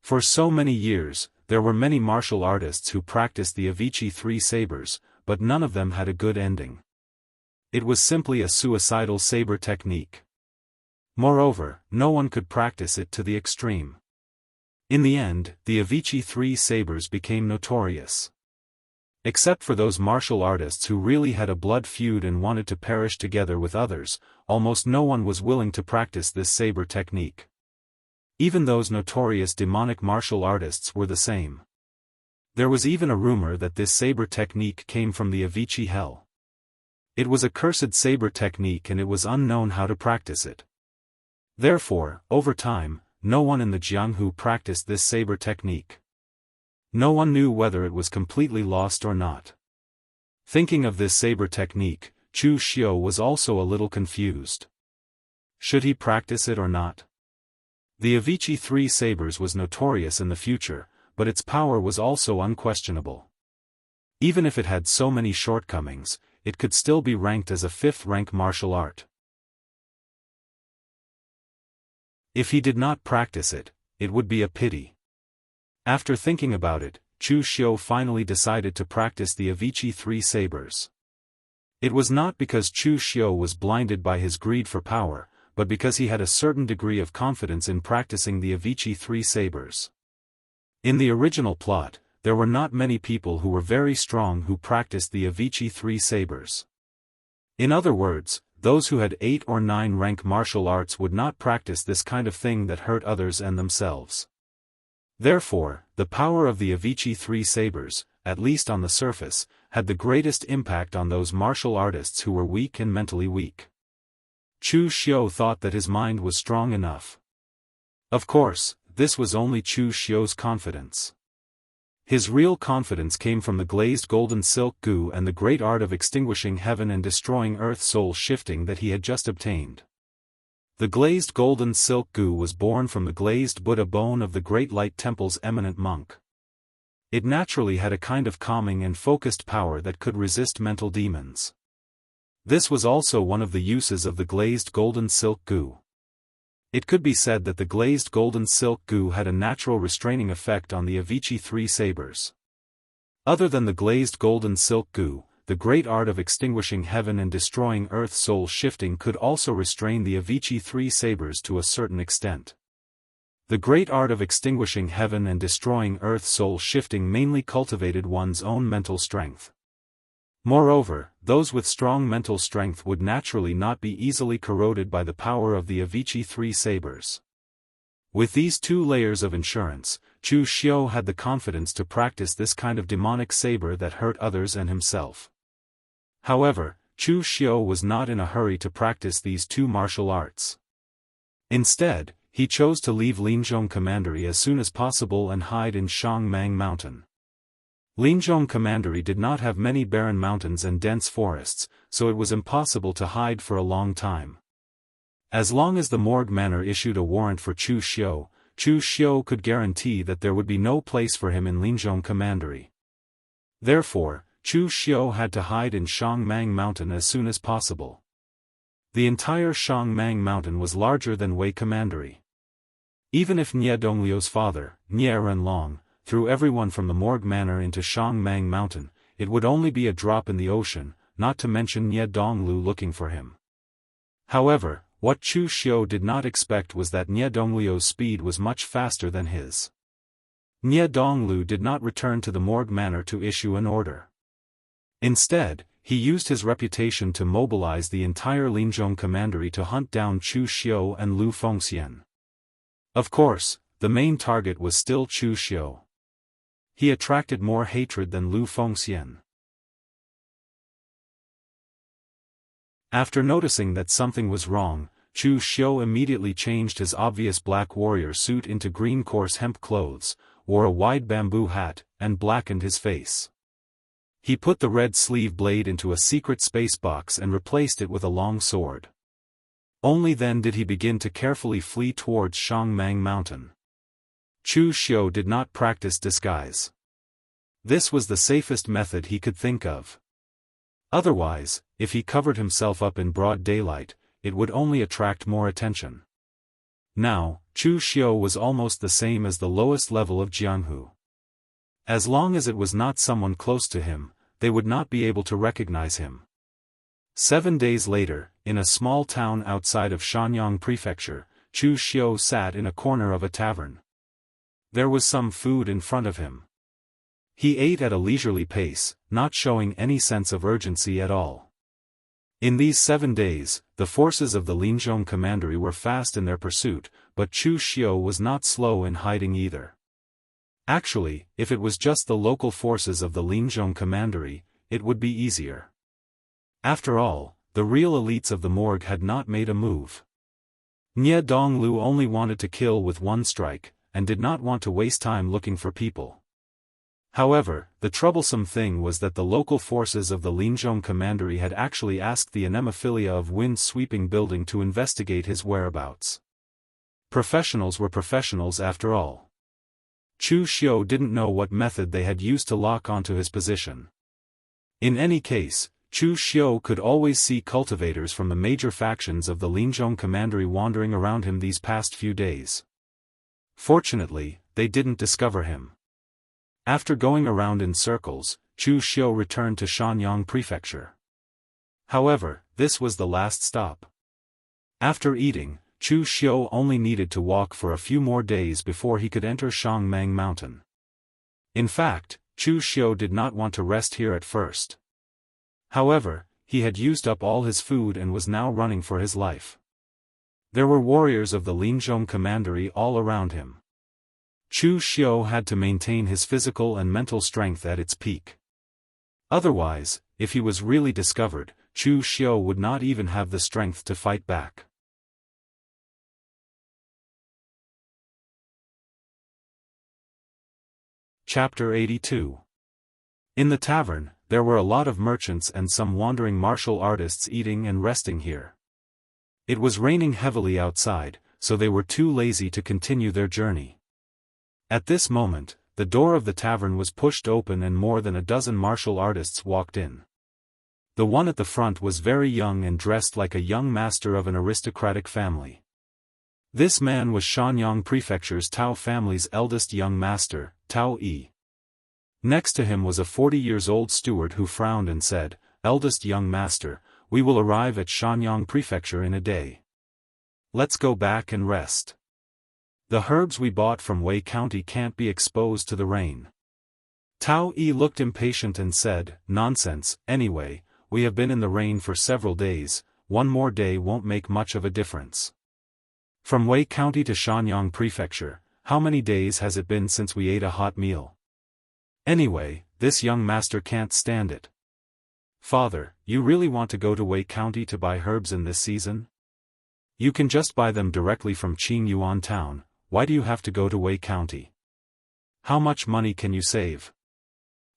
For so many years, there were many martial artists who practiced the Avici Three Sabers, but none of them had a good ending. It was simply a suicidal saber technique. Moreover, no one could practice it to the extreme. In the end, the Avici Three Sabers became notorious. Except for those martial artists who really had a blood feud and wanted to perish together with others, almost no one was willing to practice this saber technique. Even those notorious demonic martial artists were the same. There was even a rumor that this saber technique came from the Avici Hell. It was a cursed saber technique and it was unknown how to practice it. Therefore, over time, no one in the Jianghu practiced this saber technique. No one knew whether it was completely lost or not. Thinking of this saber technique, Chu Xiu was also a little confused. Should he practice it or not? The Avici Three Sabers was notorious in the future, but its power was also unquestionable. Even if it had so many shortcomings, it could still be ranked as a 5th rank martial art. If he did not practice it, it would be a pity. After thinking about it, Chu Xiu finally decided to practice the Avici Three Sabers. It was not because Chu Xiu was blinded by his greed for power, but because he had a certain degree of confidence in practicing the Avici Three Sabers. In the original plot, there were not many people who were very strong who practiced the Avici Three Sabers. In other words, those who had 8 or 9 rank martial arts would not practice this kind of thing that hurt others and themselves. Therefore, the power of the Avici Three Sabers, at least on the surface, had the greatest impact on those martial artists who were weak and mentally weak. Chu Xiu thought that his mind was strong enough. Of course, this was only Chu Xiu's confidence. His real confidence came from the glazed golden silk gu and the great art of extinguishing heaven and destroying earth soul shifting that he had just obtained. The glazed golden silk gu was born from the glazed Buddha bone of the Great Light Temple's eminent monk. It naturally had a kind of calming and focused power that could resist mental demons. This was also one of the uses of the glazed golden silk gu. It could be said that the glazed golden silk gu had a natural restraining effect on the Avici Three Sabers. Other than the glazed golden silk gu, the great art of extinguishing heaven and destroying earth soul shifting could also restrain the Avici Three Sabers to a certain extent. The great art of extinguishing heaven and destroying earth soul shifting mainly cultivated one's own mental strength. Moreover, those with strong mental strength would naturally not be easily corroded by the power of the Avici Three Sabers. With these 2 layers of insurance, Chu Xiu had the confidence to practice this kind of demonic saber that hurt others and himself. However, Chu Xiu was not in a hurry to practice these 2 martial arts. Instead, he chose to leave Linzhong Commandery as soon as possible and hide in Shangmang Mountain. Linzhong Commandery did not have many barren mountains and dense forests, so it was impossible to hide for a long time. As long as the Morgue Manor issued a warrant for Chu Xiu could guarantee that there would be no place for him in Linzhong Commandery. Therefore, Chu Xiu had to hide in Shangmang Mountain as soon as possible. The entire Shangmang Mountain was larger than Wei Commandery. Even if Nie Dongliu's father, Nie Renlong, threw everyone from the Morgue Manor into Shangmang Mountain, it would only be a drop in the ocean, not to mention Nie Donglu looking for him. However, what Chu Xiu did not expect was that Nie Dongliu's speed was much faster than his. Nie Donglu did not return to the morgue manor to issue an order. Instead, he used his reputation to mobilize the entire Linzhong commandery to hunt down Chu Xiu and Lu Fengxian. Of course, the main target was still Chu Xiu. He attracted more hatred than Lu Fengxian. After noticing that something was wrong, Chu Xiu immediately changed his obvious black warrior suit into green coarse hemp clothes, wore a wide bamboo hat, and blackened his face. He put the red sleeve blade into a secret space box and replaced it with a long sword. Only then did he begin to carefully flee towards Shangmang Mountain. Chu Xiu did not practice disguise. This was the safest method he could think of. Otherwise, if he covered himself up in broad daylight, it would only attract more attention. Now, Chu Xiu was almost the same as the lowest level of Jianghu. As long as it was not someone close to him, they would not be able to recognize him. 7 days later, in a small town outside of Shanyang Prefecture, Chu Xiu sat in a corner of a tavern. There was some food in front of him. He ate at a leisurely pace, not showing any sense of urgency at all. In these 7 days, the forces of the Linzhong commandery were fast in their pursuit, but Chu Xiu was not slow in hiding either. Actually, if it was just the local forces of the Linzhong commandery, it would be easier. After all, the real elites of the morgue had not made a move. Nie Donglu only wanted to kill with one strike, and did not want to waste time looking for people. However, the troublesome thing was that the local forces of the Linzhong commandery had actually asked the Anemophilia of Wind Sweeping Building to investigate his whereabouts. Professionals were professionals after all. Chu Xiu didn't know what method they had used to lock onto his position. In any case, Chu Xiu could always see cultivators from the major factions of the Linzhong commandery wandering around him these past few days. Fortunately, they didn't discover him. After going around in circles, Chu Xiu returned to Shanyang Prefecture. However, this was the last stop. After eating, Chu Xiu only needed to walk for a few more days before he could enter Shangmang Mountain. In fact, Chu Xiu did not want to rest here at first. However, he had used up all his food and was now running for his life. There were warriors of the Linzhong commandery all around him. Chu Xiu had to maintain his physical and mental strength at its peak. Otherwise, if he was really discovered, Chu Xiu would not even have the strength to fight back. Chapter 82. In the tavern, there were a lot of merchants and some wandering martial artists eating and resting here. It was raining heavily outside, so they were too lazy to continue their journey. At this moment, the door of the tavern was pushed open and more than a dozen martial artists walked in. The one at the front was very young and dressed like a young master of an aristocratic family. This man was Shanyang Prefecture's Tao family's eldest young master, Tao Yi. Next to him was a 40-years-old steward who frowned and said, "Eldest young master, we will arrive at Shanyang Prefecture in a day. Let's go back and rest. The herbs we bought from Wei County can't be exposed to the rain." Tao Yi looked impatient and said, "Nonsense, anyway, we have been in the rain for several days, one more day won't make much of a difference. From Wei County to Shanyang Prefecture, how many days has it been since we ate a hot meal? Anyway, this young master can't stand it. Father, you really want to go to Wei County to buy herbs in this season? You can just buy them directly from Qingyuan town, why do you have to go to Wei County? How much money can you save?"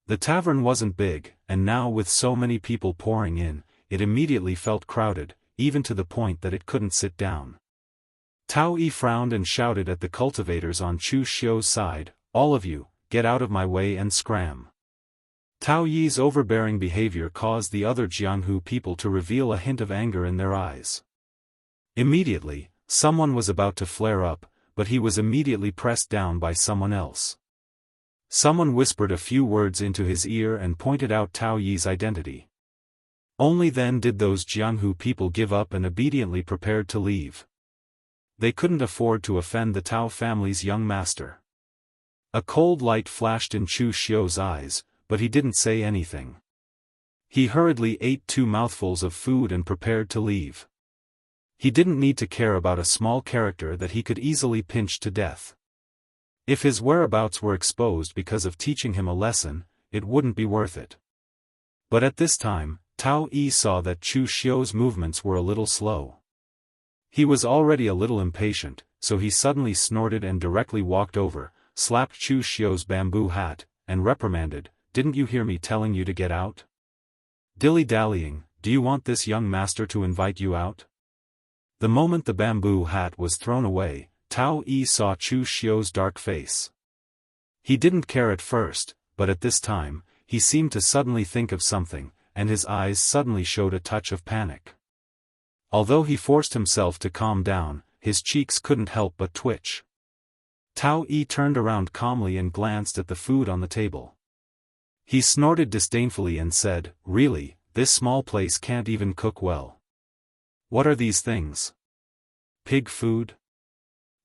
The tavern wasn't big, and now with so many people pouring in, it immediately felt crowded, even to the point that it couldn't sit down. Tao Yi frowned and shouted at the cultivators on Chu Xiu's side, "All of you, get out of my way and scram." Tao Yi's overbearing behavior caused the other Jianghu people to reveal a hint of anger in their eyes. Immediately, someone was about to flare up, but he was immediately pressed down by someone else. Someone whispered a few words into his ear and pointed out Tao Yi's identity. Only then did those Jianghu people give up and obediently prepared to leave. They couldn't afford to offend the Tao family's young master. A cold light flashed in Chu Xiu's eyes, but he didn't say anything. He hurriedly ate 2 mouthfuls of food and prepared to leave. He didn't need to care about a small character that he could easily pinch to death. If his whereabouts were exposed because of teaching him a lesson, it wouldn't be worth it. But at this time, Tao Yi saw that Chu Xiu's movements were a little slow. He was already a little impatient, so he suddenly snorted and directly walked over, slapped Chu Xiu's bamboo hat, and reprimanded, "Didn't you hear me telling you to get out? Dilly-dallying, do you want this young master to invite you out?" The moment the bamboo hat was thrown away, Tao Yi saw Chu Xiu's dark face. He didn't care at first, but at this time, he seemed to suddenly think of something, and his eyes suddenly showed a touch of panic. Although he forced himself to calm down, his cheeks couldn't help but twitch. Tao Yi turned around calmly and glanced at the food on the table. He snorted disdainfully and said, "Really, this small place can't even cook well. What are these things? Pig food?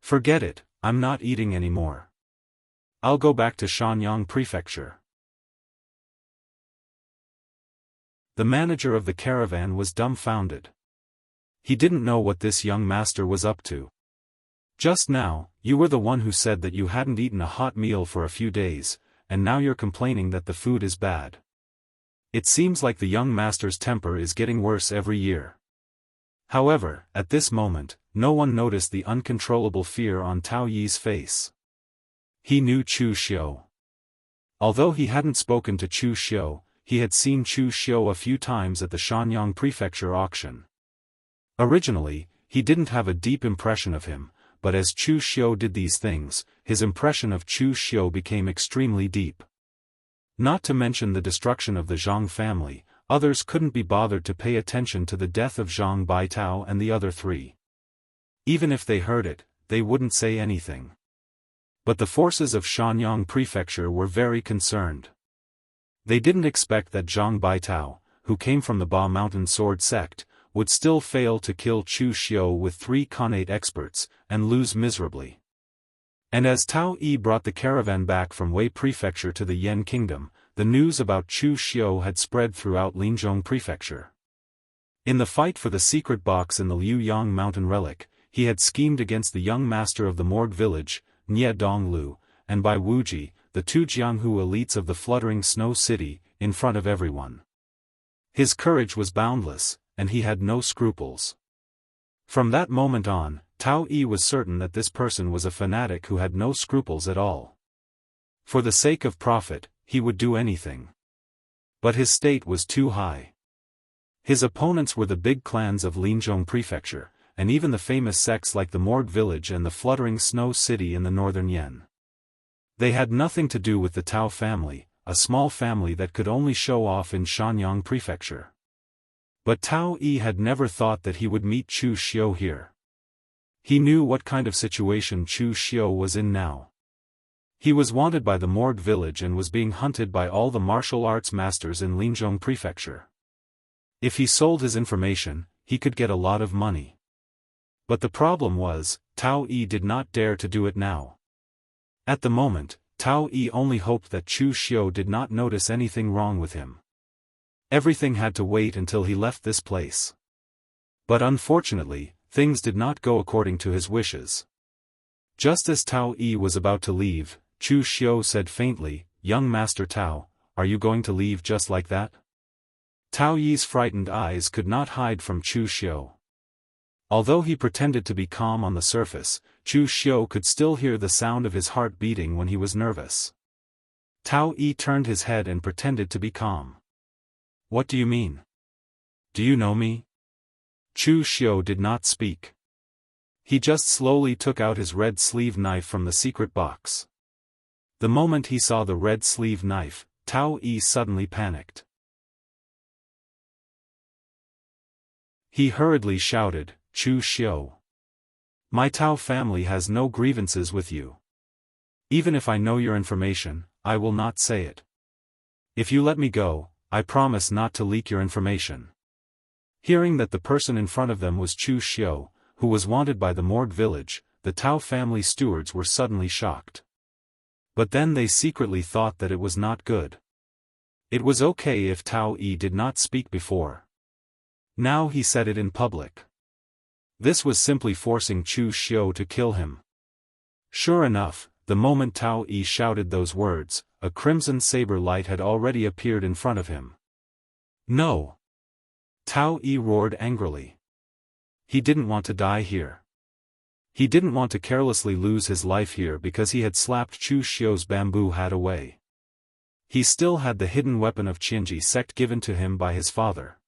Forget it, I'm not eating anymore. I'll go back to Shanyang Prefecture." The manager of the caravan was dumbfounded. He didn't know what this young master was up to. "Just now, you were the one who said that you hadn't eaten a hot meal for a few days, and now you're complaining that the food is bad. It seems like the young master's temper is getting worse every year." However, at this moment, no one noticed the uncontrollable fear on Tao Yi's face. He knew Chu Xiu. Although he hadn't spoken to Chu Xiu, he had seen Chu Xiu a few times at the Shanyang Prefecture auction. Originally, he didn't have a deep impression of him, but as Chu Xiu did these things, his impression of Chu Xiu became extremely deep. Not to mention the destruction of the Zhang family, others couldn't be bothered to pay attention to the death of Zhang Baitao and the other 3. Even if they heard it, they wouldn't say anything. But the forces of Shanyang Prefecture were very concerned. They didn't expect that Zhang Baitao, who came from the Ba Mountain Sword sect, would still fail to kill Chu Xiu with 3 Khanate experts, and lose miserably. And as Tao Yi brought the caravan back from Wei Prefecture to the Yan Kingdom, the news about Chu Xiu had spread throughout Linzhong Prefecture. In the fight for the secret box in the Liuyang Mountain Relic, he had schemed against the young master of the Morgue village, Nie Donglu, and by Wuji, the 2 Jianghu elites of the fluttering snow city, in front of everyone. His courage was boundless, and he had no scruples. From that moment on, Tao Yi was certain that this person was a fanatic who had no scruples at all. For the sake of profit, he would do anything. But his state was too high. His opponents were the big clans of Linzhong Prefecture, and even the famous sects like the Morgue village and the fluttering snow city in the northern Yan. They had nothing to do with the Tao family, a small family that could only show off in Shanyang Prefecture. But Tao Yi had never thought that he would meet Chu Xiu here. He knew what kind of situation Chu Xiu was in now. He was wanted by the Morgue village and was being hunted by all the martial arts masters in Linzhong Prefecture. If he sold his information, he could get a lot of money. But the problem was, Tao Yi did not dare to do it now. At the moment, Tao Yi only hoped that Chu Xiu did not notice anything wrong with him. Everything had to wait until he left this place. But unfortunately, things did not go according to his wishes. Just as Tao Yi was about to leave, Chu Xiu said faintly, "Young Master Tao, are you going to leave just like that?" Tao Yi's frightened eyes could not hide from Chu Xiu. Although he pretended to be calm on the surface, Chu Xiu could still hear the sound of his heart beating when he was nervous. Tao Yi turned his head and pretended to be calm. "What do you mean? Do you know me?" Chu Xiu did not speak. He just slowly took out his red sleeve knife from the secret box. The moment he saw the red sleeve knife, Tao Yi suddenly panicked. He hurriedly shouted, "Chu Xiu! My Tao family has no grievances with you. Even if I know your information, I will not say it. If you let me go, I promise not to leak your information. Hearing that the person in front of them was Chu Xiu, who was wanted by the Morgue village, the Tao family stewards were suddenly shocked. But then they secretly thought that it was not good. It was okay if Tao Yi did not speak before. Now he said it in public. This was simply forcing Chu Xiu to kill him. Sure enough, the moment Tao Yi shouted those words, a crimson saber light had already appeared in front of him. No! Tao Yi roared angrily. He didn't want to die here. He didn't want to carelessly lose his life here because he had slapped Chu Xiu's bamboo hat away. He still had the hidden weapon of Qianji sect given to him by his father.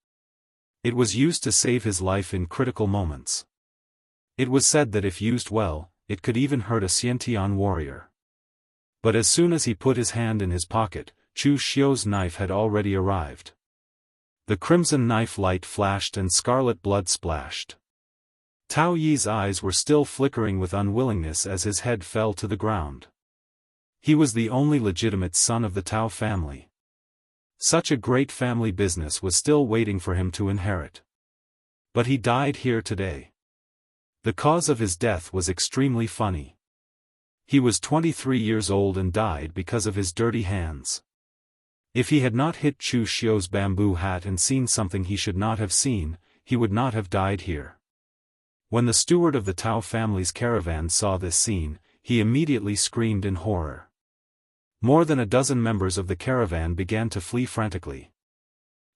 It was used to save his life in critical moments. It was said that if used well, it could even hurt a Xiantian warrior. But as soon as he put his hand in his pocket, Chu Xiu's knife had already arrived. The crimson knife light flashed and scarlet blood splashed. Tao Yi's eyes were still flickering with unwillingness as his head fell to the ground. He was the only legitimate son of the Tao family. Such a great family business was still waiting for him to inherit. But he died here today. The cause of his death was extremely funny. He was 23 years old and died because of his dirty hands. If he had not hit Chu Xiu's bamboo hat and seen something he should not have seen, he would not have died here. When the steward of the Tao family's caravan saw this scene, he immediately screamed in horror. More than a dozen members of the caravan began to flee frantically.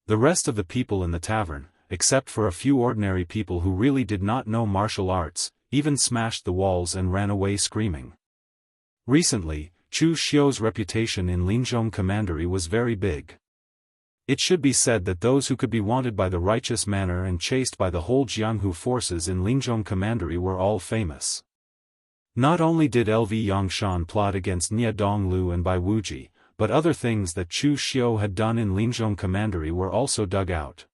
The rest of the people in the tavern, except for a few ordinary people who really did not know martial arts, even smashed the walls and ran away screaming. Recently, Chu Xiu's reputation in Linzhong Commandery was very big. It should be said that those who could be wanted by the righteous manner and chased by the whole Jianghu forces in Linzhong Commandery were all famous. Not only did LV Yangshan plot against Nie Donglu and Bai Wuji, but other things that Chu Xiu had done in Linzhong Commandery were also dug out.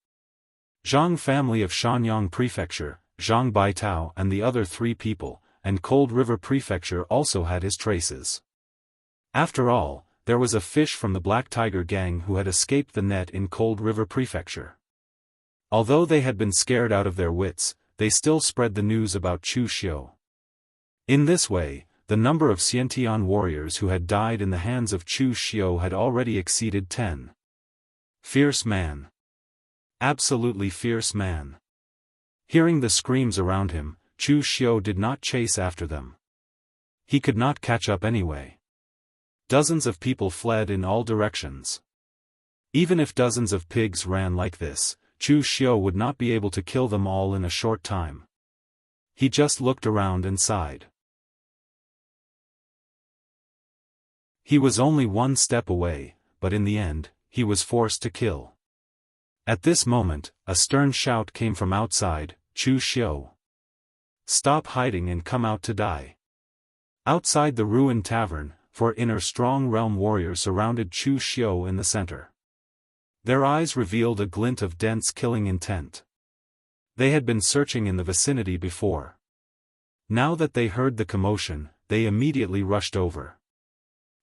Zhang family of Shanyang Prefecture, Zhang Baitao and the other 3 people, and Cold River Prefecture also had his traces. After all, there was a fish from the Black Tiger gang who had escaped the net in Cold River Prefecture. Although they had been scared out of their wits, they still spread the news about Chu Xiu. In this way, the number of Xiantian warriors who had died in the hands of Chu Xiu had already exceeded 10. Fierce man. Absolutely fierce man. Hearing the screams around him, Chu Xiu did not chase after them. He could not catch up anyway. Dozens of people fled in all directions. Even if dozens of pigs ran like this, Chu Xiu would not be able to kill them all in a short time. He just looked around and sighed. He was only one step away, but in the end, he was forced to kill. At this moment, a stern shout came from outside, Chu Xiu. Stop hiding and come out to die. Outside the ruined tavern, 4 inner strong realm warriors surrounded Chu Xiu in the center. Their eyes revealed a glint of dense killing intent. They had been searching in the vicinity before. Now that they heard the commotion, they immediately rushed over.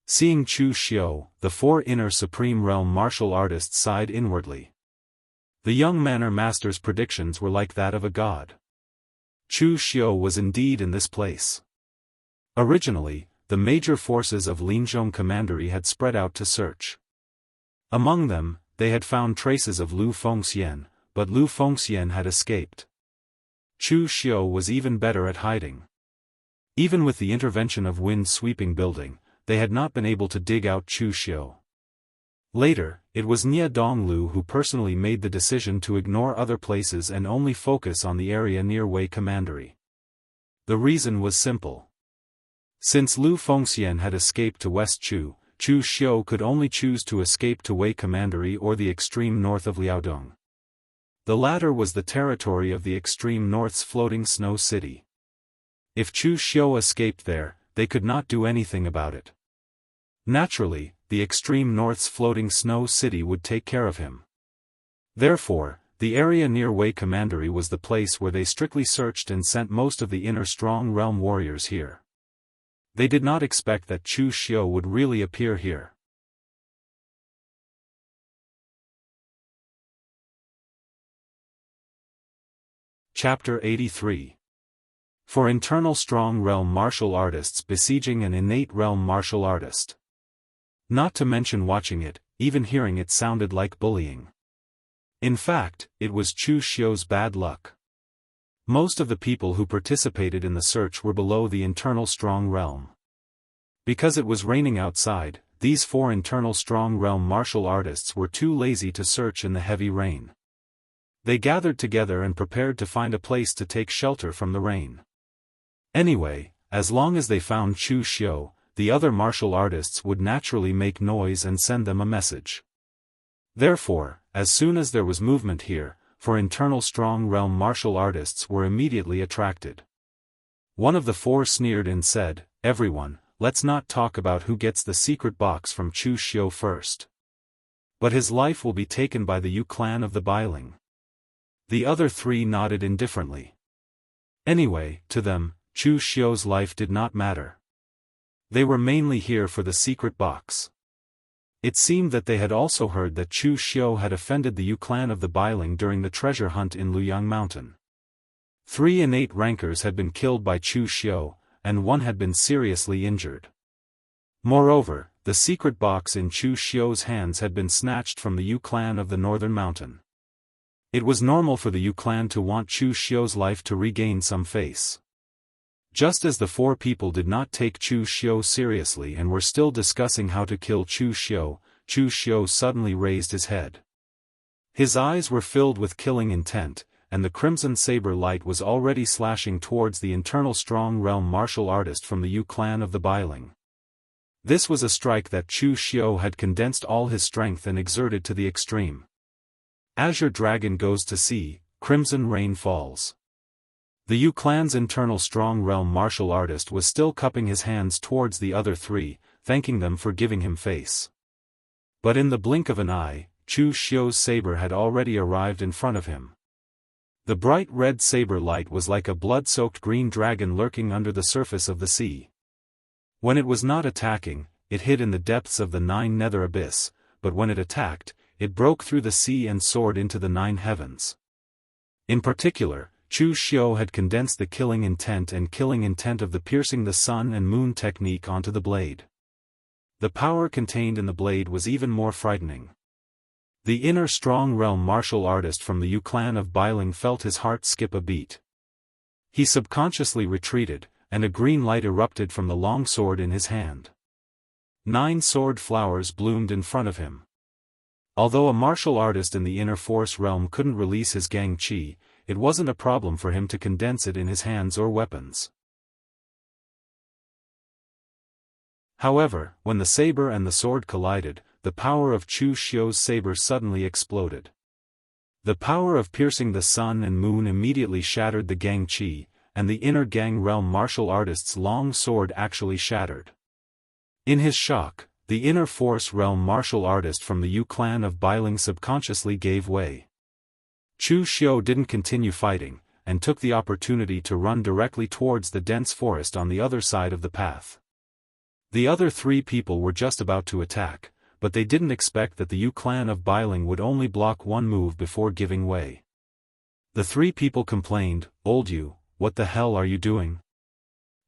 Seeing Chu Xiu, the 4 inner supreme realm martial artists sighed inwardly. The young manor master's predictions were like that of a god. Chu Xiu was indeed in this place. Originally, the major forces of Linzhong Commandery had spread out to search. Among them, they had found traces of Lu Fengxian, but Lu Fengxian had escaped. Chu Xiu was even better at hiding. Even with the intervention of wind-sweeping building, they had not been able to dig out Chu Xiu. Later, it was Nie Donglu who personally made the decision to ignore other places and only focus on the area near Wei Commandery. The reason was simple. Since Lu Fengxian had escaped to West Chu, Chu Xiu could only choose to escape to Wei Commandery or the extreme north of Liaodong. The latter was the territory of the extreme north's floating snow city. If Chu Xiu escaped there, they could not do anything about it. Naturally, the extreme north's floating snow city would take care of him. Therefore, the area near Wei Commandery was the place where they strictly searched and sent most of the inner strong realm warriors here. They did not expect that Chu Xiu would really appear here. Chapter 83. For internal strong realm martial artists besieging an innate realm martial artist. Not to mention watching it, even hearing it sounded like bullying. In fact, it was Chu Xiu's bad luck. Most of the people who participated in the search were below the internal strong realm. Because it was raining outside, these 4 internal strong realm martial artists were too lazy to search in the heavy rain. They gathered together and prepared to find a place to take shelter from the rain. Anyway, as long as they found Chu Xiu, the other martial artists would naturally make noise and send them a message. Therefore, as soon as there was movement here, for internal strong realm martial artists were immediately attracted. One of the 4 sneered and said, "Everyone, let's not talk about who gets the secret box from Chu Xiu first. But his life will be taken by the Yu clan of the Bailing." The other 3 nodded indifferently. Anyway, to them, Chu Xiu's life did not matter. They were mainly here for the secret box. It seemed that they had also heard that Chu Xiu had offended the Yu clan of the Bailing during the treasure hunt in Luyang Mountain. 3 innate rankers had been killed by Chu Xiu, and 1 had been seriously injured. Moreover, the secret box in Chu Xiu's hands had been snatched from the Yu clan of the Northern Mountain. It was normal for the Yu clan to want Chu Xiu's life to regain some face. Just as the 4 people did not take Chu Xiu seriously and were still discussing how to kill Chu Xiu suddenly raised his head. His eyes were filled with killing intent, and the crimson saber light was already slashing towards the internal strong realm martial artist from the Yu clan of the Bailing. This was a strike that Chu Xiu had condensed all his strength and exerted to the extreme. Azure Dragon goes to sea, crimson rain falls. The Yu clan's internal strong realm martial artist was still cupping his hands towards the other 3, thanking them for giving him face. But in the blink of an eye, Chu Xiu's saber had already arrived in front of him. The bright red saber light was like a blood-soaked green dragon lurking under the surface of the sea. When it was not attacking, it hid in the depths of the 9 nether abyss, but when it attacked, it broke through the sea and soared into the 9 heavens. In particular, Chu Xiu had condensed the killing intent of the piercing the sun and moon technique onto the blade. The power contained in the blade was even more frightening. The inner strong realm martial artist from the Yu clan of Bailing felt his heart skip a beat. He subconsciously retreated, and a green light erupted from the long sword in his hand. 9 sword flowers bloomed in front of him. Although a martial artist in the inner force realm couldn't release his gang qi, it wasn't a problem for him to condense it in his hands or weapons. However, when the saber and the sword collided, the power of Chu Xiu's saber suddenly exploded. The power of piercing the sun and moon immediately shattered the gang qi, and the inner gang realm martial artist's long sword actually shattered. In his shock, the inner force realm martial artist from the Yu clan of Bailing subconsciously gave way. Chu Xiu didn't continue fighting, and took the opportunity to run directly towards the dense forest on the other side of the path. The other 3 people were just about to attack, but they didn't expect that the Yu clan of Bailing would only block 1 move before giving way. The 3 people complained, "Old Yu, what the hell are you doing?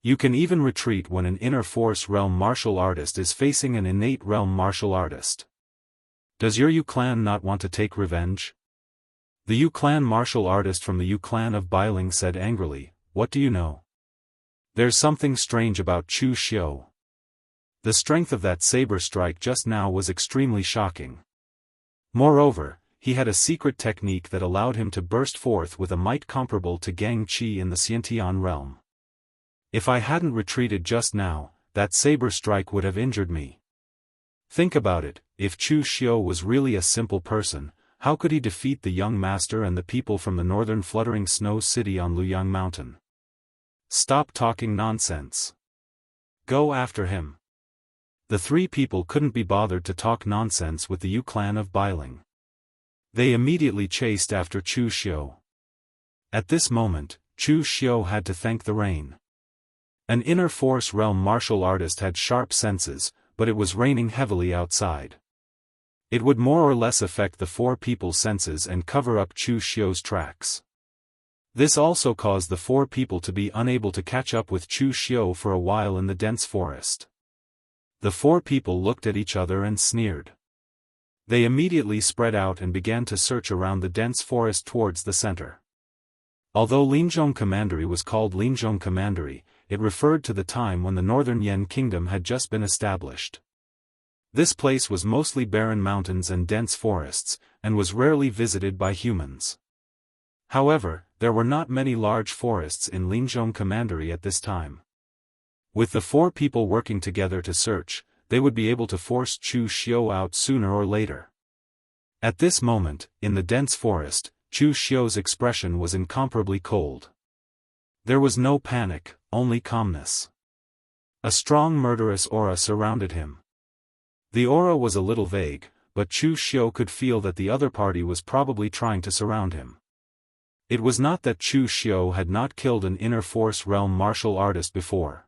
You can even retreat when an inner force realm martial artist is facing an innate realm martial artist. Does your Yu clan not want to take revenge?" The Yu clan martial artist from the Yu clan of Bailing said angrily, "What do you know? There's something strange about Chu Xiu. The strength of that saber strike just now was extremely shocking. Moreover, he had a secret technique that allowed him to burst forth with a might comparable to gang qi in the Xiantian realm. If I hadn't retreated just now, that saber strike would have injured me. Think about it, if Chu Xiu was really a simple person, how could he defeat the young master and the people from the northern fluttering snow city on Luyang Mountain? Stop talking nonsense. Go after him." The 3 people couldn't be bothered to talk nonsense with the Yu clan of Bailing. They immediately chased after Chu Xiu. At this moment, Chu Xiu had to thank the rain. An inner force realm martial artist had sharp senses, but it was raining heavily outside. It would more or less affect the four people's senses and cover up Chu Xiu's tracks. This also caused the four people to be unable to catch up with Chu Xiu for a while in the dense forest. The four people looked at each other and sneered. They immediately spread out and began to search around the dense forest towards the center. Although Linzhong Commandery was called Linzhong Commandery, it referred to the time when the northern Yan kingdom had just been established. This place was mostly barren mountains and dense forests, and was rarely visited by humans. However, there were not many large forests in Linzhong Commandery at this time. With the four people working together to search, they would be able to force Chu Xiu out sooner or later. At this moment, in the dense forest, Chu Xiu's expression was incomparably cold. There was no panic, only calmness. A strong murderous aura surrounded him. The aura was a little vague, but Chu Xiu could feel that the other party was probably trying to surround him. It was not that Chu Xiu had not killed an inner force realm martial artist before.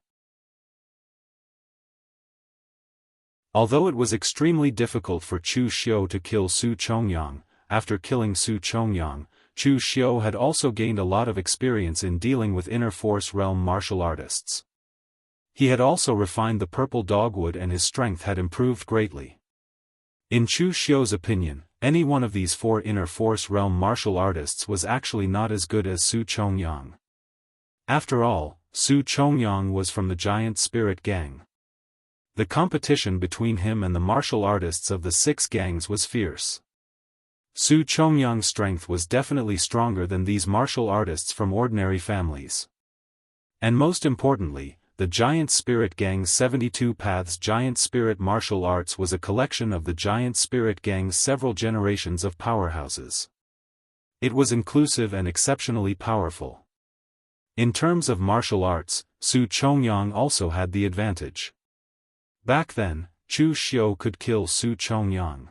Although it was extremely difficult for Chu Xiu to kill Su Chongyang, after killing Su Chongyang, Chu Xiu had also gained a lot of experience in dealing with inner force realm martial artists. He had also refined the purple dogwood and his strength had improved greatly. In Chu Xiu's opinion, any one of these four inner force realm martial artists was actually not as good as Su Chongyang. After all, Su Chongyang was from the giant spirit gang. The competition between him and the martial artists of the 6 gangs was fierce. Su Chongyang's strength was definitely stronger than these martial artists from ordinary families. And most importantly, the Giant Spirit Gang's 72 Paths Giant Spirit Martial Arts was a collection of the Giant Spirit Gang's several generations of powerhouses. It was inclusive and exceptionally powerful. In terms of martial arts, Su Chongyang also had the advantage. Back then, Chu Xiu could kill Su Chongyang.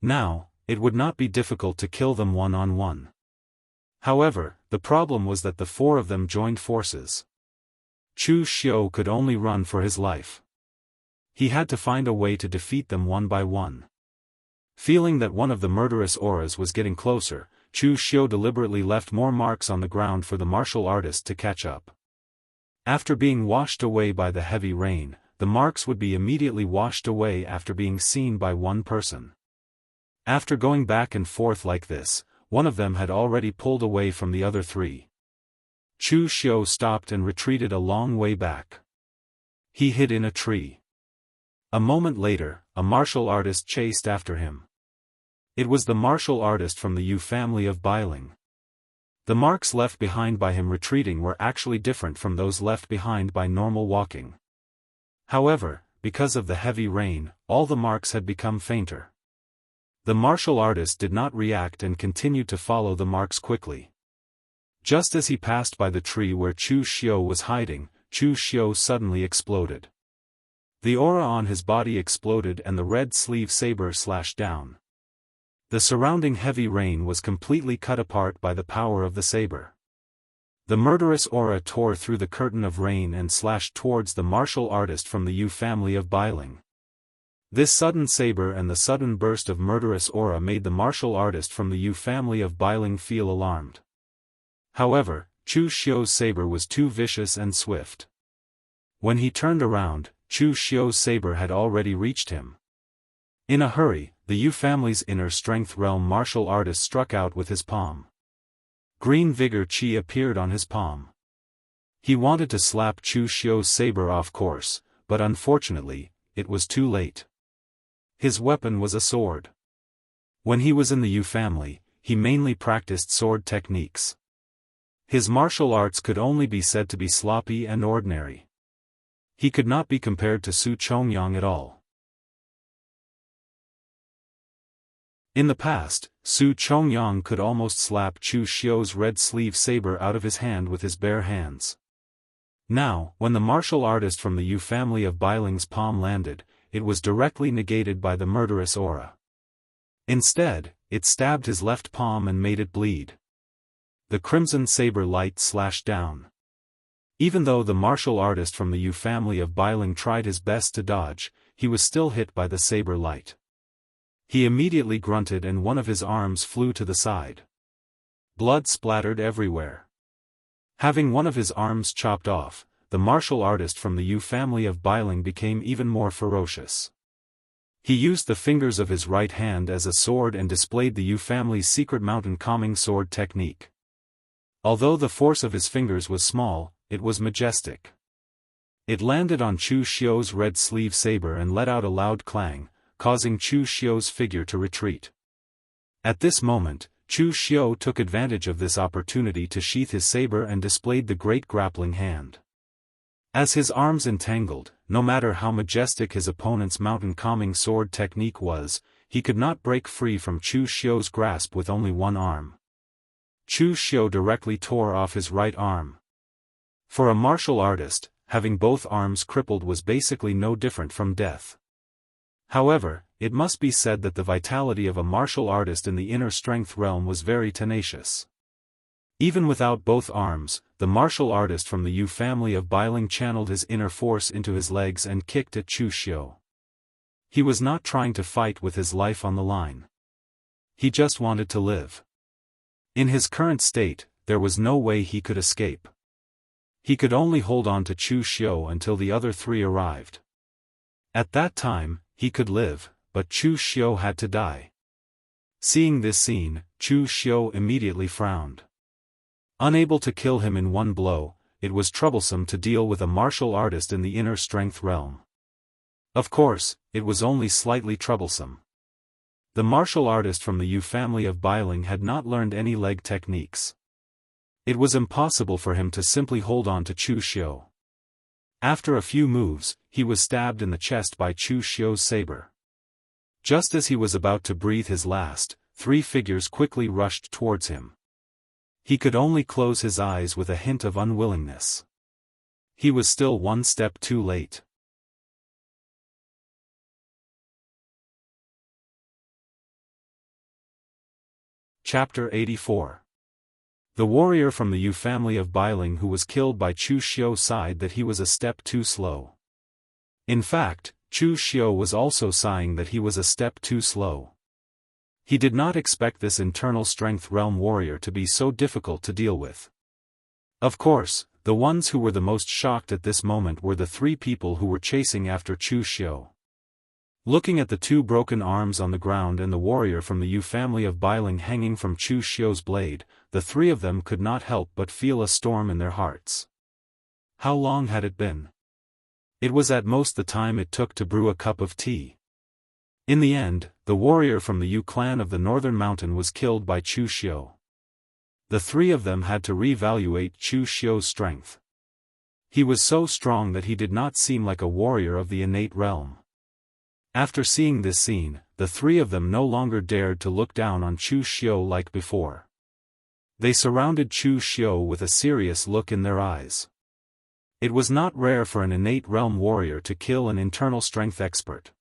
Now, it would not be difficult to kill them one-on-one. However, the problem was that the four of them joined forces. Chu Xiu could only run for his life. He had to find a way to defeat them one by one. Feeling that one of the murderous auras was getting closer, Chu Xiu deliberately left more marks on the ground for the martial artist to catch up. After being washed away by the heavy rain, the marks would be immediately washed away after being seen by one person. After going back and forth like this, one of them had already pulled away from the other 3. Chu Xiu stopped and retreated a long way back. He hid in a tree. A moment later, a martial artist chased after him. It was the martial artist from the Yu family of Bailing. The marks left behind by him retreating were actually different from those left behind by normal walking. However, because of the heavy rain, all the marks had become fainter. The martial artist did not react and continued to follow the marks quickly. Just as he passed by the tree where Chu Xiu was hiding, Chu Xiu suddenly exploded. The aura on his body exploded and the red sleeve saber slashed down. The surrounding heavy rain was completely cut apart by the power of the saber. The murderous aura tore through the curtain of rain and slashed towards the martial artist from the Yu family of Bailing. This sudden saber and the sudden burst of murderous aura made the martial artist from the Yu family of Bailing feel alarmed. However, Chu Xiu's saber was too vicious and swift. When he turned around, Chu Xiu's saber had already reached him. In a hurry, the Yu family's inner strength realm martial artist struck out with his palm. Green vigor chi appeared on his palm. He wanted to slap Chu Xiu's saber off course, but unfortunately, it was too late. His weapon was a sword. When he was in the Yu family, he mainly practiced sword techniques. His martial arts could only be said to be sloppy and ordinary. He could not be compared to Su Chongyang at all. In the past, Su Chongyang could almost slap Chu Xiu's red sleeve saber out of his hand with his bare hands. Now, when the martial artist from the Yu family of Bailing's palm landed, it was directly negated by the murderous aura. Instead, it stabbed his left palm and made it bleed. The crimson saber light slashed down. Even though the martial artist from the Yu family of Bailing tried his best to dodge, he was still hit by the saber light. He immediately grunted and one of his arms flew to the side. Blood splattered everywhere. Having one of his arms chopped off, the martial artist from the Yu family of Bailing became even more ferocious. He used the fingers of his right hand as a sword and displayed the Yu family's secret mountain calming sword technique. Although the force of his fingers was small, it was majestic. It landed on Chu Xiu's red sleeve saber and let out a loud clang, causing Chu Xiu's figure to retreat. At this moment, Chu Xiu took advantage of this opportunity to sheath his saber and displayed the great grappling hand. As his arms entangled, no matter how majestic his opponent's mountain calming sword technique was, he could not break free from Chu Xiu's grasp with only one arm. Chu Xiu directly tore off his right arm. For a martial artist, having both arms crippled was basically no different from death. However, it must be said that the vitality of a martial artist in the inner strength realm was very tenacious. Even without both arms, the martial artist from the Yu family of Bailing channeled his inner force into his legs and kicked at Chu Xiu. He was not trying to fight with his life on the line. He just wanted to live. In his current state, there was no way he could escape. He could only hold on to Chu Xiu until the other three arrived. At that time, he could live, but Chu Xiu had to die. Seeing this scene, Chu Xiu immediately frowned. Unable to kill him in one blow, it was troublesome to deal with a martial artist in the inner strength realm. Of course, it was only slightly troublesome. The martial artist from the Yu family of Bailing had not learned any leg techniques. It was impossible for him to simply hold on to Chu Xiu. After a few moves, he was stabbed in the chest by Chu Xiu's saber. Just as he was about to breathe his last, three figures quickly rushed towards him. He could only close his eyes with a hint of unwillingness. He was still one step too late. Chapter 84. The warrior from the Yu family of Bailing who was killed by Chu Xiu sighed that he was a step too slow. In fact, Chu Xiu was also sighing that he was a step too slow. He did not expect this internal strength realm warrior to be so difficult to deal with. Of course, the ones who were the most shocked at this moment were the three people who were chasing after Chu Xiu. Looking at the two broken arms on the ground and the warrior from the Yu family of Bailing hanging from Chu Xiu's blade, the three of them could not help but feel a storm in their hearts. How long had it been? It was at most the time it took to brew a cup of tea. In the end, the warrior from the Yu clan of the northern mountain was killed by Chu Xiu. The three of them had to reevaluate Chu Xiu's strength. He was so strong that he did not seem like a warrior of the innate realm. After seeing this scene, the three of them no longer dared to look down on Chu Xiu like before. They surrounded Chu Xiu with a serious look in their eyes. It was not rare for an innate realm warrior to kill an internal strength expert.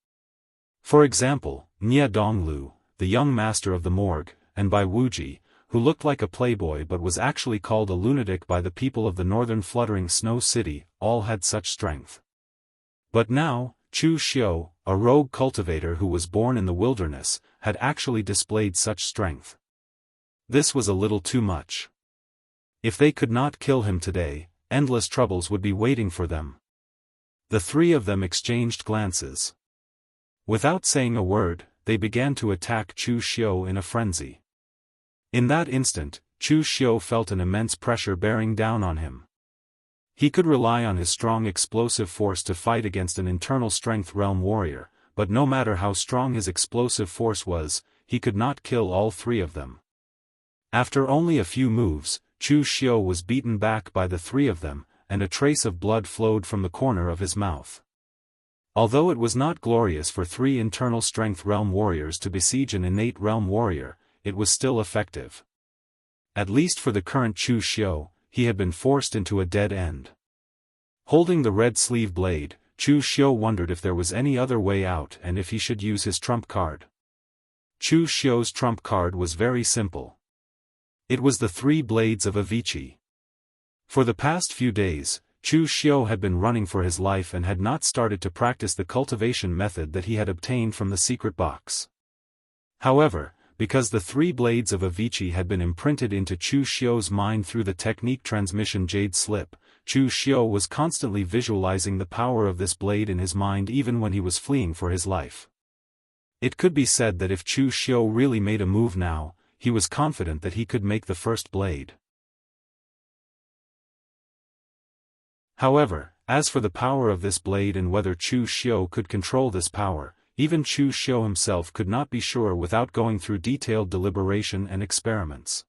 For example, Nie Donglu, the young master of the morgue, and Bai Wuji, who looked like a playboy but was actually called a lunatic by the people of the northern fluttering snow city, all had such strength. But now, Chu Xiu, a rogue cultivator who was born in the wilderness, had actually displayed such strength. This was a little too much. If they could not kill him today, endless troubles would be waiting for them. The three of them exchanged glances. Without saying a word, they began to attack Chu Xiu in a frenzy. In that instant, Chu Xiu felt an immense pressure bearing down on him. He could rely on his strong explosive force to fight against an internal strength realm warrior, but no matter how strong his explosive force was, he could not kill all three of them. After only a few moves, Chu Xiu was beaten back by the three of them, and a trace of blood flowed from the corner of his mouth. Although it was not glorious for three internal strength realm warriors to besiege an innate realm warrior, it was still effective. At least for the current Chu Xiu, he had been forced into a dead end. Holding the red sleeve blade, Chu Xiu wondered if there was any other way out and if he should use his trump card. Chu Xiu's trump card was very simple. It was the three blades of Avicii. For the past few days, Chu Xiu had been running for his life and had not started to practice the cultivation method that he had obtained from the secret box. However, because the 3 blades of Avicii had been imprinted into Chu Xiu's mind through the technique transmission jade slip, Chu Xiu was constantly visualizing the power of this blade in his mind even when he was fleeing for his life. It could be said that if Chu Xiu really made a move now, he was confident that he could make the first blade. However, as for the power of this blade and whether Chu Xiu could control this power, even Chu Xiu himself could not be sure without going through detailed deliberation and experiments.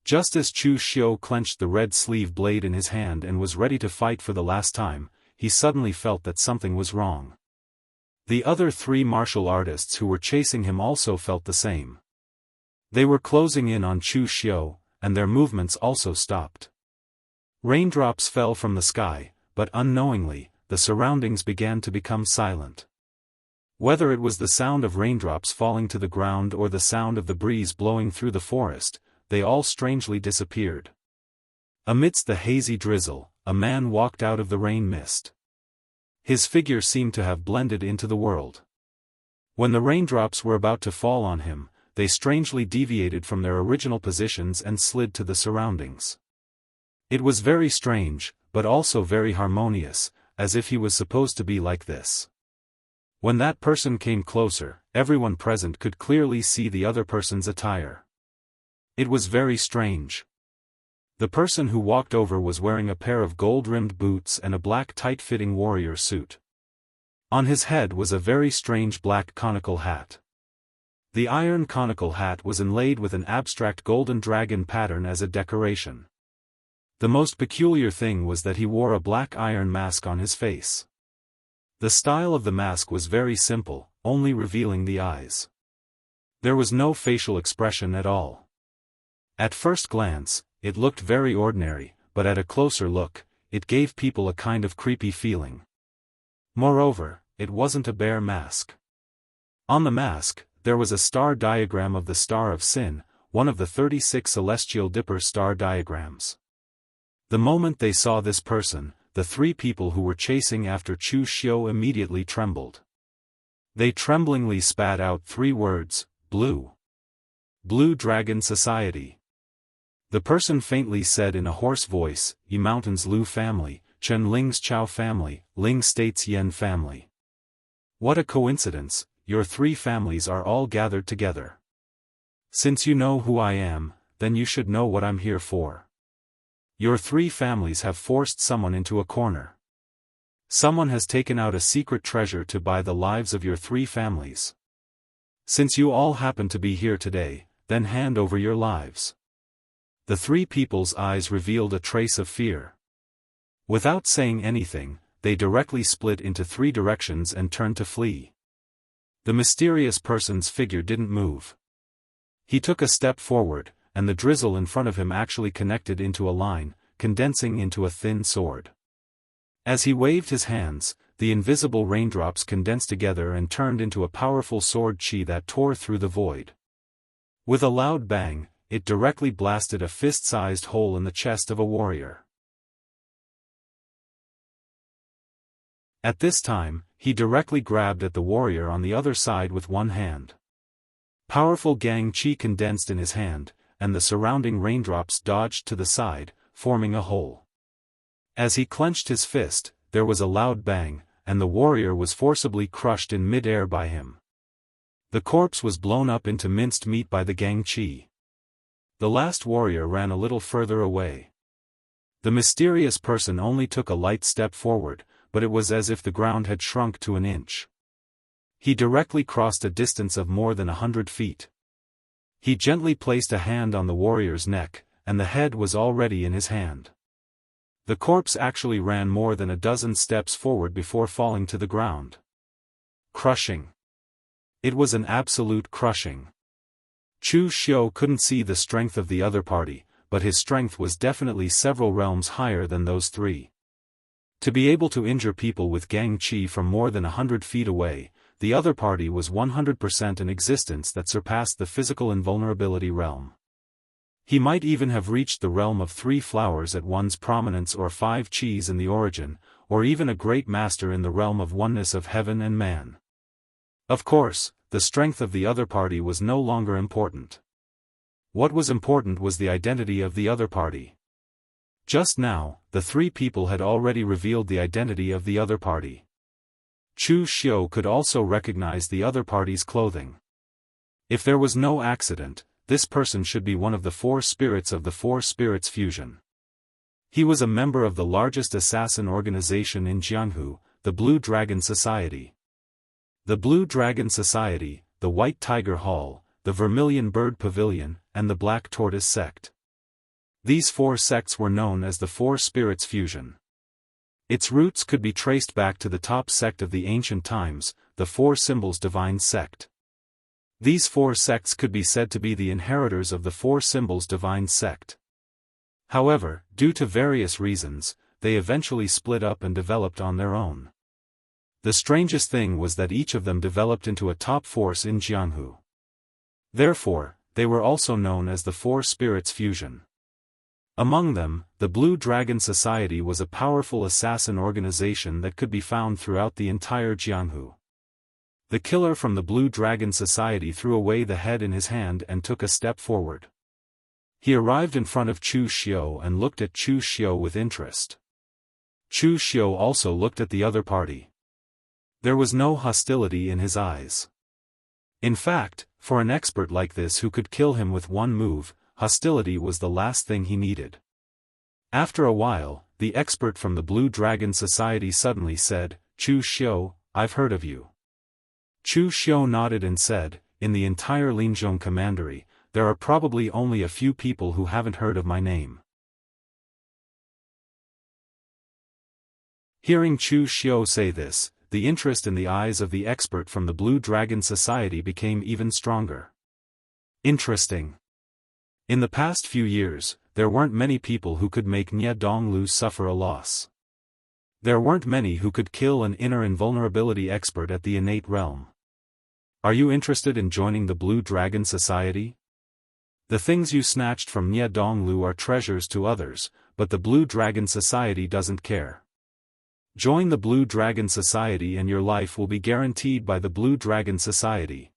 Just as Chu Xiu clenched the red sleeve blade in his hand and was ready to fight for the last time, he suddenly felt that something was wrong. The other 3 martial artists who were chasing him also felt the same. They were closing in on Chu Xiu, and their movements also stopped. Raindrops fell from the sky, but unknowingly, the surroundings began to become silent. Whether it was the sound of raindrops falling to the ground or the sound of the breeze blowing through the forest, they all strangely disappeared. Amidst the hazy drizzle, a man walked out of the rain mist. His figure seemed to have blended into the world. When the raindrops were about to fall on him, they strangely deviated from their original positions and slid to the surroundings. It was very strange, but also very harmonious, as if he was supposed to be like this. When that person came closer, everyone present could clearly see the other person's attire. It was very strange. The person who walked over was wearing a pair of gold-rimmed boots and a black tight-fitting warrior suit. On his head was a very strange black conical hat. The iron conical hat was inlaid with an abstract golden dragon pattern as a decoration. The most peculiar thing was that he wore a black iron mask on his face. The style of the mask was very simple, only revealing the eyes. There was no facial expression at all. At first glance, it looked very ordinary, but at a closer look, it gave people a kind of creepy feeling. Moreover, it wasn't a bare mask. On the mask, there was a star diagram of the Star of Sin, one of the 36 celestial dipper star diagrams. The moment they saw this person, the 3 people who were chasing after Chu Xiu immediately trembled. They tremblingly spat out 3 words, Blue. Blue Dragon Society. The person faintly said in a hoarse voice, Yi Mountain's Lu family, Chen Ling's Chao family, Ling State's Yen family. What a coincidence, your 3 families are all gathered together. Since you know who I am, then you should know what I'm here for. Your 3 families have forced someone into a corner. Someone has taken out a secret treasure to buy the lives of your 3 families. Since you all happen to be here today, then hand over your lives. The 3 people's eyes revealed a trace of fear. Without saying anything, they directly split into 3 directions and turned to flee. The mysterious person's figure didn't move. He took a step forward, and the drizzle in front of him actually connected into a line, condensing into a thin sword. As he waved his hands, the invisible raindrops condensed together and turned into a powerful sword chi that tore through the void. With a loud bang, it directly blasted a fist-sized hole in the chest of a warrior. At this time, he directly grabbed at the warrior on the other side with one hand. Powerful gang chi condensed in his hand, and the surrounding raindrops dodged to the side, forming a hole. As he clenched his fist, there was a loud bang, and the warrior was forcibly crushed in mid-air by him. The corpse was blown up into minced meat by the gang chi. The last warrior ran a little further away. The mysterious person only took a light step forward, but it was as if the ground had shrunk to an inch. He directly crossed a distance of more than 100 feet. He gently placed a hand on the warrior's neck, and the head was already in his hand. The corpse actually ran more than a dozen steps forward before falling to the ground. Crushing. It was an absolute crushing. Chu Xiu couldn't see the strength of the other party, but his strength was definitely several realms higher than those 3. To be able to injure people with gang chi from more than 100 feet away, the other party was 100% an existence that surpassed the physical invulnerability realm. He might even have reached the realm of 3 flowers at one's prominence or 5 qis in the origin, or even a great master in the realm of oneness of heaven and man. Of course, the strength of the other party was no longer important. What was important was the identity of the other party. Just now, the 3 people had already revealed the identity of the other party. Chu Xiu could also recognize the other party's clothing. If there was no accident, this person should be one of the 4 spirits of the 4 spirits fusion. He was a member of the largest assassin organization in Jianghu, the Blue Dragon Society. The Blue Dragon Society, the White Tiger Hall, the Vermilion Bird Pavilion, and the Black Tortoise Sect. These 4 sects were known as the 4 spirits fusion. Its roots could be traced back to the top sect of the ancient times, the 4 Symbols Divine Sect. These 4 sects could be said to be the inheritors of the 4 Symbols Divine Sect. However, due to various reasons, they eventually split up and developed on their own. The strangest thing was that each of them developed into a top force in Jianghu. Therefore, they were also known as the 4 spirits fusion. Among them, the Blue Dragon Society was a powerful assassin organization that could be found throughout the entire Jianghu. The killer from the Blue Dragon Society threw away the head in his hand and took a step forward. He arrived in front of Chu Xiu and looked at Chu Xiu with interest. Chu Xiu also looked at the other party. There was no hostility in his eyes. In fact, for an expert like this who could kill him with one move, hostility was the last thing he needed. After a while, the expert from the Blue Dragon Society suddenly said, "Chu Xiu, I've heard of you." Chu Xiu nodded and said, "In the entire Linzhong Commandery, there are probably only a few people who haven't heard of my name." Hearing Chu Xiu say this, the interest in the eyes of the expert from the Blue Dragon Society became even stronger. Interesting. In the past few years, there weren't many people who could make Nie Donglu suffer a loss. There weren't many who could kill an inner invulnerability expert at the innate realm. Are you interested in joining the Blue Dragon Society? The things you snatched from Nie Donglu are treasures to others, but the Blue Dragon Society doesn't care. Join the Blue Dragon Society and your life will be guaranteed by the Blue Dragon Society.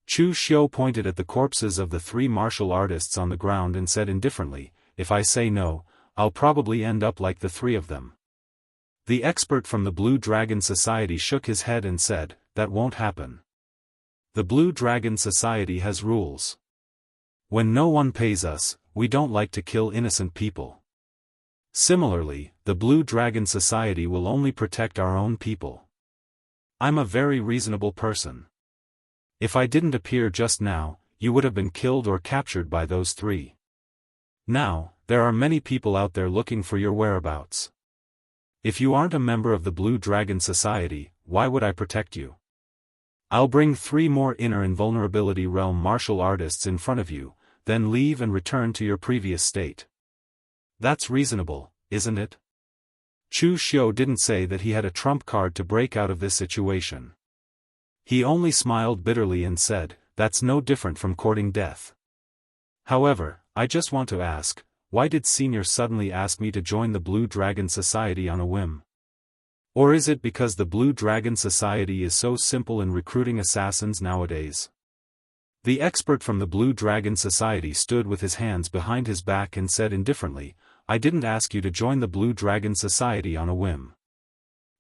Chu Xiu pointed at the corpses of the 3 martial artists on the ground and said indifferently, "If I say no, I'll probably end up like the 3 of them." The expert from the Blue Dragon Society shook his head and said, "That won't happen. The Blue Dragon Society has rules. When no one pays us, we don't like to kill innocent people. Similarly, the Blue Dragon Society will only protect our own people. I'm a very reasonable person. If I didn't appear just now, you would have been killed or captured by those 3. Now, there are many people out there looking for your whereabouts. If you aren't a member of the Blue Dragon Society, why would I protect you? I'll bring 3 more inner invulnerability realm martial artists in front of you, then leave and return to your previous state. That's reasonable, isn't it?" Chu Xiu didn't say that he had a trump card to break out of this situation. He only smiled bitterly and said, "That's no different from courting death. However, I just want to ask, why did Senior suddenly ask me to join the Blue Dragon Society on a whim? Or is it because the Blue Dragon Society is so simple in recruiting assassins nowadays?" The expert from the Blue Dragon Society stood with his hands behind his back and said indifferently, "I didn't ask you to join the Blue Dragon Society on a whim.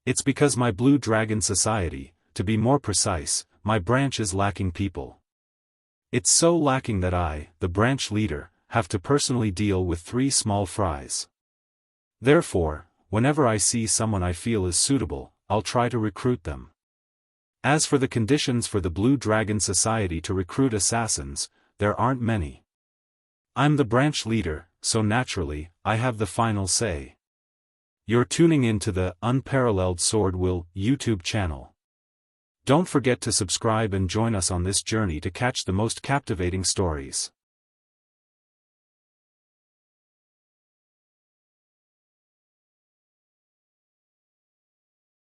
It's because my Blue Dragon Society, to be more precise, my branch is lacking people. It's so lacking that I, the branch leader, have to personally deal with 3 small fries. Therefore, whenever I see someone I feel is suitable, I'll try to recruit them. As for the conditions for the Blue Dragon Society to recruit assassins, there aren't many. I'm the branch leader, so naturally, I have the final say." You're tuning in to the Unparalleled SwordWill YouTube channel. Don't forget to subscribe and join us on this journey to catch the most captivating stories.